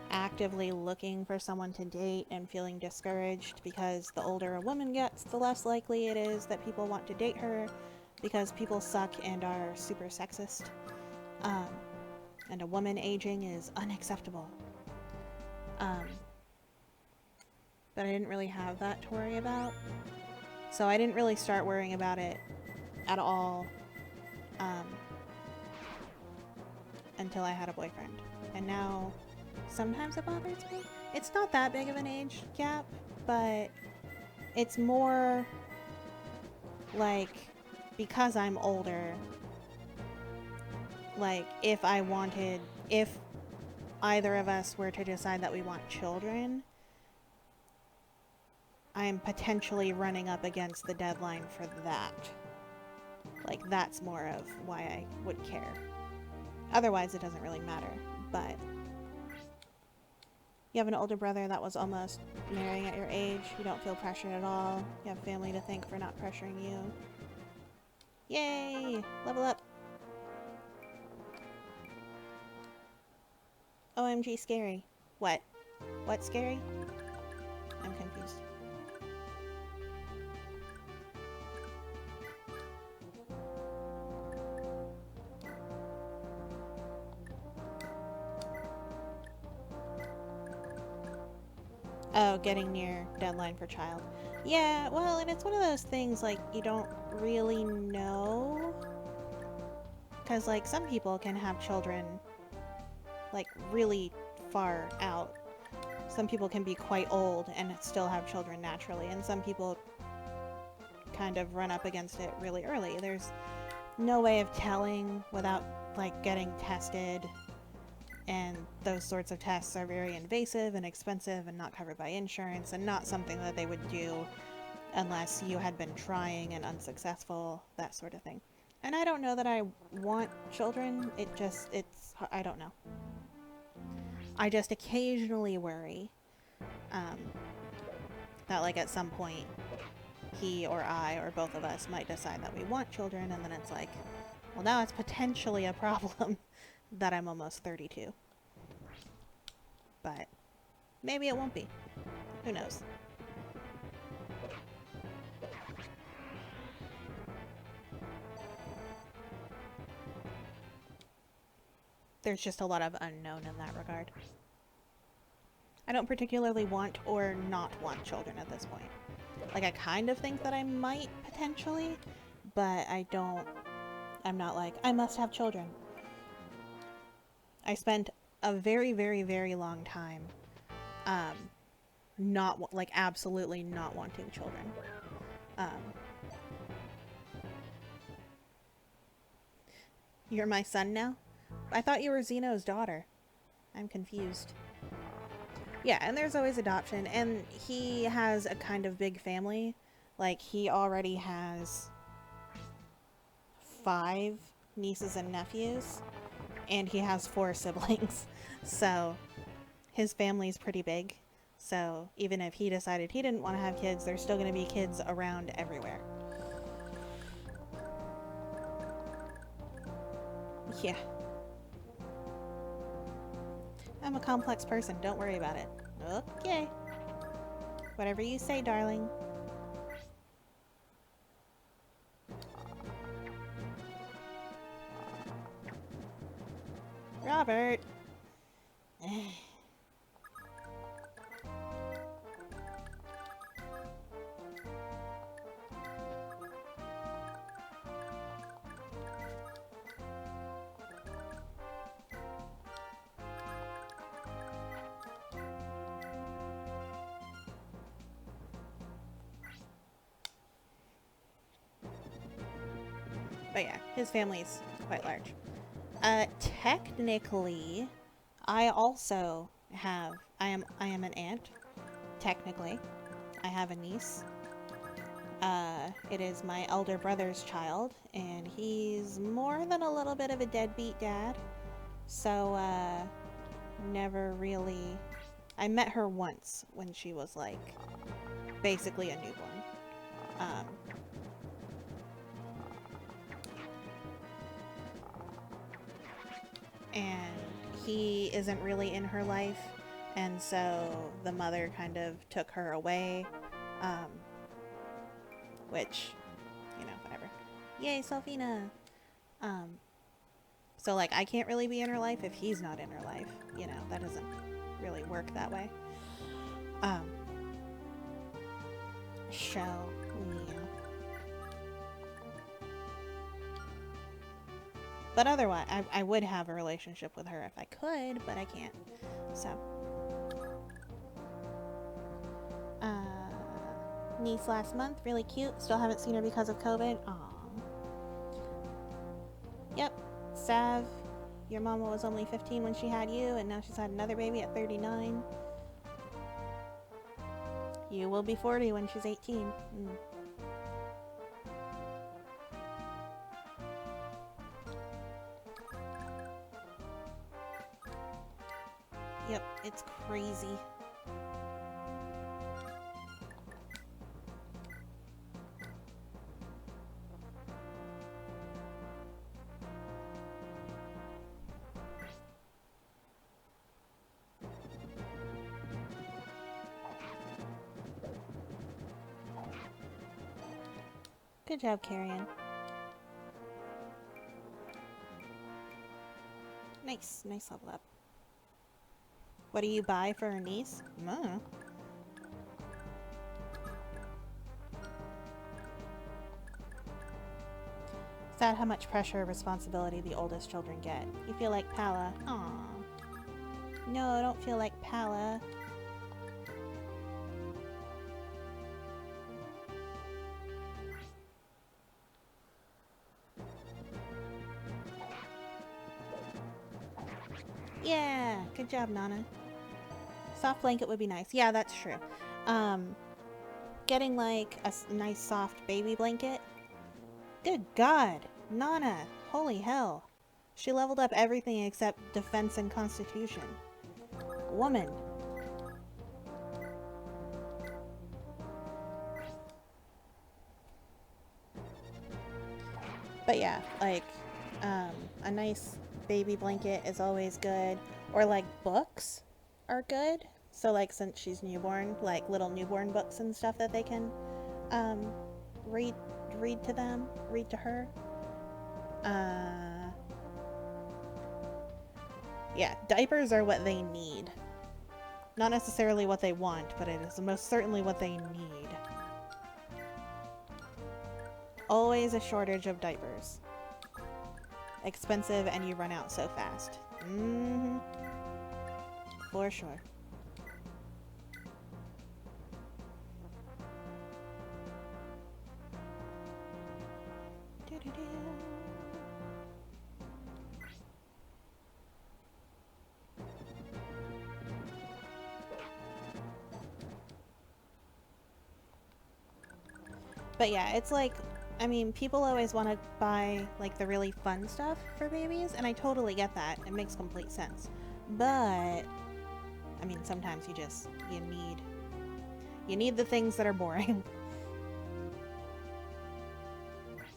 actively looking for someone to date and feeling discouraged because the older a woman gets, the less likely it is that people want to date her because people suck and are super sexist. And a woman aging is unacceptable. But I didn't really have that to worry about. So I didn't really start worrying about it at all until I had a boyfriend. And now, sometimes it bothers me. It's not that big of an age gap, but it's more like, because I'm older, like, if either of us were to decide that we want children, I'm potentially running up against the deadline for that. Like, that's more of why I would care. Otherwise, it doesn't really matter, but... You have an older brother that was almost marrying at your age. You don't feel pressured at all. You have family to thank for not pressuring you. Yay! Level up! OMG scary. What? What's scary? I'm confused. Oh, getting near deadline for child. Yeah, well, and it's one of those things, like, you don't really know. Because, like, some people can have children, like, really far out. Some people can be quite old and still have children naturally, and some people kind of run up against it really early. There's no way of telling without, like, getting tested. And those sorts of tests are very invasive and expensive and not covered by insurance and not something that they would do unless you had been trying and unsuccessful, that sort of thing. And I don't know that I want children. I don't know. I just occasionally worry that, like, at some point he or I or both of us might decide that we want children, and then it's like, well, now it's potentially a problem that I'm almost 32. But maybe it won't be. Who knows? There's just a lot of unknown in that regard. I don't particularly want or not want children at this point. Like, I kind of think that I might potentially, but I'm not like, I must have children. I spent a very, very, very long time not, like, absolutely not wanting children. You're my son now? I thought you were Zeno's daughter. I'm confused. Yeah, and there's always adoption, and he has a kind of big family. Like, he already has 5 nieces and nephews, and he has 4 siblings. So, his family's pretty big. So, even if he decided he didn't want to have kids, there's still going to be kids around everywhere. Yeah. I'm a complex person, don't worry about it. Okay. Whatever you say, darling. Robert! But yeah, his family's quite large. Technically, I also have, I am an aunt. Technically. I have a niece. It is my elder brother's child, and he's more than a little bit of a deadbeat dad. So, never really... I met her once when she was, like, basically a newborn. And he isn't really in her life, and so the mother kind of took her away, which, you know, whatever. Yay, Sophina! So, like, I can't really be in her life if he's not in her life, you know, that doesn't really work that way. So, yeah. But otherwise, I would have a relationship with her if I could, but I can't. So. Niece last month, really cute. Still haven't seen her because of COVID. Aww. Yep. Sav, your mama was only 15 when she had you, and now she's had another baby at 39. You will be 40 when she's 18. Yep, it's crazy. Good job, Carrion. Nice level up. What do you buy for her niece? Sad how much pressure and responsibility the oldest children get. You feel like Pala. Aww. No, I don't feel like Pala. Yeah, good job, Nana. Soft blanket would be nice. Yeah, that's true. Getting like a nice soft baby blanket. Good God, Nana, holy hell. She leveled up everything except defense and constitution. Woman. But yeah, like, a nice baby blanket is always good. Or like books are good. So like since she's newborn, like little newborn books and stuff that they can read to them, read to her. Yeah, diapers are what they need. Not necessarily what they want, but it is most certainly what they need. always a shortage of diapers. Expensive and you run out so fast. Mm-hmm. For sure. Doo-doo-doo. But yeah, it's like, I mean, people always want to buy like the really fun stuff for babies, and I totally get that. It makes complete sense. But I mean, sometimes you need the things that are boring.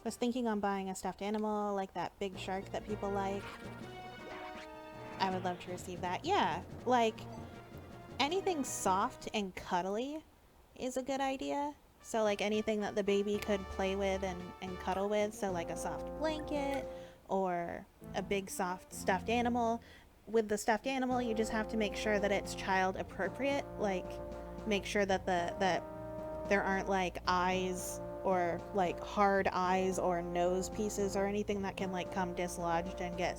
Was thinking on buying a stuffed animal, like that big shark that people like. I would love to receive that. Yeah, like anything soft and cuddly is a good idea. So like anything that the baby could play with and cuddle with. So like a soft blanket or a big soft stuffed animal. With the stuffed animal, you just have to make sure that it's child appropriate. Like make sure that that there aren't like eyes or like hard eyes or nose pieces or anything that can like come dislodged and get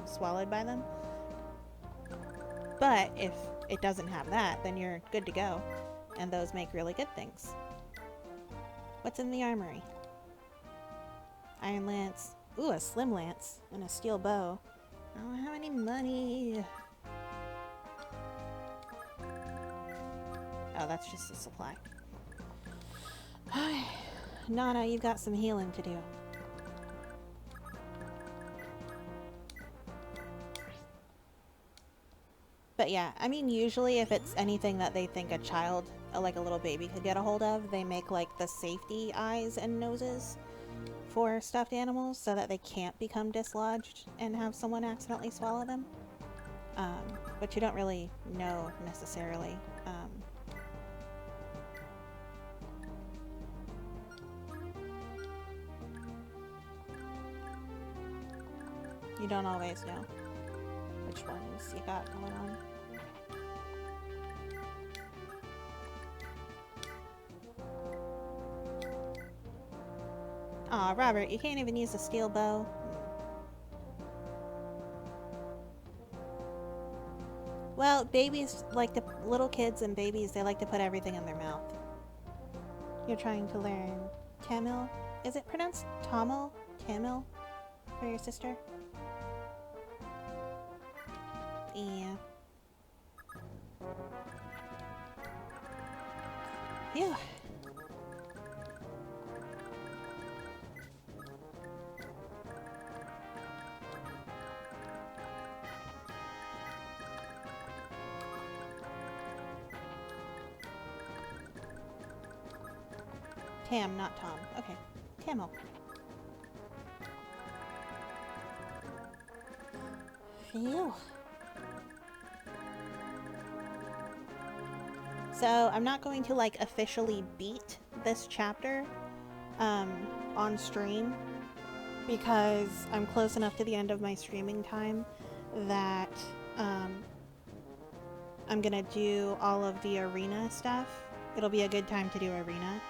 swallowed by them. But if it doesn't have that, then you're good to go. And those make really good things. What's in the armory? Iron lance. Ooh, a slim lance and a steel bow. I don't have any money. Oh, that's just a supply. Nana, you've got some healing to do. But yeah, I mean, usually if it's anything that they think a child, like a little baby, could get a hold of, they make like the safety eyes and noses for stuffed animals so that they can't become dislodged and have someone accidentally swallow them. But you don't really know necessarily. You don't always know which ones you got going on. Aw, Robert, you can't even use a steel bow. Well, babies like to, little kids and babies, they like to put everything in their mouth. You're trying to learn Tamil? Is it pronounced Tamil? Tamil? For your sister? Yeah. Phew. Tam, not Tom. Okay. Tamil. Phew. So I'm not going to like officially beat this chapter on stream because I'm close enough to the end of my streaming time that I'm gonna do all of the arena stuff. It'll be a good time to do arena.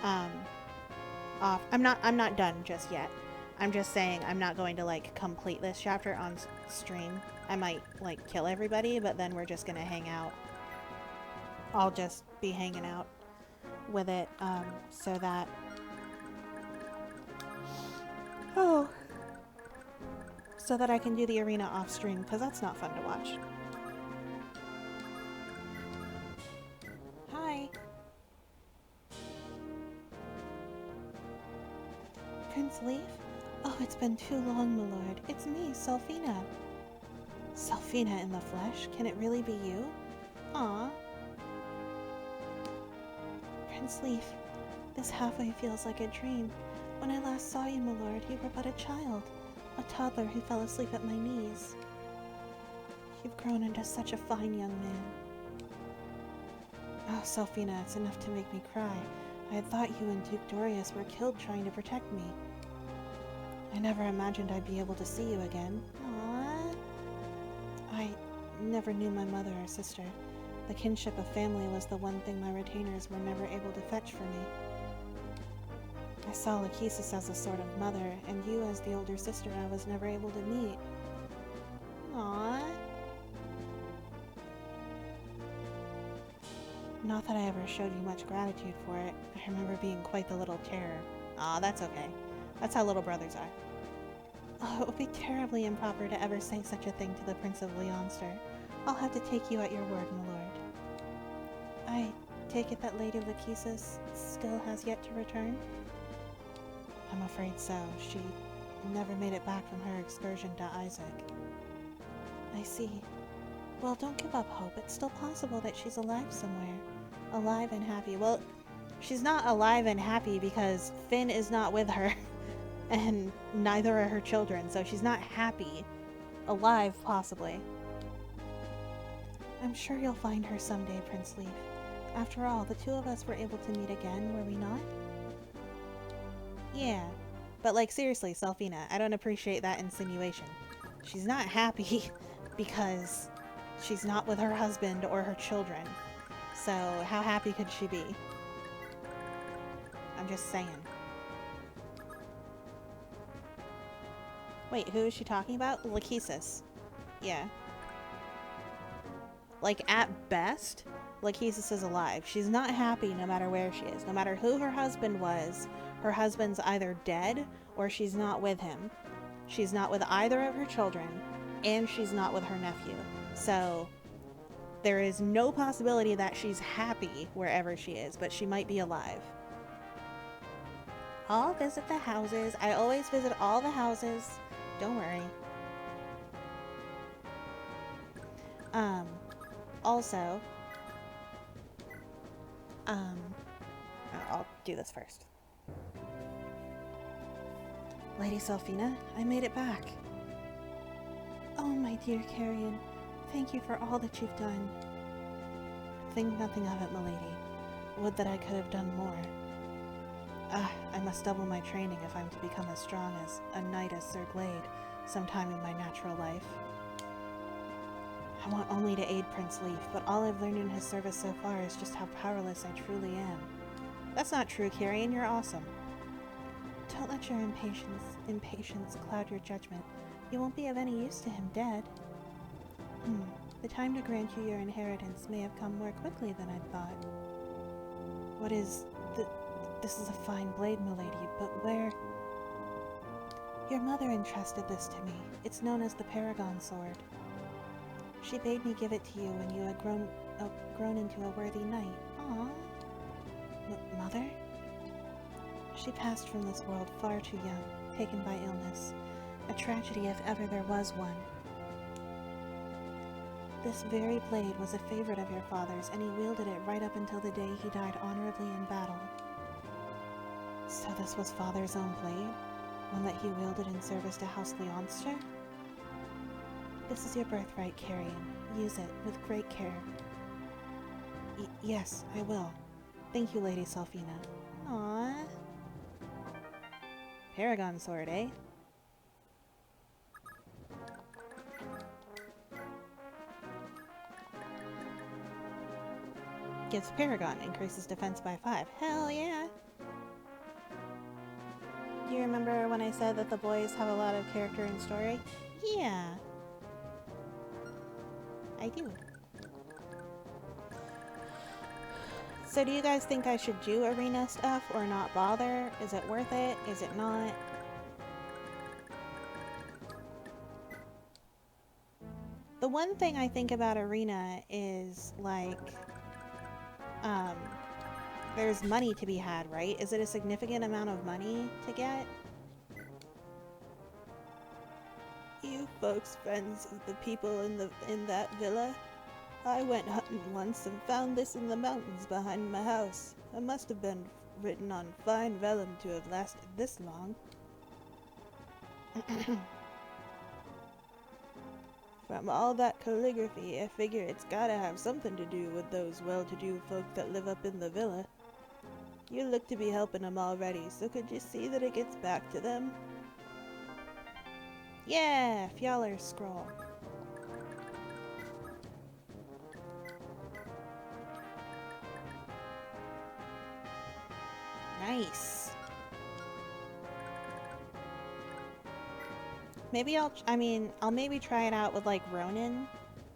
I'm not done just yet. I'm just saying I'm not going to like complete this chapter on stream. I might like kill everybody, but then we're just gonna hang out. I'll just be hanging out with it, so that... Oh. So that I can do the arena off stream, because that's not fun to watch. Hi. Prince Leaf? Oh, it's been too long, my lord. It's me, Selfina. Selfina in the flesh? Can it really be you? Aw. Prince Leaf, this halfway feels like a dream. When I last saw you, my lord, you were but a child. A toddler who fell asleep at my knees. You've grown into such a fine young man. Oh, Selfina, it's enough to make me cry. I had thought you and Duke Dorius were killed trying to protect me. I never imagined I'd be able to see you again. Aww. I never knew my mother or sister. The kinship of family was the one thing my retainers were never able to fetch for me. I saw Lachesis as a sort of mother, and you as the older sister I was never able to meet. Aww. Not that I ever showed you much gratitude for it. I remember being quite the little terror. Aw, that's okay. That's how little brothers are. Oh, it would be terribly improper to ever say such a thing to the Prince of Leonster. I'll have to take you at your word, my lord. I take it that Lady Lachesis still has yet to return? I'm afraid so. She never made it back from her excursion to Isaac. I see. Well, don't give up hope. It's still possible that she's alive somewhere. Alive and happy. Well, she's not alive and happy because Finn is not with her. And neither are her children, so she's not happy. Alive, possibly. I'm sure you'll find her someday, Prince Leaf. After all, the two of us were able to meet again, were we not? Yeah. But, like, seriously, Selfina, I don't appreciate that insinuation. She's not happy because she's not with her husband or her children. So, how happy could she be? I'm just saying. Wait, who is she talking about? Lachesis. Yeah. Like, at best, Lachesis is alive. She's not happy no matter where she is. No matter who her husband was, her husband's either dead or she's not with him. She's not with either of her children, and she's not with her nephew. So, there is no possibility that she's happy wherever she is, but she might be alive. I'll visit the houses. I always visit all the houses. Don't worry. Also, I'll do this first. Lady Selfina, I made it back. Oh, my dear Carrion, thank you for all that you've done. Think nothing of it, milady. Would that I could have done more. I must double my training if I'm to become as strong as a knight as Sir Glade sometime in my natural life. I want only to aid Prince Leaf, but all I've learned in his service so far is just how powerless I truly am. That's not true, Carrion. You're awesome. Don't let your impatience cloud your judgment. You won't be of any use to him dead. The time to grant you your inheritance may have come more quickly than I'd thought. What is... This is a fine blade, milady, but where... Your mother entrusted this to me. It's known as the Paragon Sword. She bade me give it to you when you had grown into a worthy knight. Aww. Mother? She passed from this world far too young, taken by illness. A tragedy if ever there was one. This very blade was a favorite of your father's, and he wielded it right up until the day he died honorably in battle. So this was father's own blade? One that he wielded in service to House Leonster? This is your birthright, Carrion. Use it with great care. Yes, I will. Thank you, Lady Selfina. Aww. Paragon sword, eh? Gives Paragon, increases defense by 5. Hell yeah! Do you remember when I said that the boys have a lot of character and story? Yeah. I do. So do you guys think I should do arena stuff or not bother? Is it worth it? Is it not? The one thing I think about arena is, like, there's money to be had, right? Is it a significant amount of money to get? You folks friends of the people in that villa? I went hunting once and found this in the mountains behind my house. It must have been written on fine vellum to have lasted this long. From all that calligraphy, I figure it's gotta have something to do with those well-to-do folk that live up in the villa. You look to be helping them already, so could you see that it gets back to them? Yeah, Fjaller scroll. Nice. Maybe I'll maybe try it out with, like, Ronin.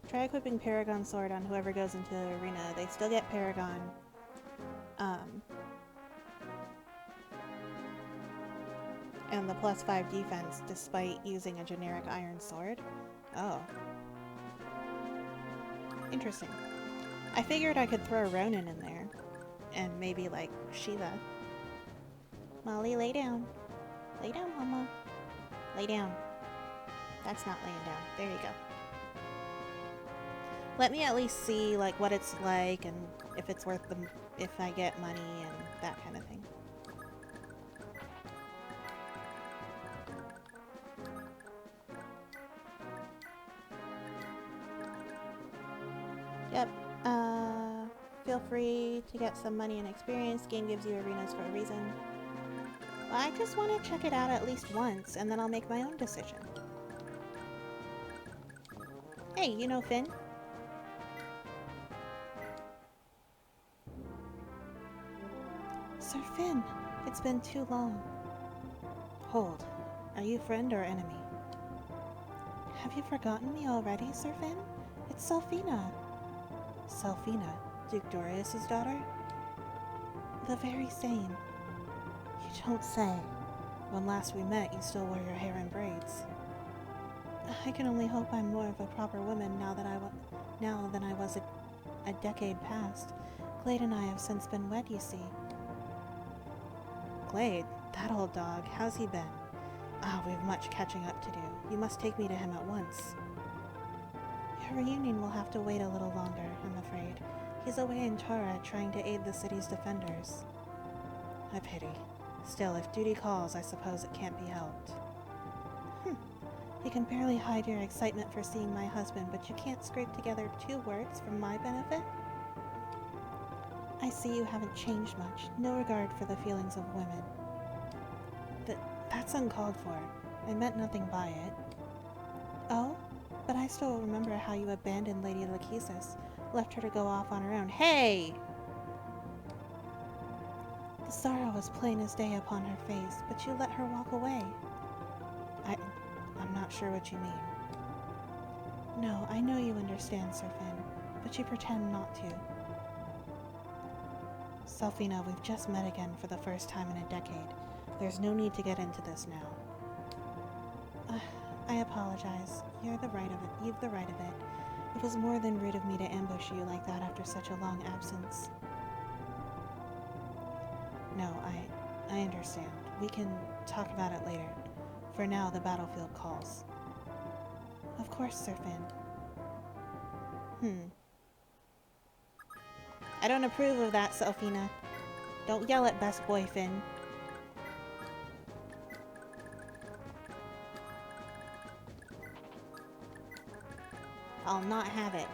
Try equipping Paragon Sword on whoever goes into the arena. They still get Paragon. And the +5 defense despite using a generic iron sword. Oh. Interesting. I figured I could throw Ronin in there. And maybe, like, Shiva. Molly, lay down. Lay down, Mama. Lay down. That's not laying down. There you go. Let me at least see, like, what it's like and if it's worth the... if I get money and that kind of thing. Yep. Feel free to get some money and experience. Game gives you arenas for a reason. Well, I just want to check it out at least once, and then I'll make my own decision. Hey, you know Finn? Sir Finn, it's been too long. Hold. Are you friend or enemy? Have you forgotten me already, Sir Finn? It's Selphina. Selphina, Duke Dorius's daughter? The very same. You don't say. When last we met, you still wore your hair in braids. I can only hope I'm more of a proper woman now than I was a decade past. Glade and I have since been wed, you see. Glade? That old dog. How's he been? Ah, we've much catching up to do. You must take me to him at once. Your reunion will have to wait a little longer, I'm afraid. He's away in Tara trying to aid the city's defenders. I pity. Still, if duty calls, I suppose it can't be helped. You can barely hide your excitement for seeing my husband, but you can't scrape together 2 words for my benefit? I see you haven't changed much. No regard for the feelings of women. That's uncalled for. I meant nothing by it. Oh? But I still remember how you abandoned Lady Lachesis, left her to go off on her own. Hey! The sorrow was plain as day upon her face, but you let her walk away. I'm not sure what you mean. No, I know you understand, Sir Finn, but you pretend not to. Selphina, we've just met again for the first time in a decade. There's no need to get into this now. I apologize. You've the right of it. It was more than rude of me to ambush you like that after such a long absence. No, I understand. We can talk about it later. For now, the battlefield calls. Of course, Sir Finn. I don't approve of that, Selphina. Don't yell at best boy Finn. I'll not have it.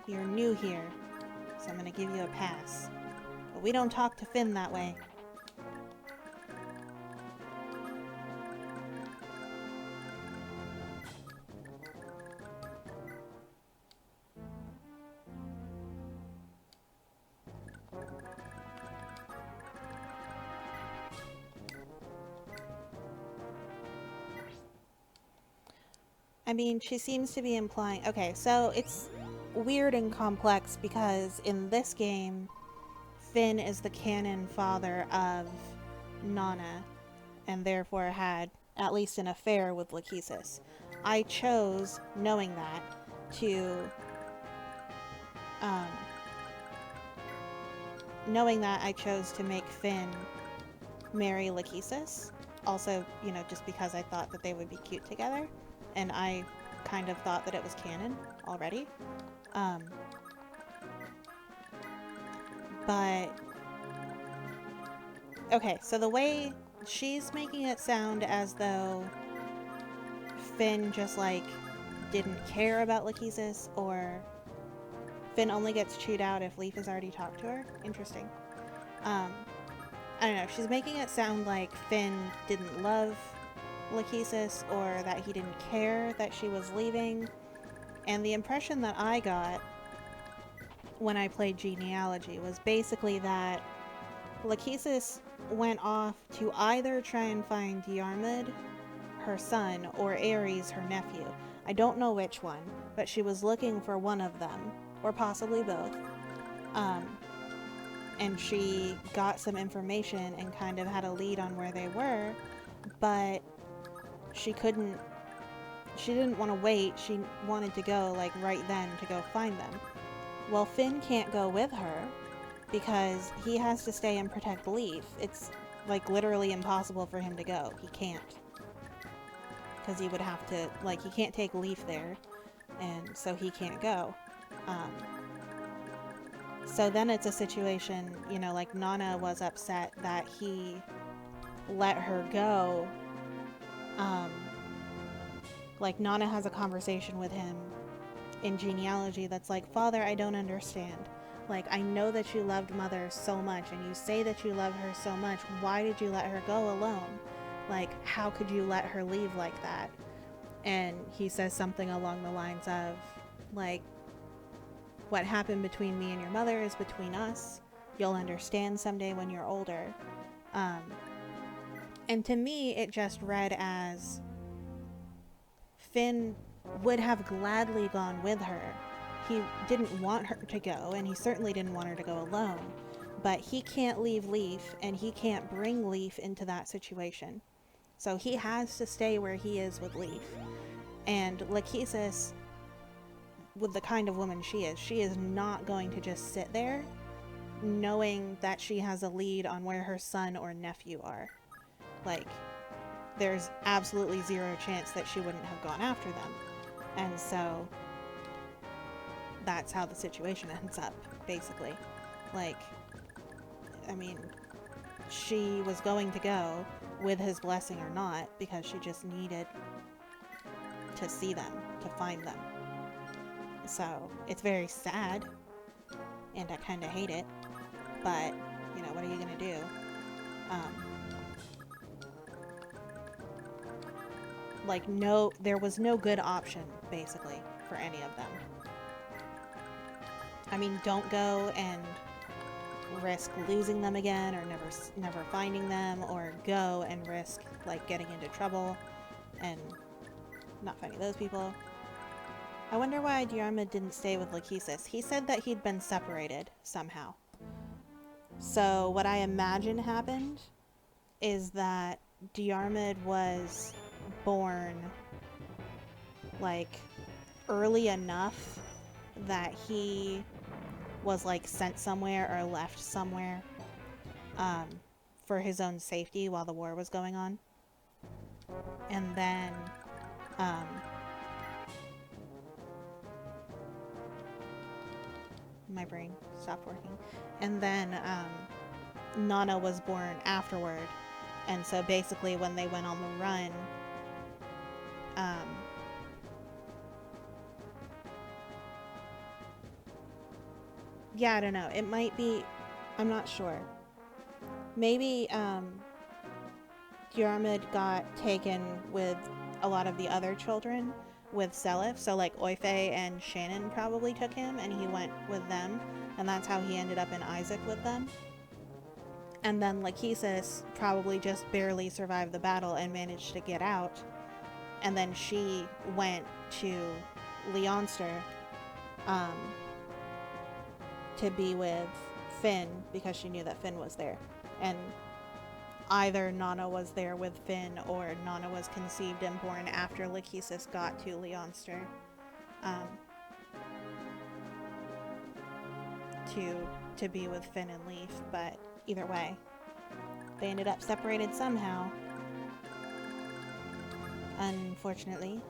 You're new here, so I'm gonna give you a pass. But we don't talk to Finn that way. I mean, she seems to be implying... Okay, so it's weird and complex because in this game, Finn is the canon father of Nana, and therefore had at least an affair with Lachesis. I chose, knowing that, I chose to make Finn marry Lachesis. Also, you know, just because I thought that they would be cute together. And I kind of thought that it was canon already. But... Okay, so the way she's making it sound as though Finn just, like, didn't care about Lachesis, or Finn only gets chewed out if Leaf has already talked to her. Interesting. I don't know, she's making it sound like Finn didn't love Lachesis, or that he didn't care that she was leaving. And the impression that I got when I played Genealogy was basically that Lachesis went off to either try and find Diarmid, her son, or Ares, her nephew. I don't know which one, but she was looking for one of them, or possibly both. And she got some information and kind of had a lead on where they were, but she didn't want to wait. She wanted to go, like, right then to go find them. Well, Finn can't go with her because he has to stay and protect Leaf. It's, like, literally impossible for him to go. He can't. Because he would have to, like, he can't take Leaf there, and so he can't go. So then it's a situation, you know, like, Nana was upset that he let her go. Like, Nana has a conversation with him in genealogy that's like, Father, I don't understand. Like, I know that you loved Mother so much, and you say that you love her so much. Why did you let her go alone? Like, how could you let her leave like that? And he says something along the lines of, like, what happened between me and your mother is between us. You'll understand someday when you're older. And to me, it just read as Finn would have gladly gone with her. He didn't want her to go, and he certainly didn't want her to go alone. But he can't leave Leaf, and he can't bring Leaf into that situation. So he has to stay where he is with Leaf. And Lachesis, with the kind of woman she is not going to just sit there knowing that she has a lead on where her son or nephew are. Like, there's absolutely zero chance that she wouldn't have gone after them. And so that's how the situation ends up, basically. Like, I mean, she was going to go with his blessing or not because she just needed to see them, to find them. So it's very sad, and I kind of hate it, but, you know, what are you gonna do? Like, there was no good option, basically, for any of them. I mean, don't go and risk losing them again, or never finding them, or go and risk, like, getting into trouble and not finding those people. I wonder why Diarmid didn't stay with Lachesis. He said that he'd been separated somehow. So what I imagine happened is that Diarmid was born, like, early enough that he was, like, sent somewhere or left somewhere for his own safety while the war was going on. And then my brain stopped working. And then Nana was born afterward. And so basically when they went on the run, yeah, I don't know. It might be, I'm not sure. Maybe Diarmid got taken with a lot of the other children with Seliph, so like Oife and Shannon probably took him and he went with them, and that's how he ended up in Isaac with them. And then Lachesis probably just barely survived the battle and managed to get out, and then she went to Leonster to be with Finn because she knew that Finn was there. And either Nana was there with Finn or Nana was conceived and born after Lachesis got to Leonster to be with Finn and Leaf. But either way, they ended up separated somehow, unfortunately.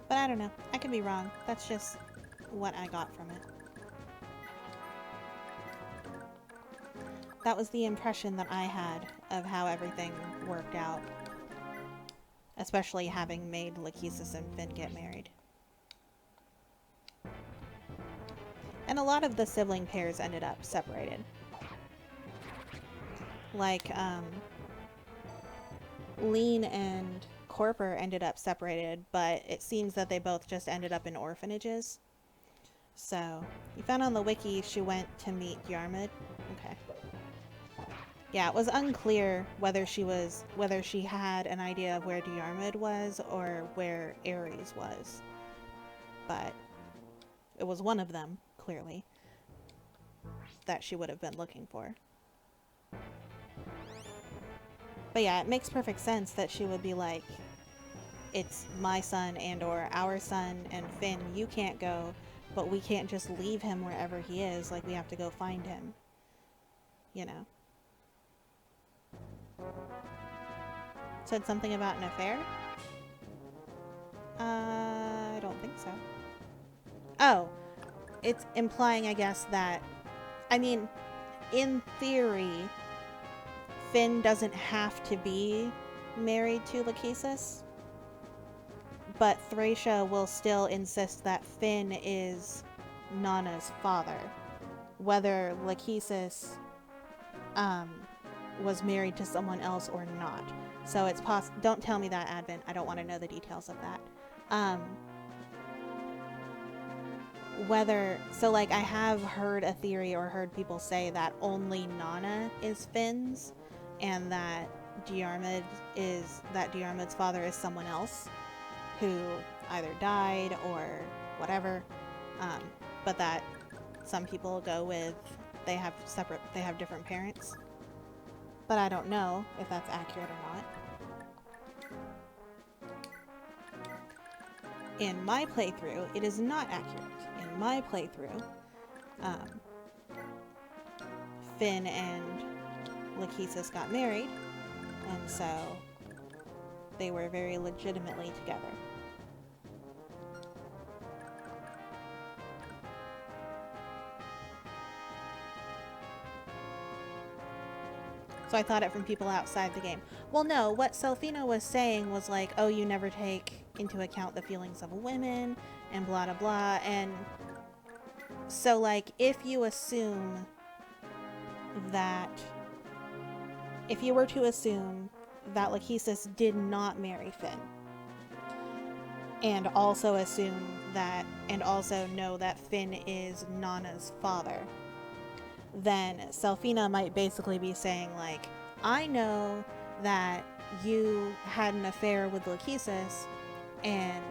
But I don't know. I could be wrong. That's just what I got from it. That was the impression that I had of how everything worked out. Especially having made Lachesis and Finn get married. And a lot of the sibling pairs ended up separated. Like, Lean and Corper ended up separated, but it seems that they both just ended up in orphanages. So, you found on the wiki she went to meet Yarmid. Okay. Yeah, it was unclear whether she had an idea of where Yarmid was or where Ares was. But it was one of them, clearly, that she would have been looking for. But yeah, it makes perfect sense that she would be like, it's my son and or our son, and Finn, you can't go, but we can't just leave him wherever he is. Like, we have to go find him. You know. Said something about an affair? I don't think so. Oh, it's implying, I guess, that, I mean, in theory, Finn doesn't have to be married to Lachesis, but Thracia will still insist that Finn is Nana's father, whether Lachesis was married to someone else or not. So it's don't tell me that, Advent. I don't want to know the details of that. Like, I have heard a theory or heard people say that only Nana is Finn's, and that Diarmid's father is someone else who either died or whatever. But that some people go with they have different parents. But I don't know if that's accurate or not. In my playthrough, it is not accurate. In my playthrough, Finn and Lachesis got married, and so they were very legitimately together. So I thought it from people outside the game. Well, no, what Selfina was saying was like, oh, you never take into account the feelings of women, and blah, blah, blah, and so, like, if you were to assume that Lachesis did not marry Finn, and also know that Finn is Nana's father, then Selfina might basically be saying, like, I know that you had an affair with Lachesis, and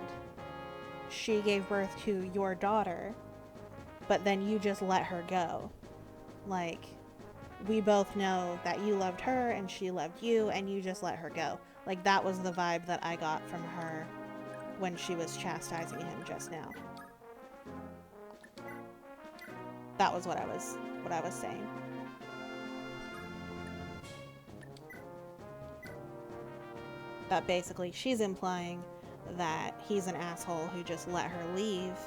she gave birth to your daughter, but then you just let her go. Like, we both know that you loved her and she loved you, and you just let her go. Like, that was the vibe that I got from her when she was chastising him just now. That was what I was saying. That basically she's implying that he's an asshole who just let her leave,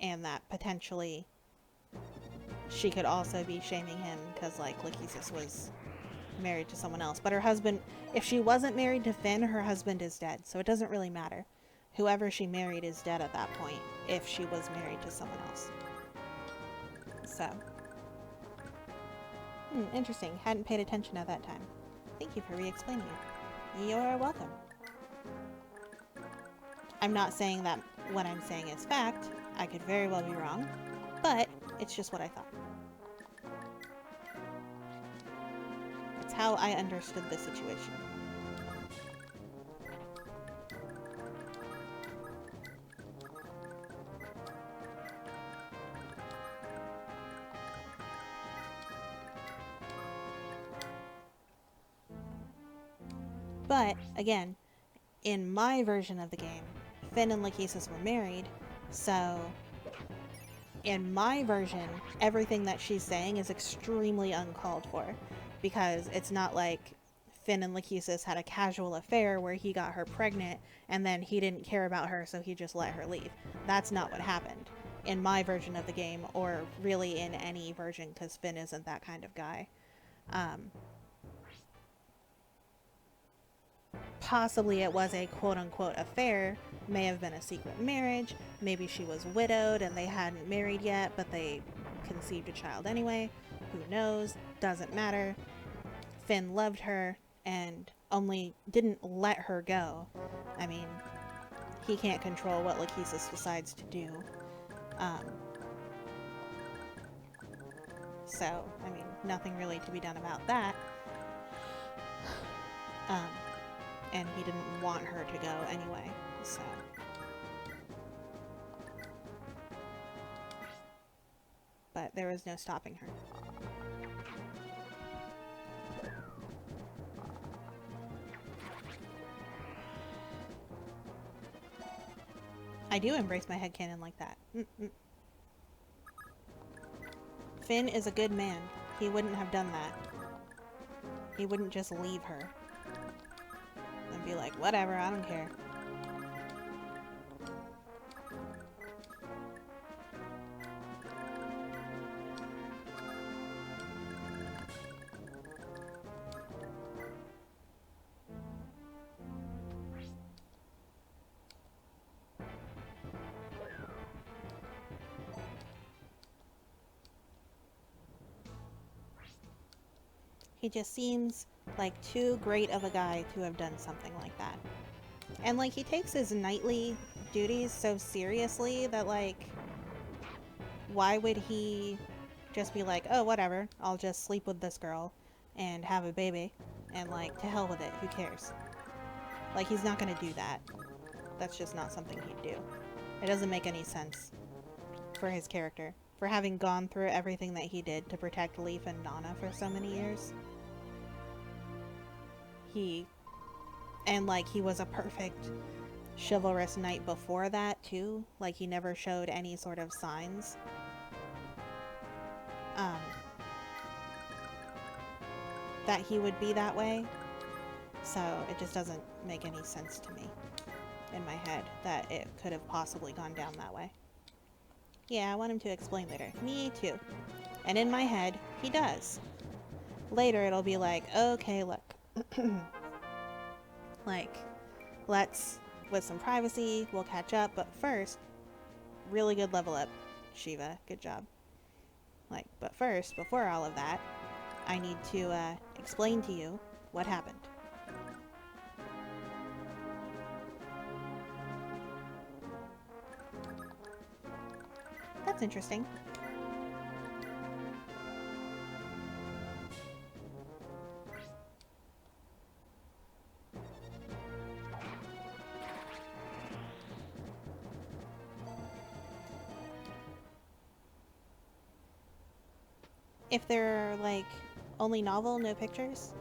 and that potentially she could also be shaming him because, like, Lachesis was married to someone else. But her husband, if she wasn't married to Finn, her husband is dead, so it doesn't really matter. Whoever she married is dead at that point if she was married to someone else. So, interesting. Hadn't paid attention at that time. Thank you for re-explaining it. You're welcome. I'm not saying that what I'm saying is fact. I could very well be wrong, but it's just what I thought. It's how I understood the situation. But, again, in my version of the game, Finn and Lachesis were married, so in my version, everything that she's saying is extremely uncalled for, because it's not like Finn and Lachesis had a casual affair where he got her pregnant and then he didn't care about her, so he just let her leave. That's not what happened in my version of the game, or really in any version, because Finn isn't that kind of guy. Possibly it was a quote-unquote affair, may have been a secret marriage, maybe she was widowed and they hadn't married yet, but they conceived a child anyway. Who knows? Doesn't matter. Finn loved her and only didn't let her go. I mean, he can't control what Lachesis decides to do. So, I mean, nothing really to be done about that. And he didn't want her to go anyway, so. But there was no stopping her. I do embrace my headcanon like that. Finn is a good man. He wouldn't have done that. He wouldn't just leave her. And be like, whatever, I don't care. He just seems like too great of a guy to have done something like that. And, like, he takes his knightly duties so seriously that, like, why would he just be like, oh, whatever, I'll just sleep with this girl and have a baby, and, like, to hell with it, who cares? Like, he's not gonna do that. That's just not something he'd do. It doesn't make any sense for his character. For having gone through everything that he did to protect Leaf and Nana for so many years. And, like, he was a perfect chivalrous knight before that, too. Like, he never showed any sort of signs. That he would be that way. So, it just doesn't make any sense to me in my head that it could have possibly gone down that way. Yeah, I want him to explain later. Me too. And in my head, he does. Later, it'll be like, okay, look. Like, let's, with some privacy, we'll catch up, but first, really good level up, Shiva, good job. Like, but first, before all of that, I need to, explain to you what happened. That's interesting. If they're, like, only novel, no pictures?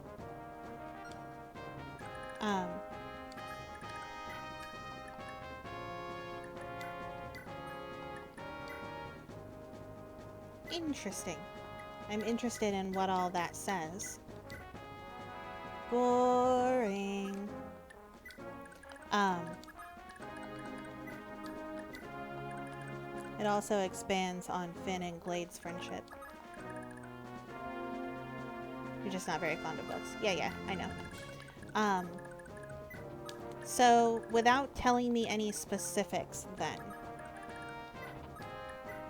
Interesting. I'm interested in what all that says. Boring. It also expands on Finn and Glade's friendship. You're just not very fond of books. Yeah, I know. So, without telling me any specifics then,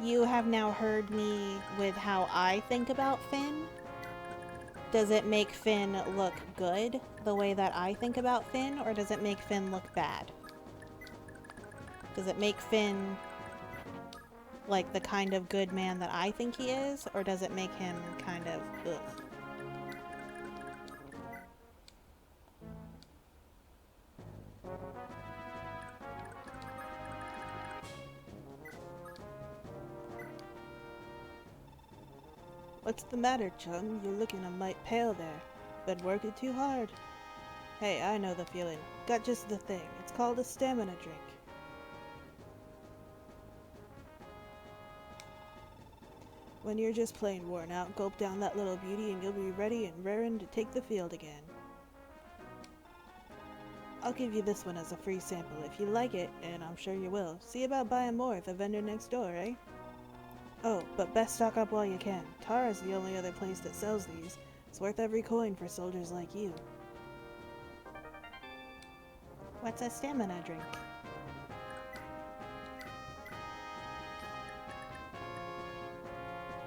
you have now heard me with how I think about Finn. Does it make Finn look good the way that I think about Finn, or does it make Finn look bad? Does it make Finn like the kind of good man that I think he is, or does it make him kind of ugh? What's the matter, Chung? You're looking a mite pale there. Been working too hard? Hey, I know the feeling. Got just the thing. It's called a stamina drink. When you're just plain worn out, gulp down that little beauty and you'll be ready and raring to take the field again. I'll give you this one as a free sample. If you like it, and I'm sure you will, see about buying more at the vendor next door, eh? Oh, but best stock up while you can. Tara's the only other place that sells these. It's worth every coin for soldiers like you. What's a stamina drink?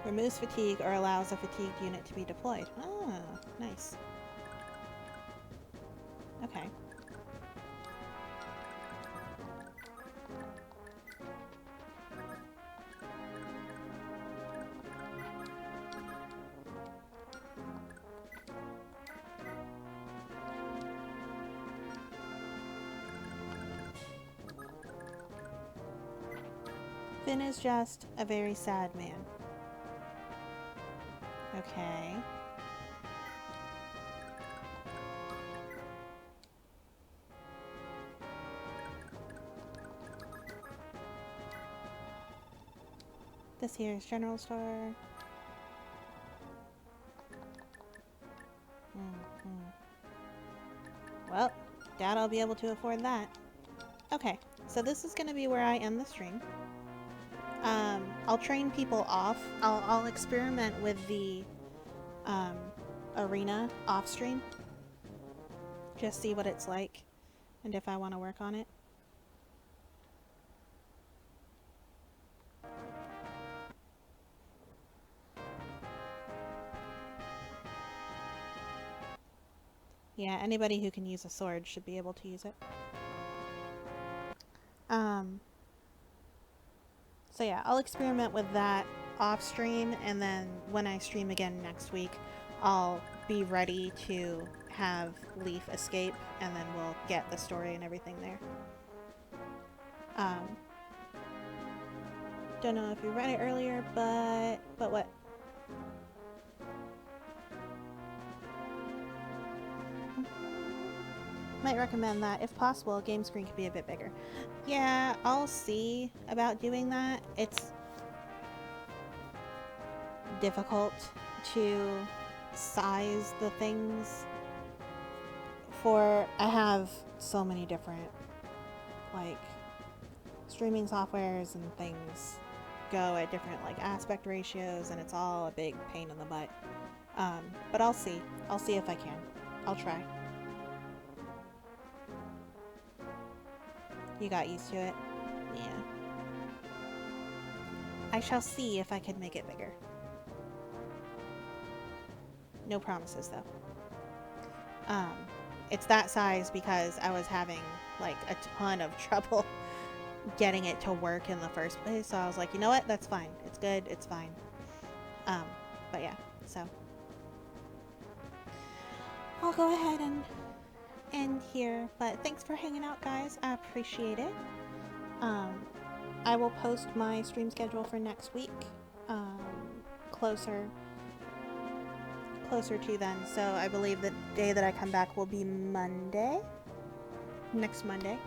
Removes fatigue or allows a fatigued unit to be deployed. Ah, nice. Okay. Finn is just a very sad man. Okay. This here is general store. Well, doubt I'll be able to afford that. Okay, so this is going to be where I end the stream. I'll train people off. I'll experiment with the arena off stream. Just see what it's like and if I want to work on it. Yeah, anybody who can use a sword should be able to use it. So yeah, I'll experiment with that off stream, and then when I stream again next week, I'll be ready to have Leaf escape, and then we'll get the story and everything there. Don't know if you read it earlier, but what? Might recommend that, if possible, game screen could be a bit bigger. Yeah, I'll see about doing that. It's difficult to size the things for... I have so many different, like, streaming softwares and things go at different, like, aspect ratios, and it's all a big pain in the butt. But I'll see. I'll see if I can. I'll try. You got used to it? Yeah. I shall see if I can make it bigger. No promises, though. It's that size because I was having, like, a ton of trouble getting it to work in the first place, so I was like, you know what? That's fine. It's good. It's fine. But yeah, so. I'll go ahead and end here, but thanks for hanging out, guys. I appreciate it. I will post my stream schedule for next week, closer to then. So I believe the day that I come back will be Monday, next Monday.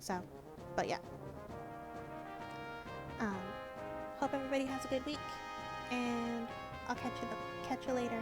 So, but yeah. Hope everybody has a good week, and I'll catch you later.